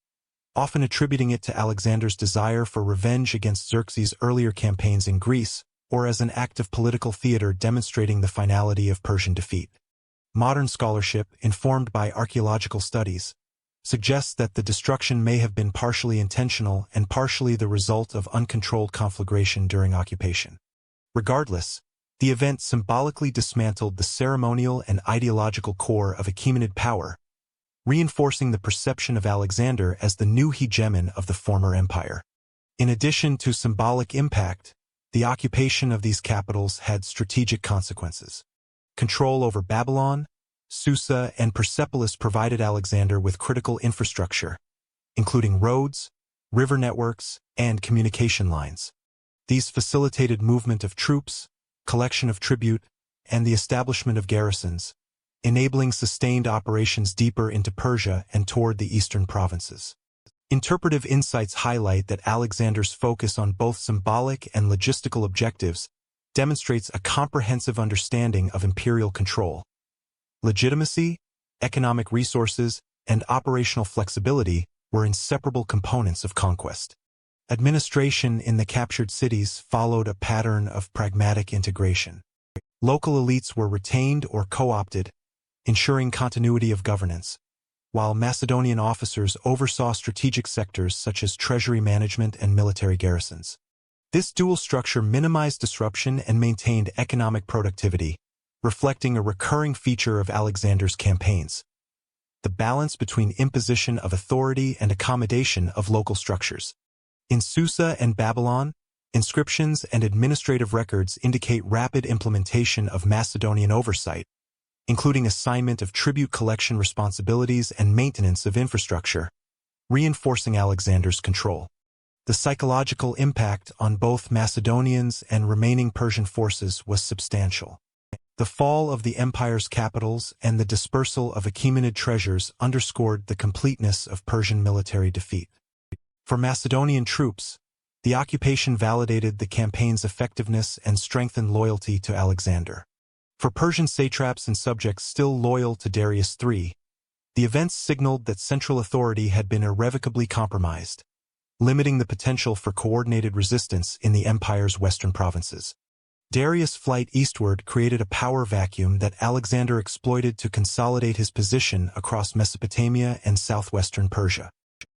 often attributing it to Alexander's desire for revenge against Xerxes' earlier campaigns in Greece, or as an act of political theater demonstrating the finality of Persian defeat. Modern scholarship, informed by archaeological studies, suggests that the destruction may have been partially intentional and partially the result of uncontrolled conflagration during occupation. Regardless, the event symbolically dismantled the ceremonial and ideological core of Achaemenid power, reinforcing the perception of Alexander as the new hegemon of the former empire. In addition to symbolic impact, the occupation of these capitals had strategic consequences. Control over Babylon, Susa, and Persepolis provided Alexander with critical infrastructure, including roads, river networks, and communication lines. These facilitated movement of troops, collection of tribute, and the establishment of garrisons, enabling sustained operations deeper into Persia and toward the eastern provinces. Interpretive insights highlight that Alexander's focus on both symbolic and logistical objectives demonstrates a comprehensive understanding of imperial control. Legitimacy, economic resources, and operational flexibility were inseparable components of conquest. Administration in the captured cities followed a pattern of pragmatic integration. Local elites were retained or co-opted, ensuring continuity of governance, while Macedonian officers oversaw strategic sectors such as treasury management and military garrisons. This dual structure minimized disruption and maintained economic productivity, reflecting a recurring feature of Alexander's campaigns: the balance between imposition of authority and accommodation of local structures. In Susa and Babylon, inscriptions and administrative records indicate rapid implementation of Macedonian oversight, including assignment of tribute collection responsibilities and maintenance of infrastructure, reinforcing Alexander's control. The psychological impact on both Macedonians and remaining Persian forces was substantial. The fall of the empire's capitals and the dispersal of Achaemenid treasures underscored the completeness of Persian military defeat. For Macedonian troops, the occupation validated the campaign's effectiveness and strengthened loyalty to Alexander. For Persian satraps and subjects still loyal to Darius III, the events signaled that central authority had been irrevocably compromised, limiting the potential for coordinated resistance in the empire's western provinces. Darius' flight eastward created a power vacuum that Alexander exploited to consolidate his position across Mesopotamia and southwestern Persia.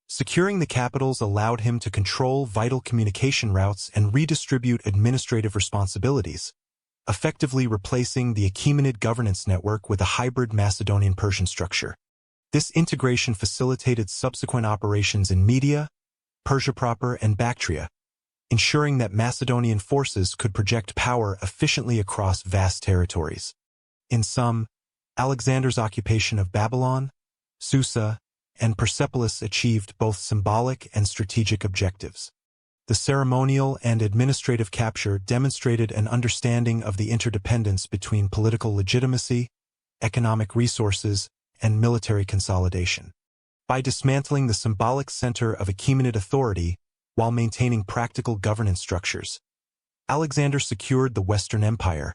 Securing the capitals allowed him to control vital communication routes and redistribute administrative responsibilities, effectively replacing the Achaemenid governance network with a hybrid Macedonian-Persian structure. This integration facilitated subsequent operations in Media, Persia proper, and Bactria, ensuring that Macedonian forces could project power efficiently across vast territories. In sum, Alexander's occupation of Babylon, Susa, and Persepolis achieved both symbolic and strategic objectives. The ceremonial and administrative capture demonstrated an understanding of the interdependence between political legitimacy, economic resources, and military consolidation. By dismantling the symbolic center of Achaemenid authority while maintaining practical governance structures, Alexander secured the Western Empire,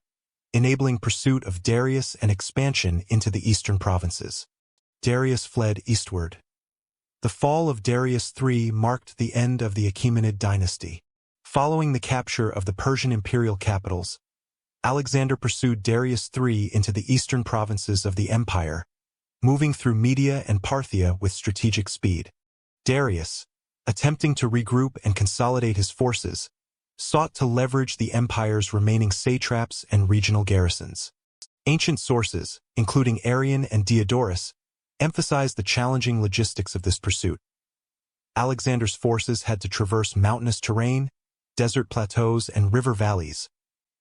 enabling pursuit of Darius and expansion into the eastern provinces. Darius fled eastward. The fall of Darius III marked the end of the Achaemenid dynasty. Following the capture of the Persian imperial capitals, Alexander pursued Darius III into the eastern provinces of the empire, moving through Media and Parthia with strategic speed. Darius, attempting to regroup and consolidate his forces, sought to leverage the empire's remaining satraps and regional garrisons. Ancient sources, including Arrian and Diodorus, emphasized the challenging logistics of this pursuit. Alexander's forces had to traverse mountainous terrain, desert plateaus, and river valleys,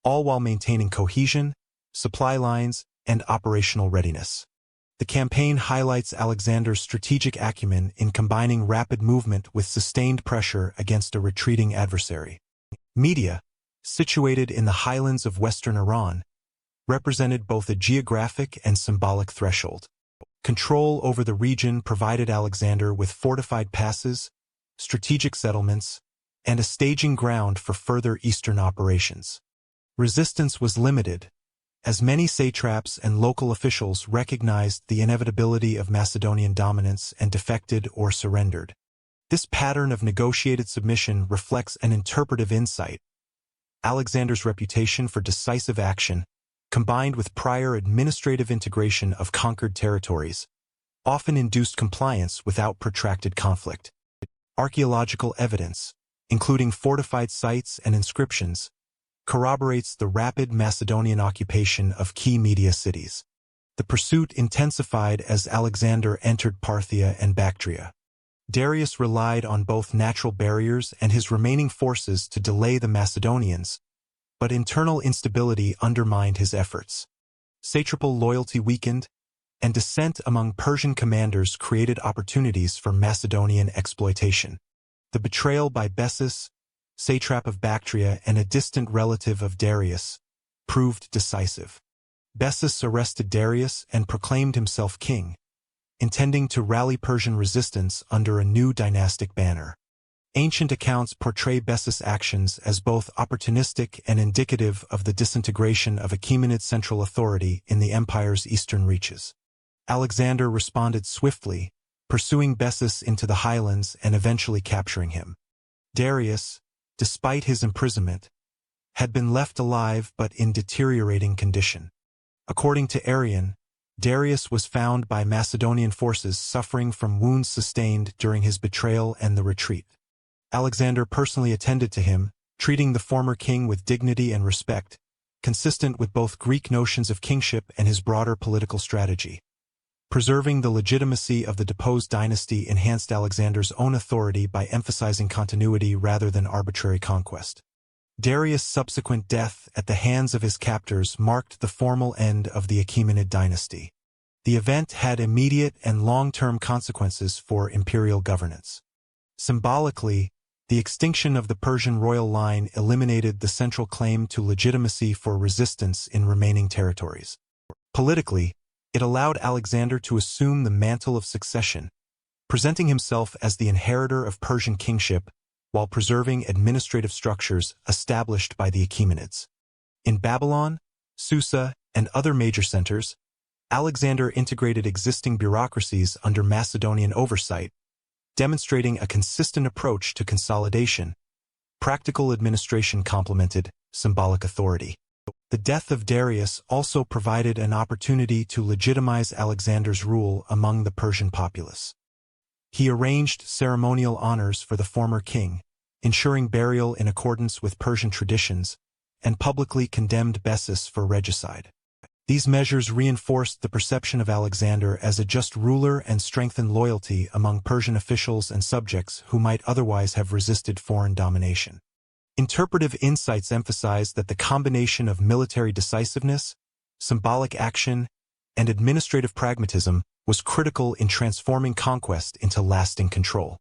all while maintaining cohesion, supply lines, and operational readiness. The campaign highlights Alexander's strategic acumen in combining rapid movement with sustained pressure against a retreating adversary. Media, situated in the highlands of western Iran, represented both a geographic and symbolic threshold. Control over the region provided Alexander with fortified passes, strategic settlements, and a staging ground for further eastern operations. Resistance was limited, as many satraps and local officials recognized the inevitability of Macedonian dominance and defected or surrendered. This pattern of negotiated submission reflects an interpretive insight. Alexander's reputation for decisive action, combined with prior administrative integration of conquered territories, often induced compliance without protracted conflict. Archaeological evidence, including fortified sites and inscriptions, corroborates the rapid Macedonian occupation of key Media cities. The pursuit intensified as Alexander entered Parthia and Bactria. Darius relied on both natural barriers and his remaining forces to delay the Macedonians, but internal instability undermined his efforts. Satrapal loyalty weakened, and dissent among Persian commanders created opportunities for Macedonian exploitation. The betrayal by Bessus, satrap of Bactria and a distant relative of Darius, proved decisive. Bessus arrested Darius and proclaimed himself king, intending to rally Persian resistance under a new dynastic banner. Ancient accounts portray Bessus' actions as both opportunistic and indicative of the disintegration of Achaemenid central authority in the empire's eastern reaches. Alexander responded swiftly, pursuing Bessus into the highlands and eventually capturing him. Darius, despite his imprisonment, had been left alive but in deteriorating condition. According to Arrian, Darius was found by Macedonian forces suffering from wounds sustained during his betrayal and the retreat. Alexander personally attended to him, treating the former king with dignity and respect, consistent with both Greek notions of kingship and his broader political strategy. Preserving the legitimacy of the deposed dynasty enhanced Alexander's own authority by emphasizing continuity rather than arbitrary conquest. Darius' subsequent death at the hands of his captors marked the formal end of the Achaemenid dynasty. The event had immediate and long-term consequences for imperial governance. Symbolically, the extinction of the Persian royal line eliminated the central claim to legitimacy for resistance in remaining territories. Politically, it allowed Alexander to assume the mantle of succession, presenting himself as the inheritor of Persian kingship while preserving administrative structures established by the Achaemenids. In Babylon, Susa, and other major centers, Alexander integrated existing bureaucracies under Macedonian oversight, demonstrating a consistent approach to consolidation. Practical administration complemented symbolic authority. The death of Darius also provided an opportunity to legitimize Alexander's rule among the Persian populace. He arranged ceremonial honors for the former king, ensuring burial in accordance with Persian traditions, and publicly condemned Bessus for regicide. These measures reinforced the perception of Alexander as a just ruler and strengthened loyalty among Persian officials and subjects who might otherwise have resisted foreign domination. Interpretive insights emphasize that the combination of military decisiveness, symbolic action, and administrative pragmatism was critical in transforming conquest into lasting control.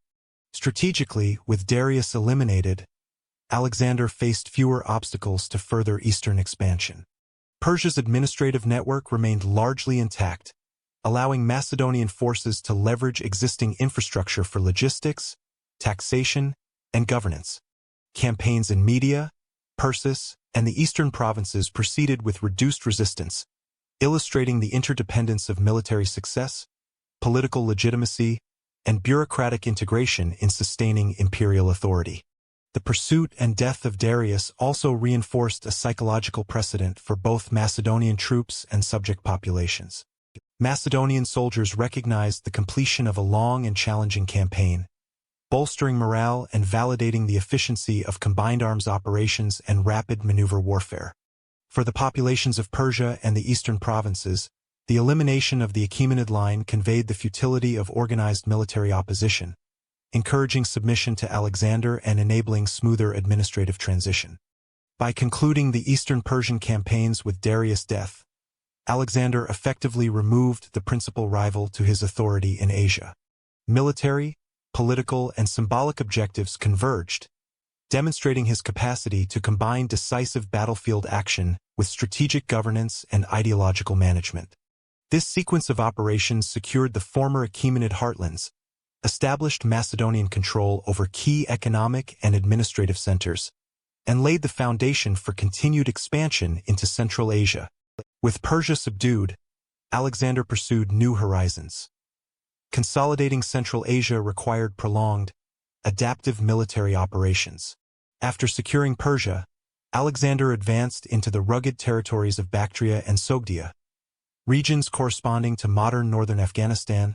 Strategically, with Darius eliminated, Alexander faced fewer obstacles to further eastern expansion. Persia's administrative network remained largely intact, allowing Macedonian forces to leverage existing infrastructure for logistics, taxation, and governance. Campaigns in Media, Persis, and the eastern provinces proceeded with reduced resistance, illustrating the interdependence of military success, political legitimacy, and bureaucratic integration in sustaining imperial authority. The pursuit and death of Darius also reinforced a psychological precedent for both Macedonian troops and subject populations. Macedonian soldiers recognized the completion of a long and challenging campaign, bolstering morale and validating the efficiency of combined arms operations and rapid maneuver warfare. For the populations of Persia and the eastern provinces, the elimination of the Achaemenid line conveyed the futility of organized military opposition, encouraging submission to Alexander and enabling smoother administrative transition. By concluding the Eastern Persian campaigns with Darius' death, Alexander effectively removed the principal rival to his authority in Asia. Military, political, and symbolic objectives converged, demonstrating his capacity to combine decisive battlefield action with strategic governance and ideological management. This sequence of operations secured the former Achaemenid heartlands, established Macedonian control over key economic and administrative centers, and laid the foundation for continued expansion into Central Asia. With Persia subdued, Alexander pursued new horizons. Consolidating Central Asia required prolonged, adaptive military operations. After securing Persia, Alexander advanced into the rugged territories of Bactria and Sogdia, regions corresponding to modern northern Afghanistan,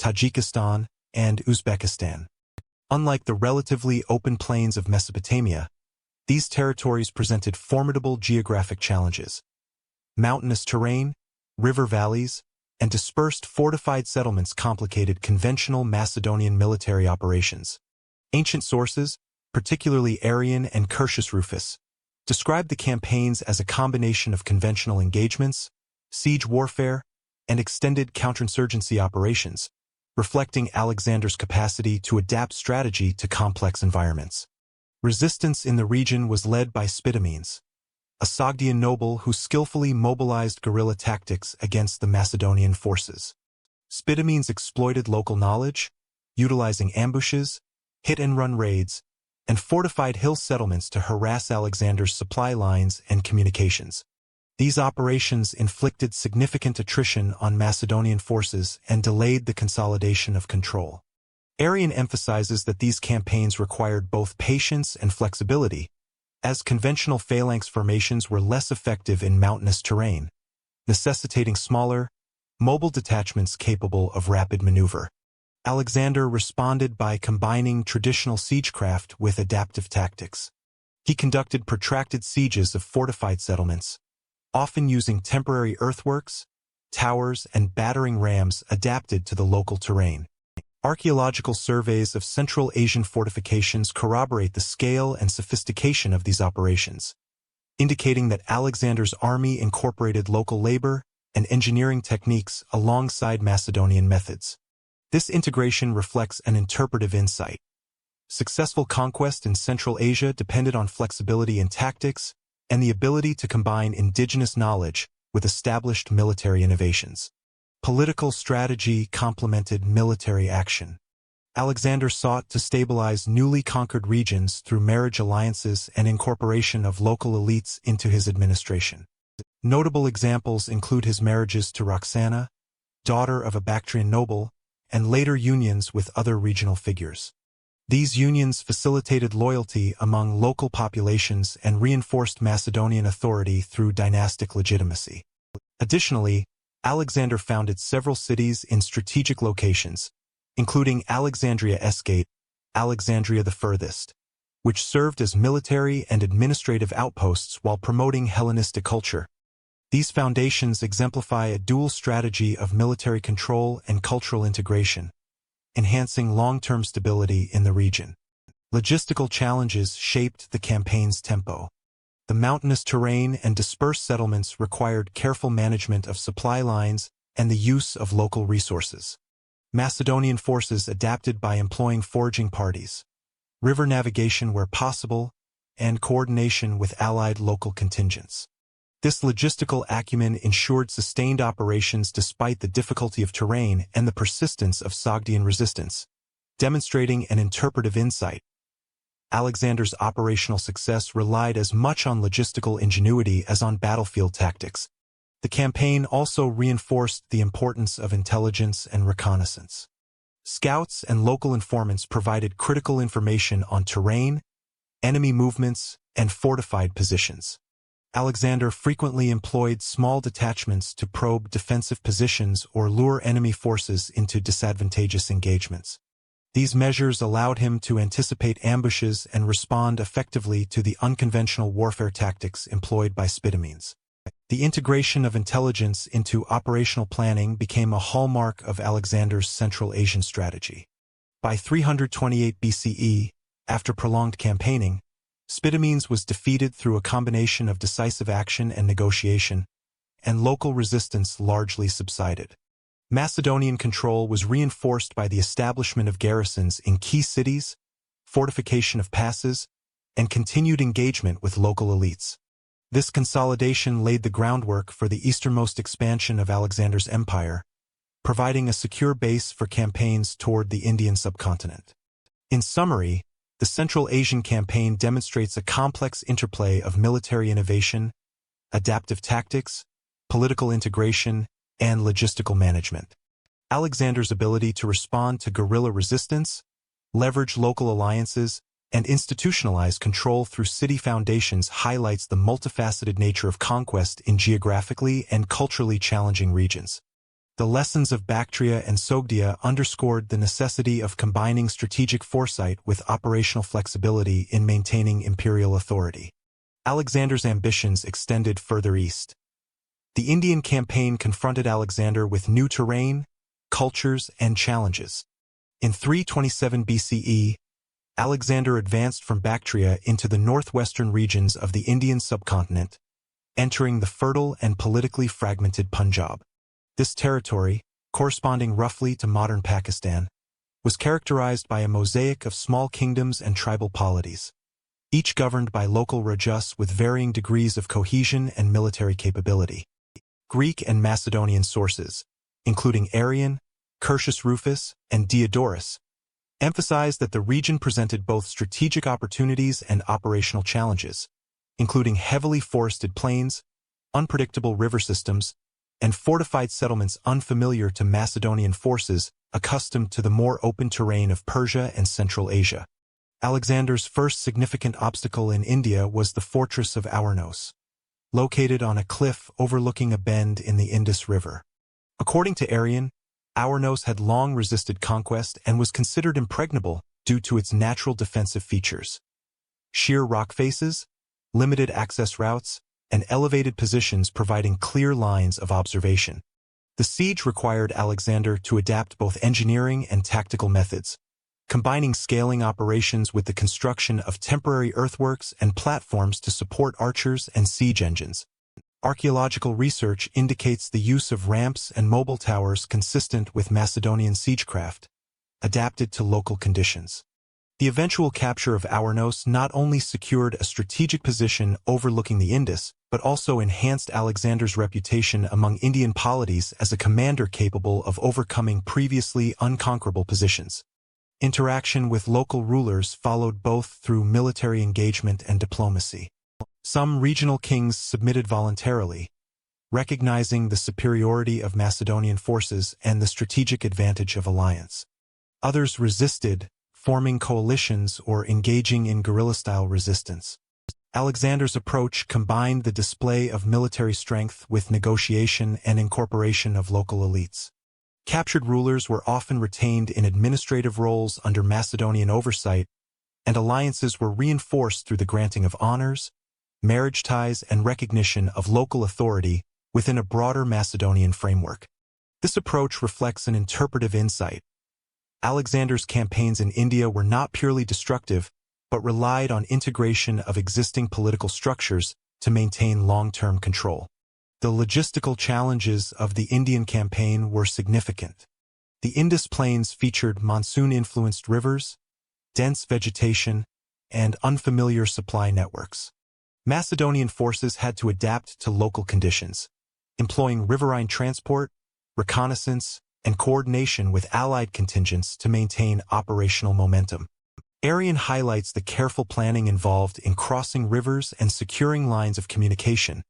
Tajikistan, and Uzbekistan. Unlike the relatively open plains of Mesopotamia, these territories presented formidable geographic challenges. Mountainous terrain, river valleys, and dispersed fortified settlements complicated conventional Macedonian military operations. Ancient sources, particularly Arrian and Curtius Rufus, described the campaigns as a combination of conventional engagements, siege warfare, and extended counterinsurgency operations, reflecting Alexander's capacity to adapt strategy to complex environments. Resistance in the region was led by Spitamines, a Sogdian noble who skillfully mobilized guerrilla tactics against the Macedonian forces. Spitamines exploited local knowledge, utilizing ambushes, hit-and-run raids, and fortified hill settlements to harass Alexander's supply lines and communications. These operations inflicted significant attrition on Macedonian forces and delayed the consolidation of control. Arrian emphasizes that these campaigns required both patience and flexibility, as conventional phalanx formations were less effective in mountainous terrain, necessitating smaller, mobile detachments capable of rapid maneuver. Alexander responded by combining traditional siegecraft with adaptive tactics. He conducted protracted sieges of fortified settlements, often using temporary earthworks, towers, and battering rams adapted to the local terrain. Archaeological surveys of Central Asian fortifications corroborate the scale and sophistication of these operations, indicating that Alexander's army incorporated local labor and engineering techniques alongside Macedonian methods. This integration reflects an interpretive insight. Successful conquest in Central Asia depended on flexibility in tactics and the ability to combine indigenous knowledge with established military innovations. Political strategy complemented military action. Alexander sought to stabilize newly conquered regions through marriage alliances and incorporation of local elites into his administration. Notable examples include his marriages to Roxana, daughter of a Bactrian noble, and later unions with other regional figures. These unions facilitated loyalty among local populations and reinforced Macedonian authority through dynastic legitimacy. Additionally, Alexander founded several cities in strategic locations, including Alexandria Esgate, Alexandria the Furthest, which served as military and administrative outposts while promoting Hellenistic culture. These foundations exemplify a dual strategy of military control and cultural integration, enhancing long-term stability in the region. Logistical challenges shaped the campaign's tempo. The mountainous terrain and dispersed settlements required careful management of supply lines and the use of local resources. Macedonian forces adapted by employing foraging parties, river navigation where possible, and coordination with allied local contingents. This logistical acumen ensured sustained operations despite the difficulty of terrain and the persistence of Sogdian resistance, demonstrating an interpretive insight. Alexander's operational success relied as much on logistical ingenuity as on battlefield tactics. The campaign also reinforced the importance of intelligence and reconnaissance. Scouts and local informants provided critical information on terrain, enemy movements, and fortified positions. Alexander frequently employed small detachments to probe defensive positions or lure enemy forces into disadvantageous engagements. These measures allowed him to anticipate ambushes and respond effectively to the unconventional warfare tactics employed by Spitamines. The integration of intelligence into operational planning became a hallmark of Alexander's Central Asian strategy. By 328 BCE, after prolonged campaigning, Spitamines was defeated through a combination of decisive action and negotiation, and local resistance largely subsided. Macedonian control was reinforced by the establishment of garrisons in key cities, fortification of passes, and continued engagement with local elites. This consolidation laid the groundwork for the easternmost expansion of Alexander's empire, providing a secure base for campaigns toward the Indian subcontinent. In summary, the Central Asian campaign demonstrates a complex interplay of military innovation, adaptive tactics, political integration, and logistical management. Alexander's ability to respond to guerrilla resistance, leverage local alliances, and institutionalize control through city foundations highlights the multifaceted nature of conquest in geographically and culturally challenging regions. The lessons of Bactria and Sogdia underscored the necessity of combining strategic foresight with operational flexibility in maintaining imperial authority. Alexander's ambitions extended further east. The Indian campaign confronted Alexander with new terrain, cultures, and challenges. In 327 BCE, Alexander advanced from Bactria into the northwestern regions of the Indian subcontinent, entering the fertile and politically fragmented Punjab. This territory, corresponding roughly to modern Pakistan, was characterized by a mosaic of small kingdoms and tribal polities, each governed by local rajas with varying degrees of cohesion and military capability. Greek and Macedonian sources, including Arrian, Curtius Rufus, and Diodorus, emphasize that the region presented both strategic opportunities and operational challenges, including heavily forested plains, unpredictable river systems, and fortified settlements unfamiliar to Macedonian forces accustomed to the more open terrain of Persia and Central Asia. Alexander's first significant obstacle in India was the fortress of Aurnos, located on a cliff overlooking a bend in the Indus River. According to Arrian, Aurnos had long resisted conquest and was considered impregnable due to its natural defensive features. Sheer rock faces, limited access routes, and elevated positions providing clear lines of observation. The siege required Alexander to adapt both engineering and tactical methods, combining scaling operations with the construction of temporary earthworks and platforms to support archers and siege engines. Archaeological research indicates the use of ramps and mobile towers consistent with Macedonian siegecraft, adapted to local conditions. The eventual capture of Aurnos not only secured a strategic position overlooking the Indus, but also enhanced Alexander's reputation among Indian polities as a commander capable of overcoming previously unconquerable positions. Interaction with local rulers followed both through military engagement and diplomacy. Some regional kings submitted voluntarily, recognizing the superiority of Macedonian forces and the strategic advantage of alliance. Others resisted, forming coalitions or engaging in guerrilla-style resistance. Alexander's approach combined the display of military strength with negotiation and incorporation of local elites. Captured rulers were often retained in administrative roles under Macedonian oversight, and alliances were reinforced through the granting of honors, marriage ties, and recognition of local authority within a broader Macedonian framework. This approach reflects an interpretive insight. Alexander's campaigns in India were not purely destructive, but relied on integration of existing political structures to maintain long-term control. The logistical challenges of the Indian campaign were significant. The Indus Plains featured monsoon-influenced rivers, dense vegetation, and unfamiliar supply networks. Macedonian forces had to adapt to local conditions, employing riverine transport, reconnaissance, and coordination with allied contingents to maintain operational momentum. Arrian highlights the careful planning involved in crossing rivers and securing lines of communication,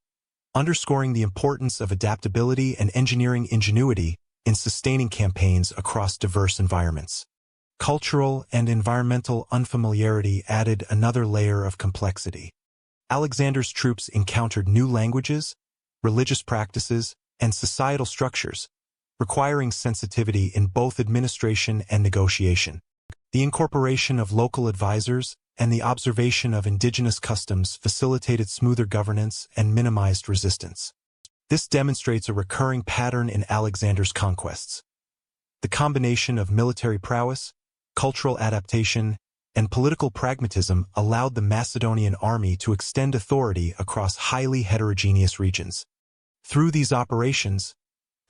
underscoring the importance of adaptability and engineering ingenuity in sustaining campaigns across diverse environments. Cultural and environmental unfamiliarity added another layer of complexity. Alexander's troops encountered new languages, religious practices, and societal structures, requiring sensitivity in both administration and negotiation. The incorporation of local advisors and the observation of indigenous customs facilitated smoother governance and minimized resistance. This demonstrates a recurring pattern in Alexander's conquests. The combination of military prowess, cultural adaptation, and political pragmatism allowed the Macedonian army to extend authority across highly heterogeneous regions. Through these operations,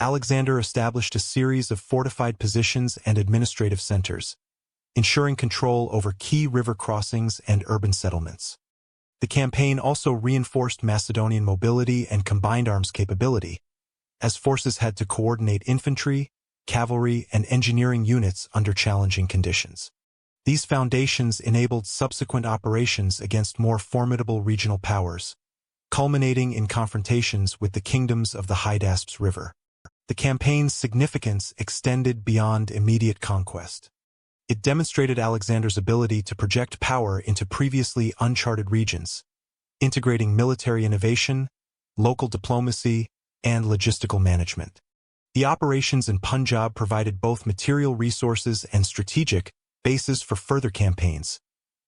Alexander established a series of fortified positions and administrative centers, ensuring control over key river crossings and urban settlements. The campaign also reinforced Macedonian mobility and combined arms capability, as forces had to coordinate infantry, cavalry, and engineering units under challenging conditions. These foundations enabled subsequent operations against more formidable regional powers, culminating in confrontations with the kingdoms of the Hydaspes River. The campaign's significance extended beyond immediate conquest. It demonstrated Alexander's ability to project power into previously uncharted regions, integrating military innovation, local diplomacy, and logistical management. The operations in Punjab provided both material resources and strategic bases for further campaigns,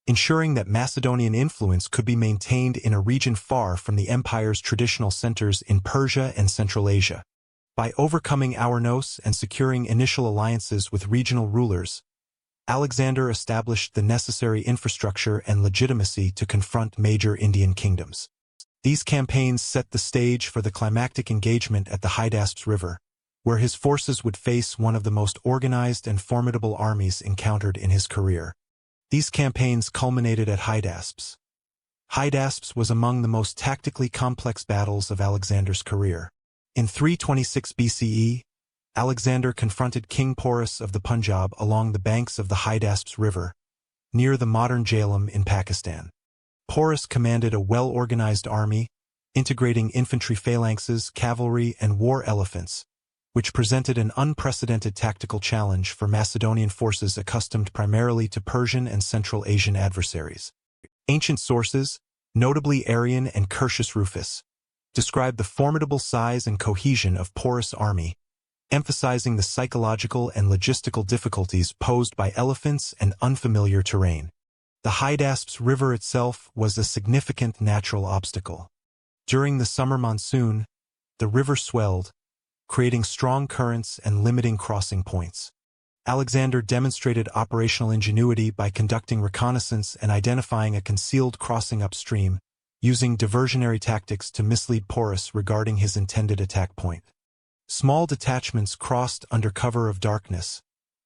ensuring that Macedonian influence could be maintained in a region far from the empire's traditional centers in Persia and Central Asia. By overcoming Aurnos and securing initial alliances with regional rulers, Alexander established the necessary infrastructure and legitimacy to confront major Indian kingdoms. These campaigns set the stage for the climactic engagement at the Hydaspes River, where his forces would face one of the most organized and formidable armies encountered in his career. These campaigns culminated at Hydaspes. Hydaspes was among the most tactically complex battles of Alexander's career. In 326 BCE, Alexander confronted King Porus of the Punjab along the banks of the Hydaspes River, near the modern Jhelum in Pakistan. Porus commanded a well-organized army, integrating infantry phalanxes, cavalry, and war elephants, which presented an unprecedented tactical challenge for Macedonian forces accustomed primarily to Persian and Central Asian adversaries. Ancient sources, notably Arrian and Curtius Rufus, describe the formidable size and cohesion of Porus' army, emphasizing the psychological and logistical difficulties posed by elephants and unfamiliar terrain. The Hydaspes River itself was a significant natural obstacle. During the summer monsoon, the river swelled, creating strong currents and limiting crossing points. Alexander demonstrated operational ingenuity by conducting reconnaissance and identifying a concealed crossing upstream, using diversionary tactics to mislead Porus regarding his intended attack point. Small detachments crossed under cover of darkness,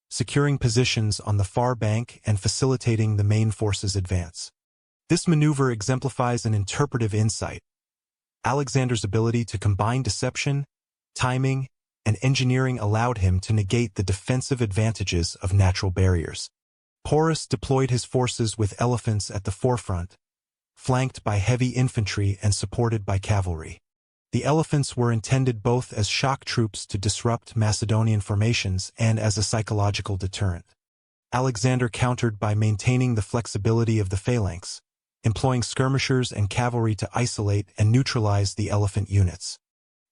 securing positions on the far bank and facilitating the main force's advance. This maneuver exemplifies an interpretive insight. Alexander's ability to combine deception, timing, and engineering allowed him to negate the defensive advantages of natural barriers. Porus deployed his forces with elephants at the forefront, flanked by heavy infantry and supported by cavalry. The elephants were intended both as shock troops to disrupt Macedonian formations and as a psychological deterrent. Alexander countered by maintaining the flexibility of the phalanx, employing skirmishers and cavalry to isolate and neutralize the elephant units.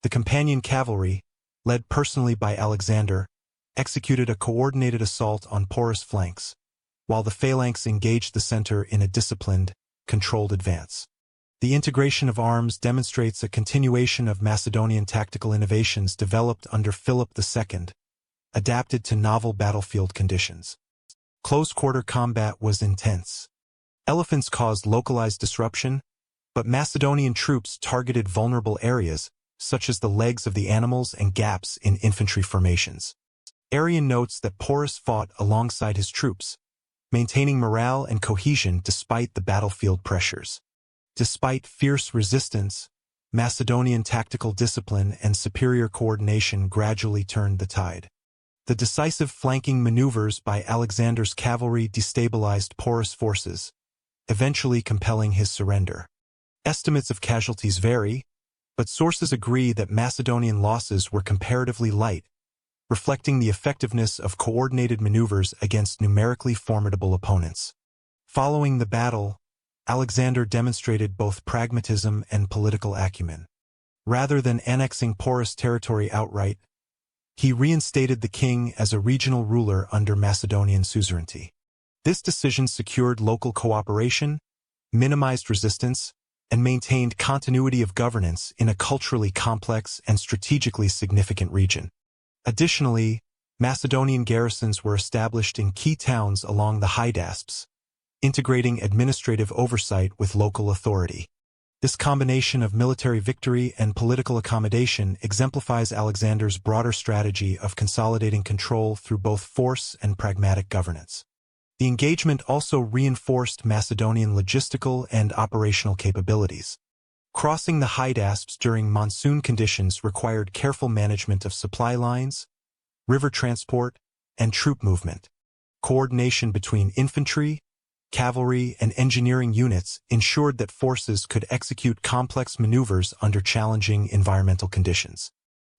The companion cavalry, led personally by Alexander, executed a coordinated assault on Porus' flanks, while the phalanx engaged the center in a disciplined, controlled advance. The integration of arms demonstrates a continuation of Macedonian tactical innovations developed under Philip II, adapted to novel battlefield conditions. Close-quarter combat was intense. Elephants caused localized disruption, but Macedonian troops targeted vulnerable areas, such as the legs of the animals and gaps in infantry formations. Arrian notes that Porus fought alongside his troops, maintaining morale and cohesion despite the battlefield pressures. Despite fierce resistance, Macedonian tactical discipline and superior coordination gradually turned the tide. The decisive flanking maneuvers by Alexander's cavalry destabilized Porus' forces, eventually compelling his surrender. Estimates of casualties vary, but sources agree that Macedonian losses were comparatively light, reflecting the effectiveness of coordinated maneuvers against numerically formidable opponents. Following the battle, Alexander demonstrated both pragmatism and political acumen. Rather than annexing Porus' territory outright, he reinstated the king as a regional ruler under Macedonian suzerainty. This decision secured local cooperation, minimized resistance, and maintained continuity of governance in a culturally complex and strategically significant region. Additionally, Macedonian garrisons were established in key towns along the Hydaspes, integrating administrative oversight with local authority. This combination of military victory and political accommodation exemplifies Alexander's broader strategy of consolidating control through both force and pragmatic governance. The engagement also reinforced Macedonian logistical and operational capabilities. Crossing the Hydaspes during monsoon conditions required careful management of supply lines, river transport, and troop movement. Coordination between infantry, cavalry, and engineering units ensured that forces could execute complex maneuvers under challenging environmental conditions.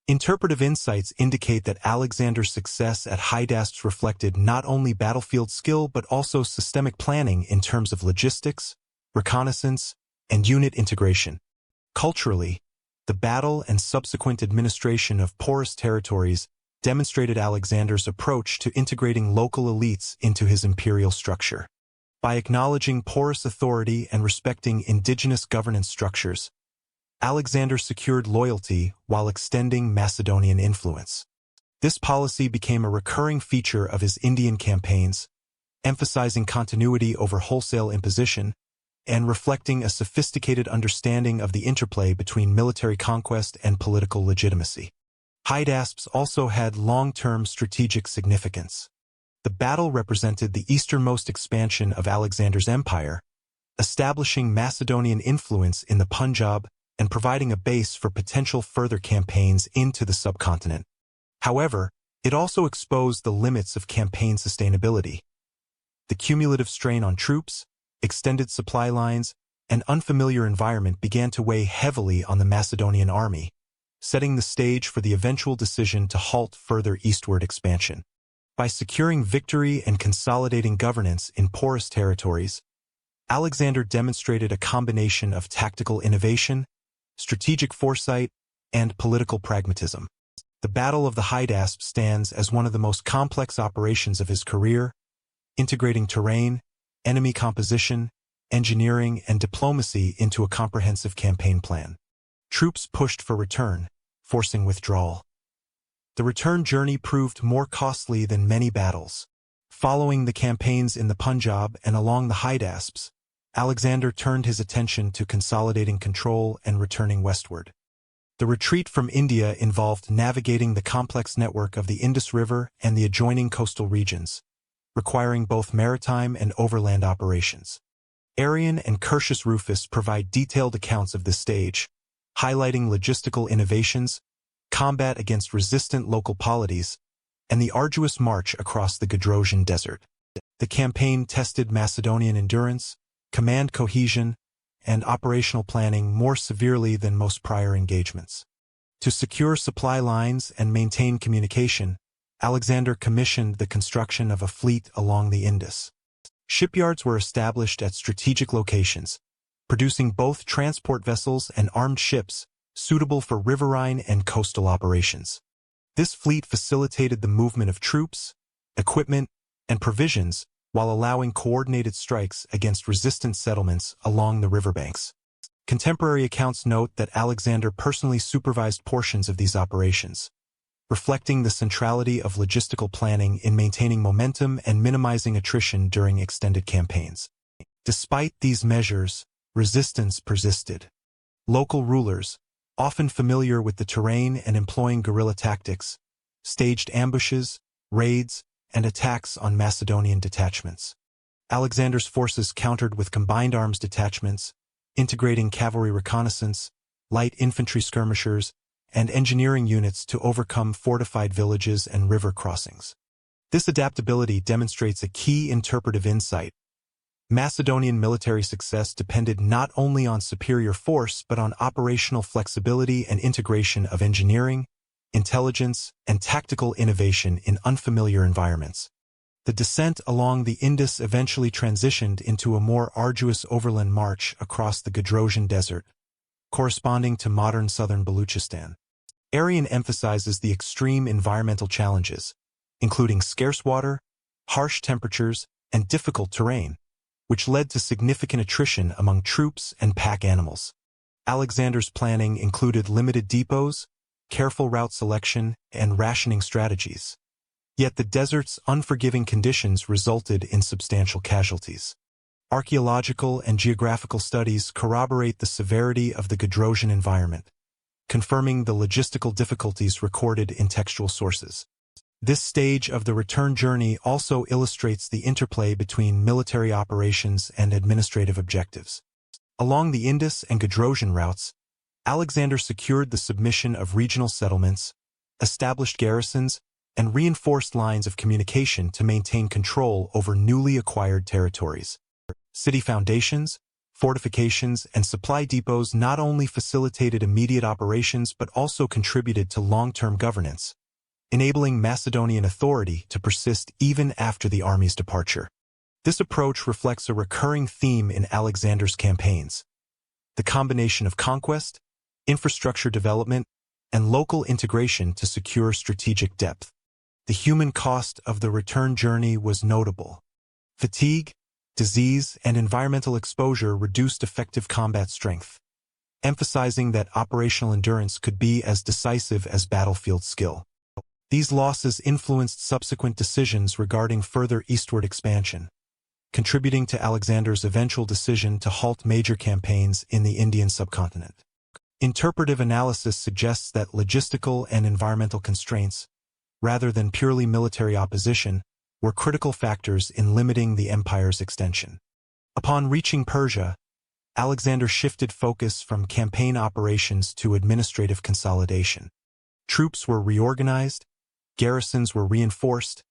Interpretive insights indicate that Alexander's success at Hydaspes reflected not only battlefield skill but also systemic planning in terms of logistics, reconnaissance, and unit integration. Culturally, the battle and subsequent administration of Porus territories demonstrated Alexander's approach to integrating local elites into his imperial structure. By acknowledging Porus authority and respecting indigenous governance structures, Alexander secured loyalty while extending Macedonian influence. This policy became a recurring feature of his Indian campaigns, emphasizing continuity over wholesale imposition and reflecting a sophisticated understanding of the interplay between military conquest and political legitimacy. Hydaspes also had long-term strategic significance. The battle represented the easternmost expansion of Alexander's empire, establishing Macedonian influence in the Punjab and providing a base for potential further campaigns into the subcontinent. However, it also exposed the limits of campaign sustainability. The cumulative strain on troops, extended supply lines, and unfamiliar environment began to weigh heavily on the Macedonian army, setting the stage for the eventual decision to halt further eastward expansion. By securing victory and consolidating governance in porous territories, Alexander demonstrated a combination of tactical innovation, strategic foresight, and political pragmatism. The Battle of the Hydaspes stands as one of the most complex operations of his career, integrating terrain, enemy composition, engineering, and diplomacy into a comprehensive campaign plan. Troops pushed for return, forcing withdrawal. The return journey proved more costly than many battles. Following the campaigns in the Punjab and along the Hydaspes, Alexander turned his attention to consolidating control and returning westward. The retreat from India involved navigating the complex network of the Indus River and the adjoining coastal regions, requiring both maritime and overland operations. Arrian and Curtius Rufus provide detailed accounts of this stage, highlighting logistical innovations, combat against resistant local polities, and the arduous march across the Gedrosian Desert. The campaign tested Macedonian endurance, command cohesion, and operational planning more severely than most prior engagements. To secure supply lines and maintain communication, Alexander commissioned the construction of a fleet along the Indus. Shipyards were established at strategic locations, producing both transport vessels and armed ships suitable for riverine and coastal operations. This fleet facilitated the movement of troops, equipment, and provisions while allowing coordinated strikes against resistant settlements along the riverbanks. Contemporary accounts note that Alexander personally supervised portions of these operations, reflecting the centrality of logistical planning in maintaining momentum and minimizing attrition during extended campaigns. Despite these measures, resistance persisted. Local rulers, often familiar with the terrain and employing guerrilla tactics, staged ambushes, raids, and attacks on Macedonian detachments. Alexander's forces countered with combined arms detachments, integrating cavalry reconnaissance, light infantry skirmishers, and engineering units to overcome fortified villages and river crossings. This adaptability demonstrates a key interpretive insight. Macedonian military success depended not only on superior force but on operational flexibility and integration of engineering, intelligence, and tactical innovation in unfamiliar environments. The descent along the Indus eventually transitioned into a more arduous overland march across the Gedrosian Desert, corresponding to modern southern Baluchistan. Arrian emphasizes the extreme environmental challenges, including scarce water, harsh temperatures, and difficult terrain, which led to significant attrition among troops and pack animals. Alexander's planning included limited depots, careful route selection, and rationing strategies. Yet the desert's unforgiving conditions resulted in substantial casualties. Archaeological and geographical studies corroborate the severity of the Gedrosian environment, confirming the logistical difficulties recorded in textual sources. This stage of the return journey also illustrates the interplay between military operations and administrative objectives. Along the Indus and Gedrosian routes, Alexander secured the submission of regional settlements, established garrisons, and reinforced lines of communication to maintain control over newly acquired territories. City foundations, fortifications, and supply depots not only facilitated immediate operations but also contributed to long-term governance, enabling Macedonian authority to persist even after the army's departure. This approach reflects a recurring theme in Alexander's campaigns: the combination of conquest, infrastructure development, and local integration to secure strategic depth. The human cost of the return journey was notable. Fatigue, disease, and environmental exposure reduced effective combat strength, emphasizing that operational endurance could be as decisive as battlefield skill. These losses influenced subsequent decisions regarding further eastward expansion, contributing to Alexander's eventual decision to halt major campaigns in the Indian subcontinent. Interpretive analysis suggests that logistical and environmental constraints, rather than purely military opposition, were critical factors in limiting the empire's extension. Upon reaching Persia, Alexander shifted focus from campaign operations to administrative consolidation. Troops were reorganized, garrisons were reinforced,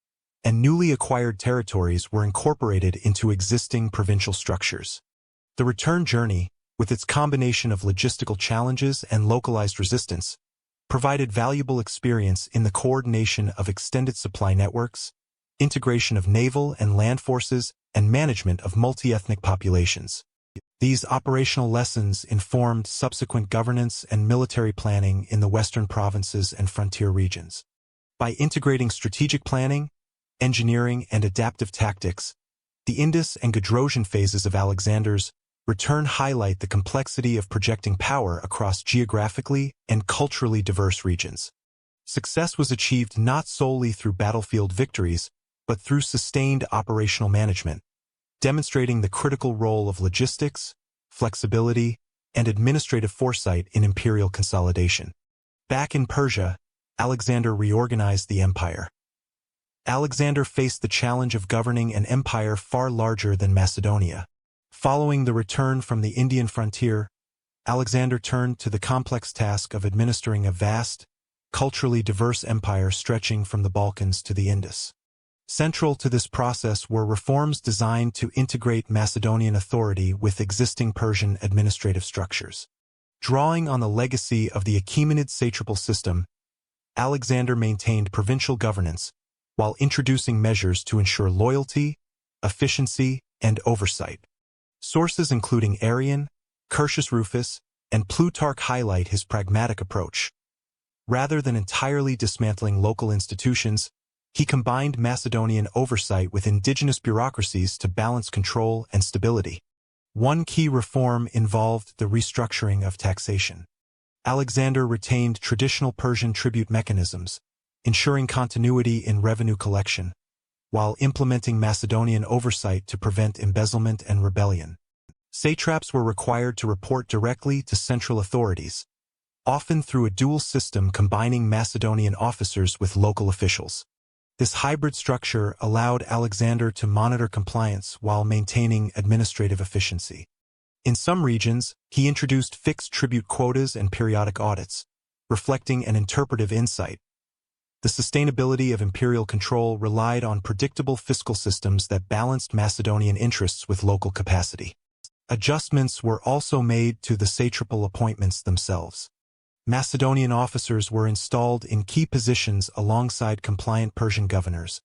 and newly acquired territories were incorporated into existing provincial structures. The return journey, with its combination of logistical challenges and localized resistance, provided valuable experience in the coordination of extended supply networks, integration of naval and land forces, and management of multi-ethnic populations. These operational lessons informed subsequent governance and military planning in the western provinces and frontier regions. By integrating strategic planning, engineering, and adaptive tactics, the Indus and Gadrosian phases of Alexander's return highlight the complexity of projecting power across geographically and culturally diverse regions. Success was achieved not solely through battlefield victories, but through sustained operational management, demonstrating the critical role of logistics, flexibility, and administrative foresight in imperial consolidation. Back in Persia, Alexander reorganized the empire. Alexander faced the challenge of governing an empire far larger than Macedonia. Following the return from the Indian frontier, Alexander turned to the complex task of administering a vast, culturally diverse empire stretching from the Balkans to the Indus. Central to this process were reforms designed to integrate Macedonian authority with existing Persian administrative structures. Drawing on the legacy of the Achaemenid satrapal system, Alexander maintained provincial governance while introducing measures to ensure loyalty, efficiency, and oversight. Sources including Arrian, Curtius Rufus, and Plutarch highlight his pragmatic approach. Rather than entirely dismantling local institutions, he combined Macedonian oversight with indigenous bureaucracies to balance control and stability. One key reform involved the restructuring of taxation. Alexander retained traditional Persian tribute mechanisms, ensuring continuity in revenue collection, while implementing Macedonian oversight to prevent embezzlement and rebellion. Satraps were required to report directly to central authorities, often through a dual system combining Macedonian officers with local officials. This hybrid structure allowed Alexander to monitor compliance while maintaining administrative efficiency. In some regions, he introduced fixed tribute quotas and periodic audits, reflecting an interpretive insight. The sustainability of imperial control relied on predictable fiscal systems that balanced Macedonian interests with local capacity. Adjustments were also made to the satrapal appointments themselves. Macedonian officers were installed in key positions alongside compliant Persian governors,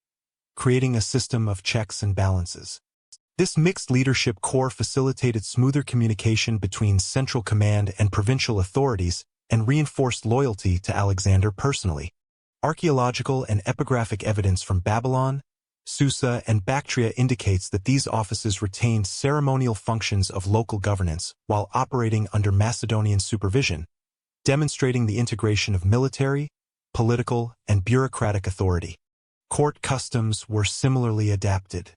creating a system of checks and balances. This mixed leadership core facilitated smoother communication between central command and provincial authorities and reinforced loyalty to Alexander personally. Archaeological and epigraphic evidence from Babylon, Susa, and Bactria indicates that these offices retained ceremonial functions of local governance while operating under Macedonian supervision, demonstrating the integration of military, political, and bureaucratic authority. Court customs were similarly adapted.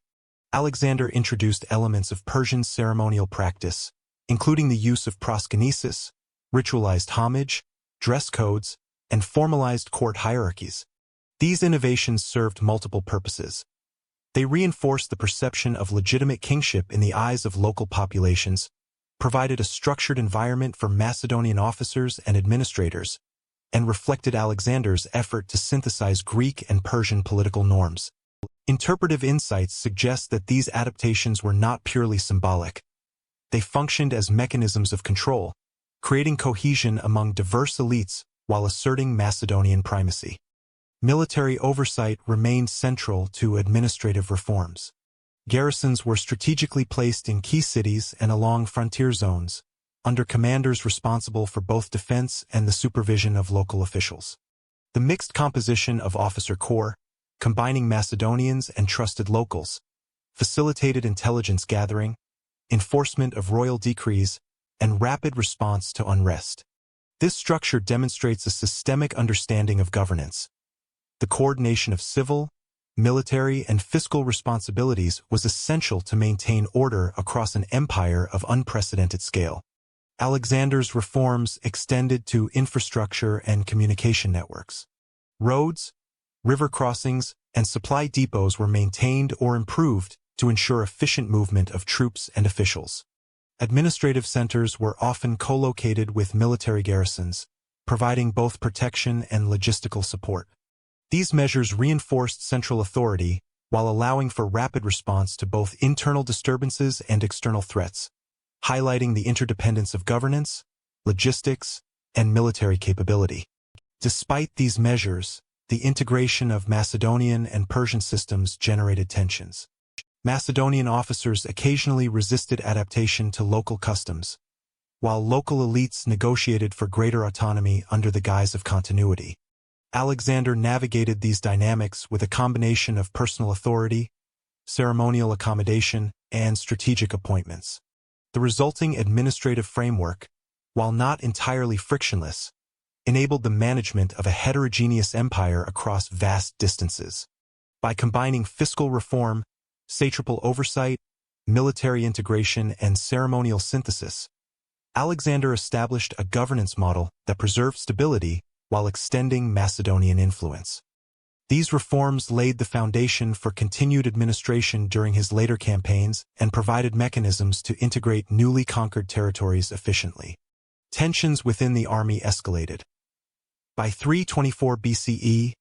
Alexander introduced elements of Persian ceremonial practice, including the use of proskynesis, ritualized homage, dress codes, and formalized court hierarchies. These innovations served multiple purposes. They reinforced the perception of legitimate kingship in the eyes of local populations, provided a structured environment for Macedonian officers and administrators, and reflected Alexander's effort to synthesize Greek and Persian political norms. Interpretive insights suggest that these adaptations were not purely symbolic. They functioned as mechanisms of control, creating cohesion among diverse elites while asserting Macedonian primacy. Military oversight remained central to administrative reforms. Garrisons were strategically placed in key cities and along frontier zones, under commanders responsible for both defense and the supervision of local officials. The mixed composition of officer corps, combining Macedonians and trusted locals, facilitated intelligence gathering, enforcement of royal decrees, and rapid response to unrest. This structure demonstrates a systemic understanding of governance. The coordination of civil, military, and fiscal responsibilities was essential to maintain order across an empire of unprecedented scale. Alexander's reforms extended to infrastructure and communication networks. Roads, river crossings, and supply depots were maintained or improved to ensure efficient movement of troops and officials. Administrative centers were often co-located with military garrisons, providing both protection and logistical support. These measures reinforced central authority while allowing for rapid response to both internal disturbances and external threats, highlighting the interdependence of governance, logistics, and military capability. Despite these measures, the integration of Macedonian and Persian systems generated tensions. Macedonian officers occasionally resisted adaptation to local customs, while local elites negotiated for greater autonomy under the guise of continuity. Alexander navigated these dynamics with a combination of personal authority, ceremonial accommodation, and strategic appointments. The resulting administrative framework, while not entirely frictionless, enabled the management of a heterogeneous empire across vast distances. By combining fiscal reform, satrapal oversight, military integration, and ceremonial synthesis, Alexander established a governance model that preserved stability while extending Macedonian influence. These reforms laid the foundation for continued administration during his later campaigns and provided mechanisms to integrate newly conquered territories efficiently. Tensions within the army escalated. By 324 BCE,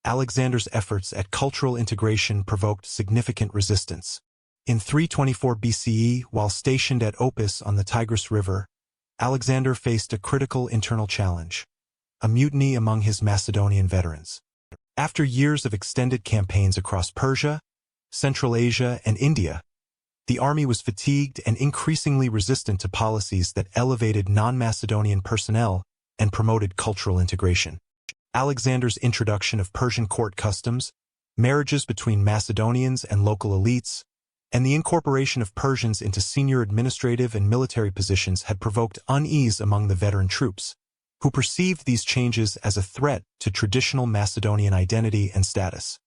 Alexander's efforts at cultural integration provoked significant resistance. In 324 BCE, while stationed at Opis on the Tigris River, Alexander faced a critical internal challenge: a mutiny among his Macedonian veterans. After years of extended campaigns across Persia, Central Asia, and India, the army was fatigued and increasingly resistant to policies that elevated non-Macedonian personnel and promoted cultural integration. Alexander's introduction of Persian court customs, marriages between Macedonians and local elites, and the incorporation of Persians into senior administrative and military positions had provoked unease among the veteran troops, who perceived these changes as a threat to traditional Macedonian identity and status.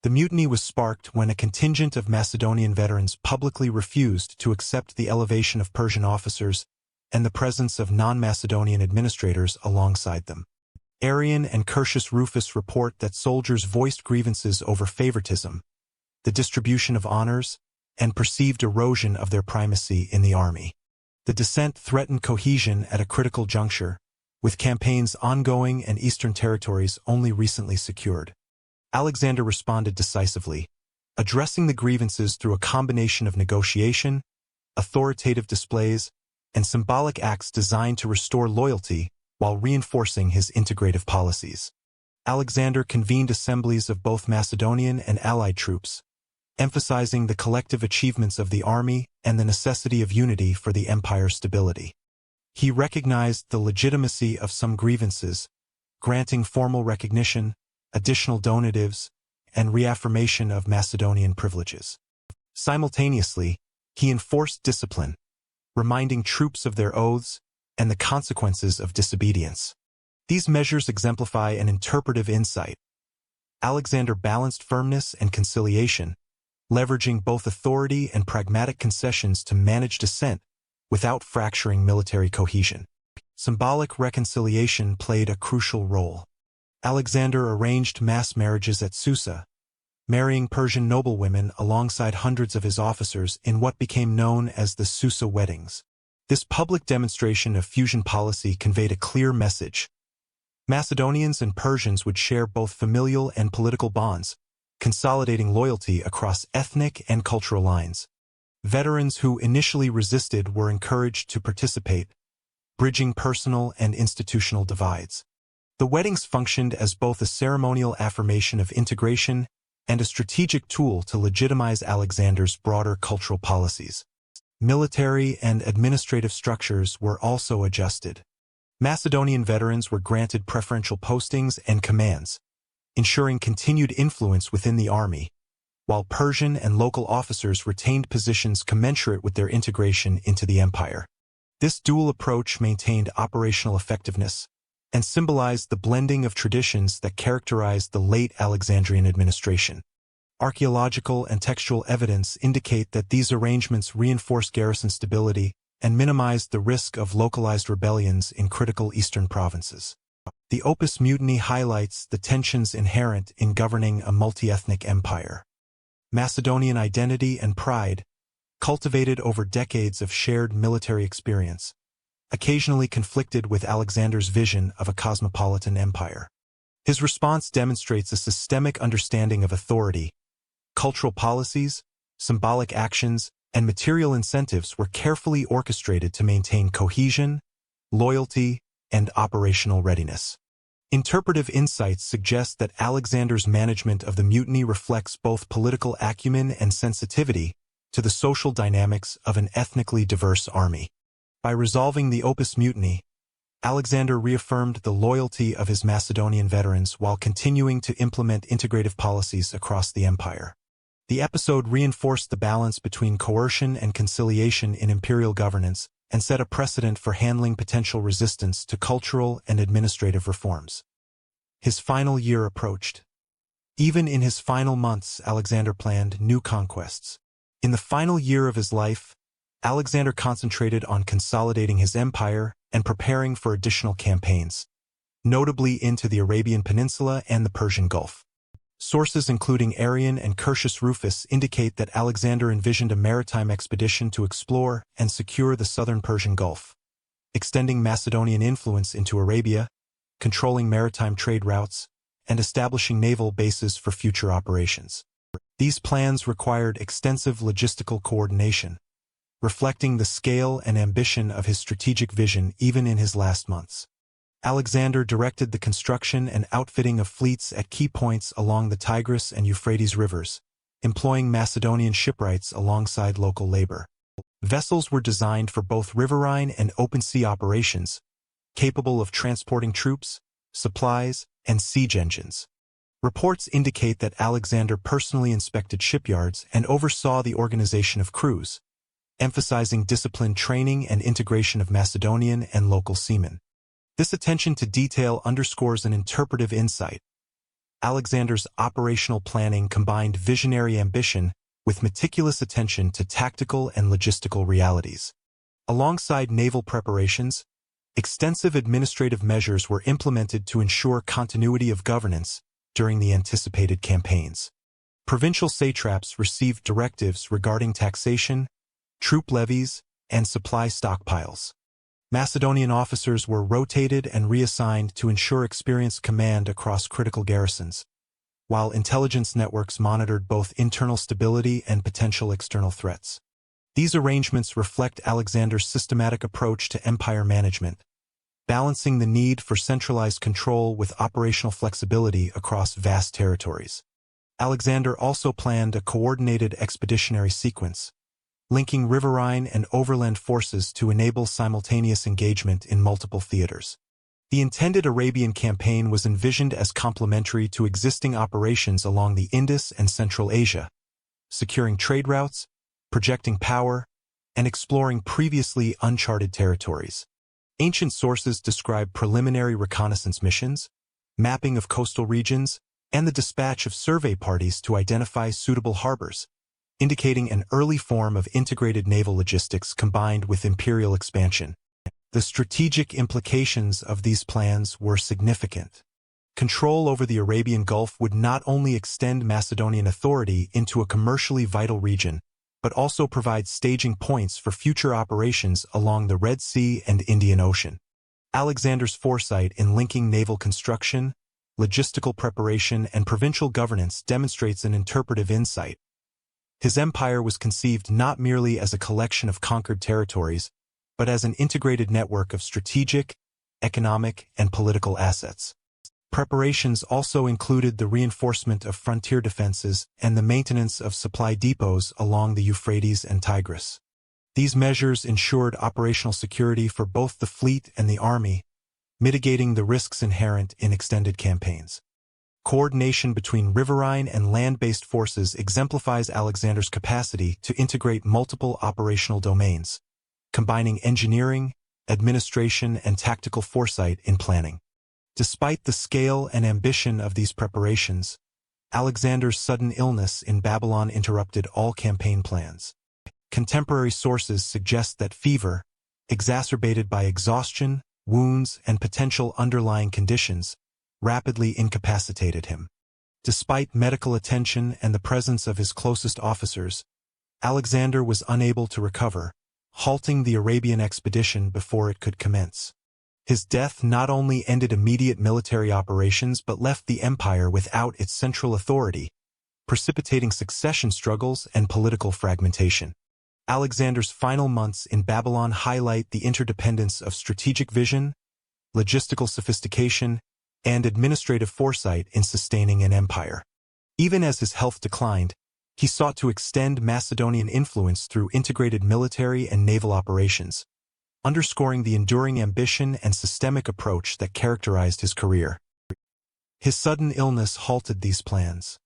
The mutiny was sparked when a contingent of Macedonian veterans publicly refused to accept the elevation of Persian officers and the presence of non-Macedonian administrators alongside them. Arrian and Curtius Rufus report that soldiers voiced grievances over favoritism, the distribution of honors, and perceived erosion of their primacy in the army. The dissent threatened cohesion at a critical juncture, with campaigns ongoing and eastern territories only recently secured. Alexander responded decisively, addressing the grievances through a combination of negotiation, authoritative displays, and symbolic acts designed to restore loyalty while reinforcing his integrative policies. Alexander convened assemblies of both Macedonian and allied troops, emphasizing the collective achievements of the army and the necessity of unity for the empire's stability. He recognized the legitimacy of some grievances, granting formal recognition, additional donatives, and reaffirmation of Macedonian privileges. Simultaneously, he enforced discipline, reminding troops of their oaths and the consequences of disobedience. These measures exemplify an interpretive insight. Alexander balanced firmness and conciliation, leveraging both authority and pragmatic concessions to manage dissent without fracturing military cohesion. Symbolic reconciliation played a crucial role. Alexander arranged mass marriages at Susa, marrying Persian noblewomen alongside hundreds of his officers in what became known as the Susa weddings. This public demonstration of fusion policy conveyed a clear message. Macedonians and Persians would share both familial and political bonds, consolidating loyalty across ethnic and cultural lines. Veterans who initially resisted were encouraged to participate, bridging personal and institutional divides. The weddings functioned as both a ceremonial affirmation of integration and a strategic tool to legitimize Alexander's broader cultural policies. Military and administrative structures were also adjusted. Macedonian veterans were granted preferential postings and commands, ensuring continued influence within the army, while Persian and local officers retained positions commensurate with their integration into the empire. This dual approach maintained operational effectiveness and symbolized the blending of traditions that characterized the late Alexandrian administration. Archaeological and textual evidence indicate that these arrangements reinforced garrison stability and minimized the risk of localized rebellions in critical eastern provinces. The Opus Mutiny highlights the tensions inherent in governing a multi-ethnic empire. Macedonian identity and pride, cultivated over decades of shared military experience, occasionally conflicted with Alexander's vision of a cosmopolitan empire. His response demonstrates a systemic understanding of authority. Cultural policies, symbolic actions, and material incentives were carefully orchestrated to maintain cohesion, loyalty, and operational readiness. Interpretive insights suggest that Alexander's management of the mutiny reflects both political acumen and sensitivity to the social dynamics of an ethnically diverse army. By resolving the Opus Mutiny, Alexander reaffirmed the loyalty of his Macedonian veterans while continuing to implement integrative policies across the empire. The episode reinforced the balance between coercion and conciliation in imperial governance and set a precedent for handling potential resistance to cultural and administrative reforms. His final year approached. Even in his final months, Alexander planned new conquests. In the final year of his life, Alexander concentrated on consolidating his empire and preparing for additional campaigns, notably into the Arabian Peninsula and the Persian Gulf. Sources including Arrian and Curtius Rufus indicate that Alexander envisioned a maritime expedition to explore and secure the southern Persian Gulf, extending Macedonian influence into Arabia, controlling maritime trade routes, and establishing naval bases for future operations. These plans required extensive logistical coordination, reflecting the scale and ambition of his strategic vision even in his last months. Alexander directed the construction and outfitting of fleets at key points along the Tigris and Euphrates rivers, employing Macedonian shipwrights alongside local labor. Vessels were designed for both riverine and open sea operations, capable of transporting troops, supplies, and siege engines. Reports indicate that Alexander personally inspected shipyards and oversaw the organization of crews, emphasizing disciplined training and integration of Macedonian and local seamen. This attention to detail underscores an interpretive insight. Alexander's operational planning combined visionary ambition with meticulous attention to tactical and logistical realities. Alongside naval preparations, extensive administrative measures were implemented to ensure continuity of governance during the anticipated campaigns. Provincial satraps received directives regarding taxation, troop levies, and supply stockpiles. Macedonian officers were rotated and reassigned to ensure experienced command across critical garrisons, while intelligence networks monitored both internal stability and potential external threats. These arrangements reflect Alexander's systematic approach to empire management, balancing the need for centralized control with operational flexibility across vast territories. Alexander also planned a coordinated expeditionary sequence, linking riverine and overland forces to enable simultaneous engagement in multiple theaters. The intended Arabian campaign was envisioned as complementary to existing operations along the Indus and Central Asia, securing trade routes, projecting power, and exploring previously uncharted territories. Ancient sources describe preliminary reconnaissance missions, mapping of coastal regions, and the dispatch of survey parties to identify suitable harbors, indicating an early form of integrated naval logistics combined with imperial expansion. The strategic implications of these plans were significant. Control over the Arabian Gulf would not only extend Macedonian authority into a commercially vital region, but also provide staging points for future operations along the Red Sea and Indian Ocean. Alexander's foresight in linking naval construction, logistical preparation, and provincial governance demonstrates an interpretive insight. His empire was conceived not merely as a collection of conquered territories, but as an integrated network of strategic, economic, and political assets. Preparations also included the reinforcement of frontier defenses and the maintenance of supply depots along the Euphrates and Tigris. These measures ensured operational security for both the fleet and the army, mitigating the risks inherent in extended campaigns. Coordination between riverine and land-based forces exemplifies Alexander's capacity to integrate multiple operational domains, combining engineering, administration, and tactical foresight in planning. Despite the scale and ambition of these preparations, Alexander's sudden illness in Babylon interrupted all campaign plans. Contemporary sources suggest that fever, exacerbated by exhaustion, wounds, and potential underlying conditions, rapidly incapacitated him. Despite medical attention and the presence of his closest officers, Alexander was unable to recover, halting the Arabian expedition before it could commence. His death not only ended immediate military operations but left the empire without its central authority, precipitating succession struggles and political fragmentation. Alexander's final months in Babylon highlight the interdependence of strategic vision, logistical sophistication, and administrative foresight in sustaining an empire. Even as his health declined, he sought to extend Macedonian influence through integrated military and naval operations, underscoring the enduring ambition and systemic approach that characterized his career. His sudden illness halted these plans.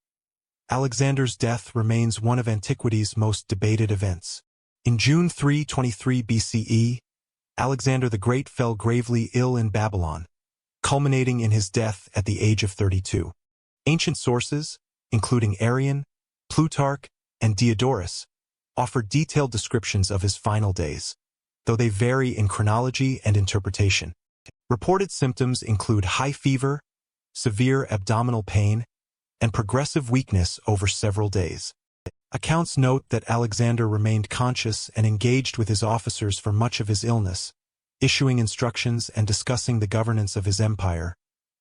Alexander's death remains one of antiquity's most debated events. In June 323 BCE, Alexander the Great fell gravely ill in Babylon, culminating in his death at the age of 32. Ancient sources, including Arrian, Plutarch, and Diodorus, offer detailed descriptions of his final days, though they vary in chronology and interpretation. Reported symptoms include high fever, severe abdominal pain, and progressive weakness over several days. Accounts note that Alexander remained conscious and engaged with his officers for much of his illness, issuing instructions and discussing the governance of his empire,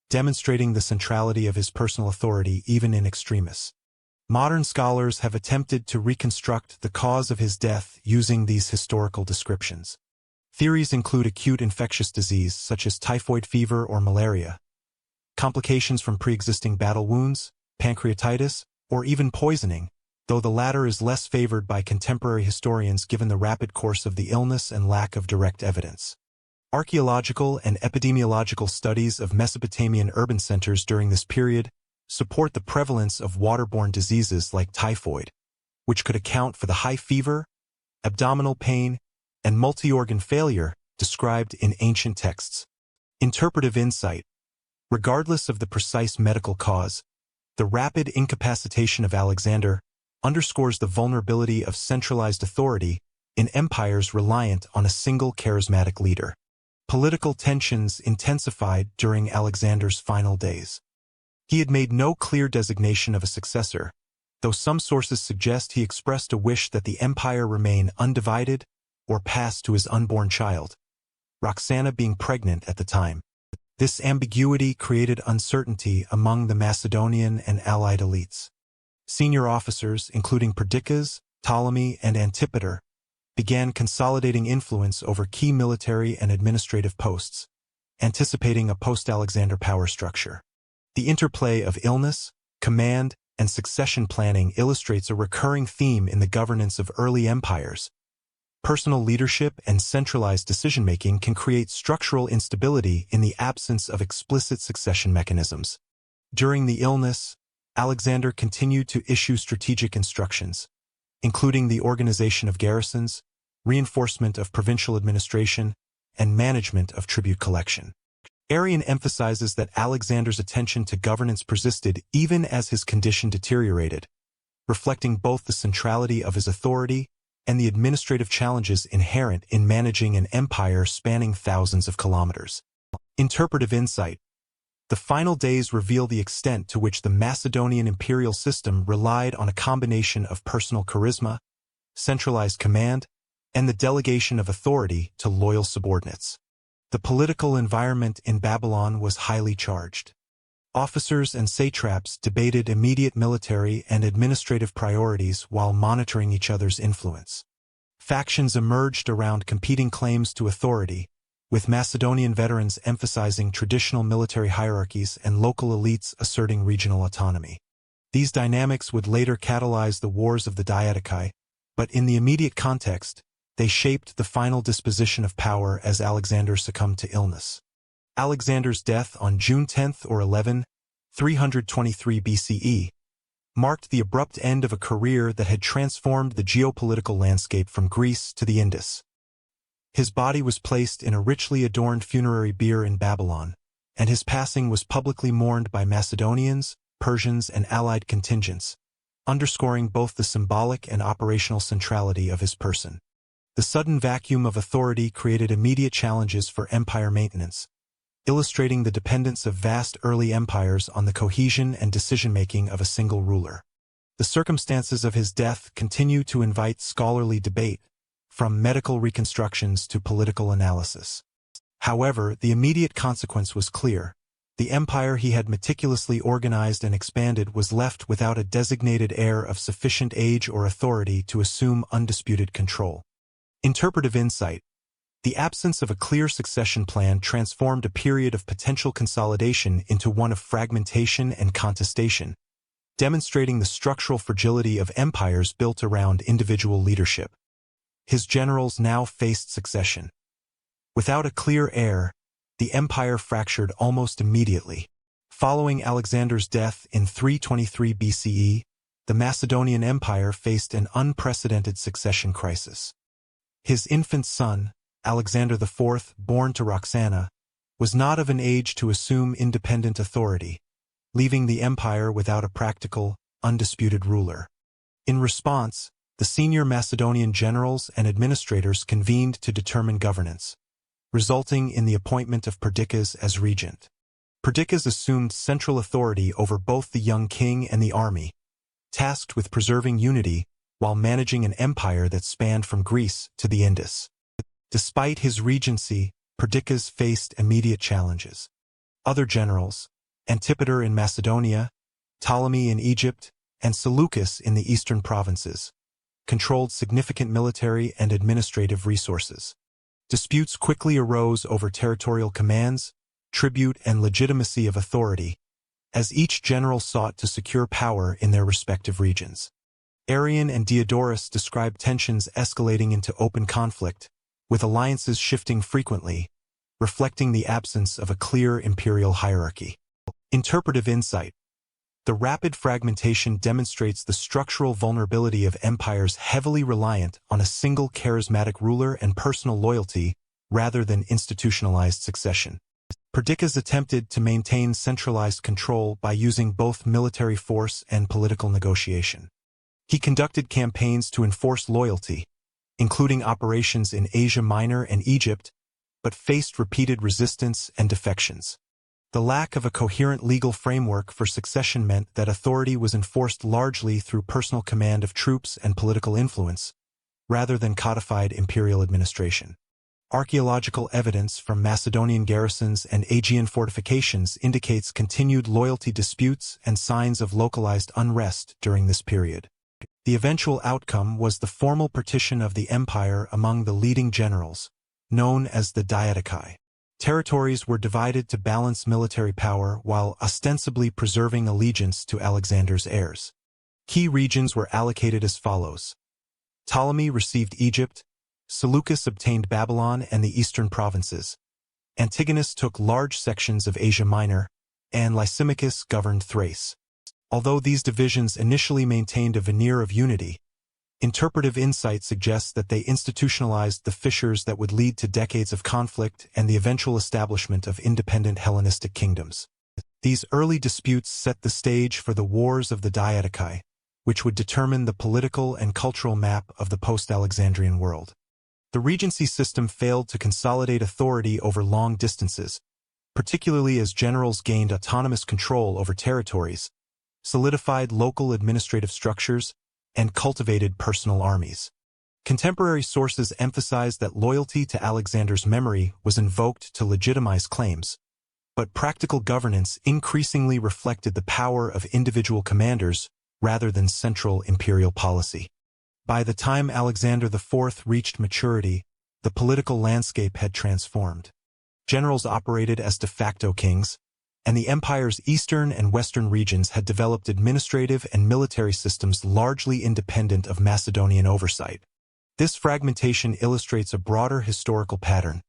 demonstrating the centrality of his personal authority even in extremis. Modern scholars have attempted to reconstruct the cause of his death using these historical descriptions. Theories include acute infectious disease such as typhoid fever or malaria, complications from pre-existing battle wounds, pancreatitis, or even poisoning, though the latter is less favored by contemporary historians given the rapid course of the illness and lack of direct evidence. Archaeological and epidemiological studies of Mesopotamian urban centers during this period support the prevalence of waterborne diseases like typhoid, which could account for the high fever, abdominal pain, and multi-organ failure described in ancient texts. Interpretive insight. Regardless of the precise medical cause, the rapid incapacitation of Alexander underscores the vulnerability of centralized authority in empires reliant on a single charismatic leader. Political tensions intensified during Alexander's final days. He had made no clear designation of a successor, though some sources suggest he expressed a wish that the empire remain undivided or pass to his unborn child, Roxana being pregnant at the time. This ambiguity created uncertainty among the Macedonian and allied elites. Senior officers, including Perdiccas, Ptolemy, and Antipater, began consolidating influence over key military and administrative posts, anticipating a post-Alexander power structure. The interplay of illness, command, and succession planning illustrates a recurring theme in the governance of early empires. Personal leadership and centralized decision-making can create structural instability in the absence of explicit succession mechanisms. During the illness, Alexander continued to issue strategic instructions, including the organization of garrisons, reinforcement of provincial administration, and management of tribute collection. Arrian emphasizes that Alexander's attention to governance persisted even as his condition deteriorated, reflecting both the centrality of his authority and the administrative challenges inherent in managing an empire spanning thousands of kilometers. Interpretive insight. The final days reveal the extent to which the Macedonian imperial system relied on a combination of personal charisma, centralized command, and the delegation of authority to loyal subordinates. The political environment in Babylon was highly charged. Officers and satraps debated immediate military and administrative priorities while monitoring each other's influence. Factions emerged around competing claims to authority, with Macedonian veterans emphasizing traditional military hierarchies and local elites asserting regional autonomy. These dynamics would later catalyze the Wars of the Diadochi, but in the immediate context, they shaped the final disposition of power as Alexander succumbed to illness. Alexander's death on June 10 or 11, 323 BCE, marked the abrupt end of a career that had transformed the geopolitical landscape from Greece to the Indus. His body was placed in a richly adorned funerary bier in Babylon, and his passing was publicly mourned by Macedonians, Persians, and allied contingents, underscoring both the symbolic and operational centrality of his person. The sudden vacuum of authority created immediate challenges for empire maintenance, illustrating the dependence of vast early empires on the cohesion and decision-making of a single ruler. The circumstances of his death continue to invite scholarly debate, from medical reconstructions to political analysis. However, the immediate consequence was clear. The empire he had meticulously organized and expanded was left without a designated heir of sufficient age or authority to assume undisputed control. Interpretive insight. The absence of a clear succession plan transformed a period of potential consolidation into one of fragmentation and contestation, demonstrating the structural fragility of empires built around individual leadership. His generals now faced succession. Without a clear heir, the empire fractured almost immediately. Following Alexander's death in 323 BCE, the Macedonian Empire faced an unprecedented succession crisis. His infant son, Alexander IV, born to Roxana, was not of an age to assume independent authority, leaving the empire without a practical, undisputed ruler. In response, the senior Macedonian generals and administrators convened to determine governance, resulting in the appointment of Perdiccas as regent. Perdiccas assumed central authority over both the young king and the army, tasked with preserving unity while managing an empire that spanned from Greece to the Indus. Despite his regency, Perdiccas faced immediate challenges. Other generals, Antipater in Macedonia, Ptolemy in Egypt, and Seleucus in the eastern provinces, controlled significant military and administrative resources. Disputes quickly arose over territorial commands, tribute, and legitimacy of authority, as each general sought to secure power in their respective regions. Arrian and Diodorus describe tensions escalating into open conflict, with alliances shifting frequently, reflecting the absence of a clear imperial hierarchy. Interpretive insight. The rapid fragmentation demonstrates the structural vulnerability of empires heavily reliant on a single charismatic ruler and personal loyalty rather than institutionalized succession. Perdiccas attempted to maintain centralized control by using both military force and political negotiation. He conducted campaigns to enforce loyalty, including operations in Asia Minor and Egypt, but faced repeated resistance and defections. The lack of a coherent legal framework for succession meant that authority was enforced largely through personal command of troops and political influence, rather than codified imperial administration. Archaeological evidence from Macedonian garrisons and Aegean fortifications indicates continued loyalty disputes and signs of localized unrest during this period. The eventual outcome was the formal partition of the empire among the leading generals, known as the Diadochi. Territories were divided to balance military power while ostensibly preserving allegiance to Alexander's heirs. Key regions were allocated as follows. Ptolemy received Egypt, Seleucus obtained Babylon and the eastern provinces, Antigonus took large sections of Asia Minor, and Lysimachus governed Thrace. Although these divisions initially maintained a veneer of unity, interpretive insight suggests that they institutionalized the fissures that would lead to decades of conflict and the eventual establishment of independent Hellenistic kingdoms. These early disputes set the stage for the Wars of the Diadochi, which would determine the political and cultural map of the post-Alexandrian world. The regency system failed to consolidate authority over long distances, particularly as generals gained autonomous control over territories, solidified local administrative structures, and cultivated personal armies. Contemporary sources emphasize that loyalty to Alexander's memory was invoked to legitimize claims, but practical governance increasingly reflected the power of individual commanders rather than central imperial policy. By the time Alexander IV reached maturity, the political landscape had transformed. Generals operated as de facto kings, and the empire's eastern and western regions had developed administrative and military systems largely independent of Macedonian oversight. This fragmentation illustrates a broader historical pattern.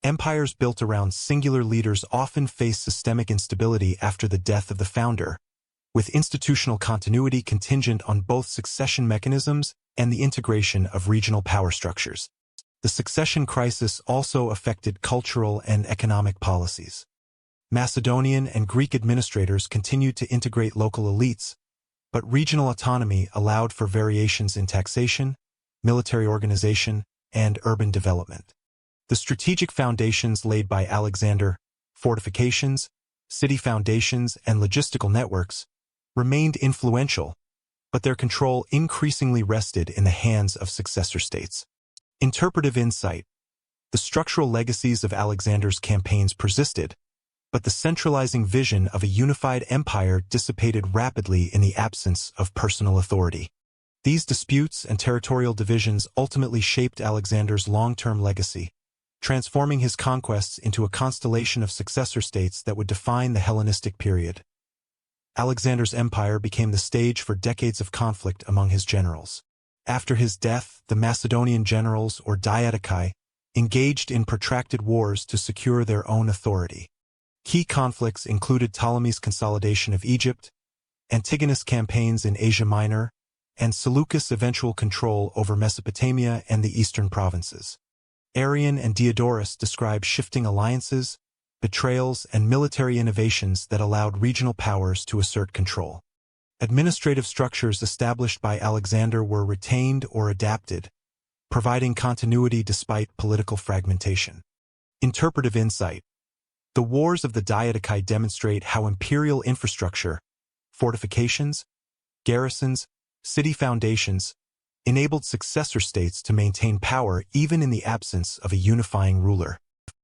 Empires built around singular leaders often face systemic instability after the death of the founder, with institutional continuity contingent on both succession mechanisms and the integration of regional power structures. The succession crisis also affected cultural and economic policies. Macedonian and Greek administrators continued to integrate local elites, but regional autonomy allowed for variations in taxation, military organization, and urban development. The strategic foundations laid by Alexander, fortifications, city foundations, and logistical networks, remained influential, but their control increasingly rested in the hands of successor states. Interpretive insight. The structural legacies of Alexander's campaigns persisted, but the centralizing vision of a unified empire dissipated rapidly in the absence of personal authority. These disputes and territorial divisions ultimately shaped Alexander's long-term legacy, transforming his conquests into a constellation of successor states that would define the Hellenistic period. Alexander's empire became the stage for decades of conflict among his generals. After his death, the Macedonian generals, or diadochi, engaged in protracted wars to secure their own authority. Key conflicts included Ptolemy's consolidation of Egypt, Antigonus' campaigns in Asia Minor, and Seleucus' eventual control over Mesopotamia and the eastern provinces. Arrian and Diodorus describe shifting alliances, betrayals, and military innovations that allowed regional powers to assert control. Administrative structures established by Alexander were retained or adapted, providing continuity despite political fragmentation. Interpretive insight. The wars of the diadochi demonstrate how imperial infrastructure, fortifications, garrisons, city foundations, enabled successor states to maintain power even in the absence of a unifying ruler.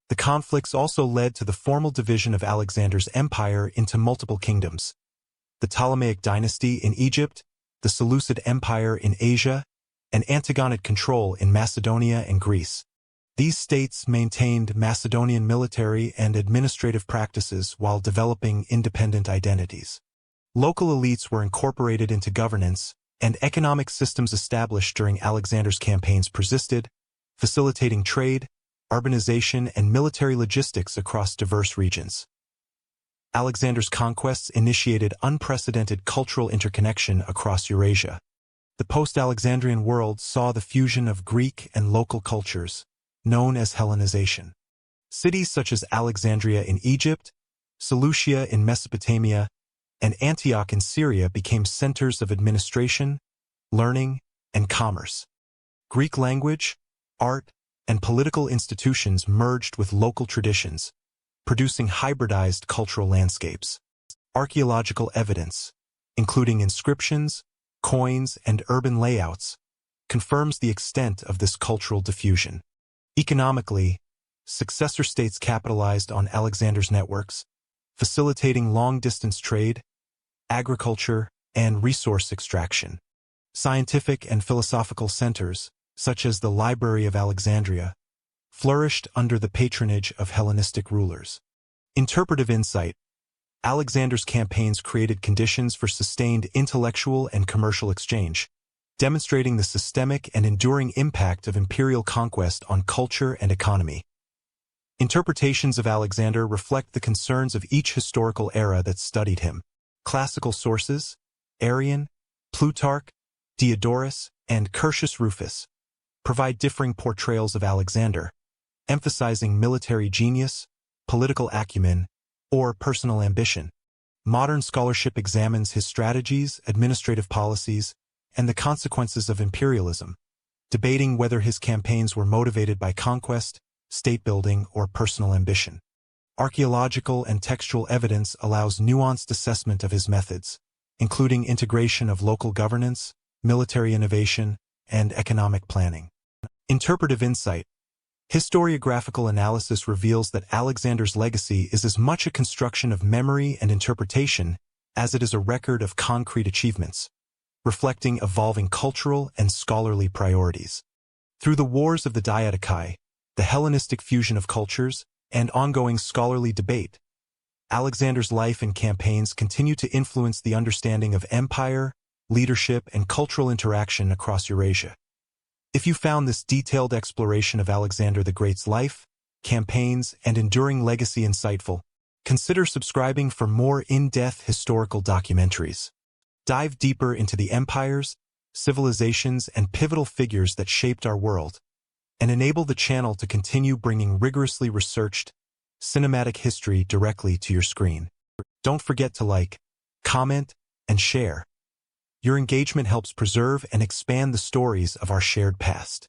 The conflicts also led to the formal division of Alexander's empire into multiple kingdoms: the Ptolemaic dynasty in Egypt, the Seleucid Empire in Asia, and Antigonid control in Macedonia and Greece. These states maintained Macedonian military and administrative practices while developing independent identities. Local elites were incorporated into governance, and economic systems established during Alexander's campaigns persisted, facilitating trade, urbanization, and military logistics across diverse regions. Alexander's conquests initiated unprecedented cultural interconnection across Eurasia. The post-Alexandrian world saw the fusion of Greek and local cultures, known as Hellenization. Cities such as Alexandria in Egypt, Seleucia in Mesopotamia, and Antioch in Syria became centers of administration, learning, and commerce. Greek language, art, and political institutions merged with local traditions, producing hybridized cultural landscapes. Archaeological evidence, including inscriptions, coins, and urban layouts, confirms the extent of this cultural diffusion. Economically, successor states capitalized on Alexander's networks, facilitating long-distance trade, agriculture, and resource extraction. Scientific and philosophical centers, such as the Library of Alexandria, flourished under the patronage of Hellenistic rulers. Interpretive insight. Alexander's campaigns created conditions for sustained intellectual and commercial exchange, demonstrating the systemic and enduring impact of imperial conquest on culture and economy. Interpretations of Alexander reflect the concerns of each historical era that studied him. Classical sources, Arrian, Plutarch, Diodorus, and Curtius Rufus, provide differing portrayals of Alexander, emphasizing military genius, political acumen, or personal ambition. Modern scholarship examines his strategies, administrative policies, and the consequences of imperialism, debating whether his campaigns were motivated by conquest, state-building, or personal ambition. Archaeological and textual evidence allows nuanced assessment of his methods, including integration of local governance, military innovation, and economic planning. Interpretive insight. Historiographical analysis reveals that Alexander's legacy is as much a construction of memory and interpretation as it is a record of concrete achievements, reflecting evolving cultural and scholarly priorities. Through the wars of the diadochi, the Hellenistic fusion of cultures, and ongoing scholarly debate, Alexander's life and campaigns continue to influence the understanding of empire, leadership, and cultural interaction across Eurasia. If you found this detailed exploration of Alexander the Great's life, campaigns, and enduring legacy insightful, consider subscribing for more in-depth historical documentaries. Dive deeper into the empires, civilizations, and pivotal figures that shaped our world, and enable the channel to continue bringing rigorously researched, cinematic history directly to your screen. Don't forget to like, comment, and share. Your engagement helps preserve and expand the stories of our shared past.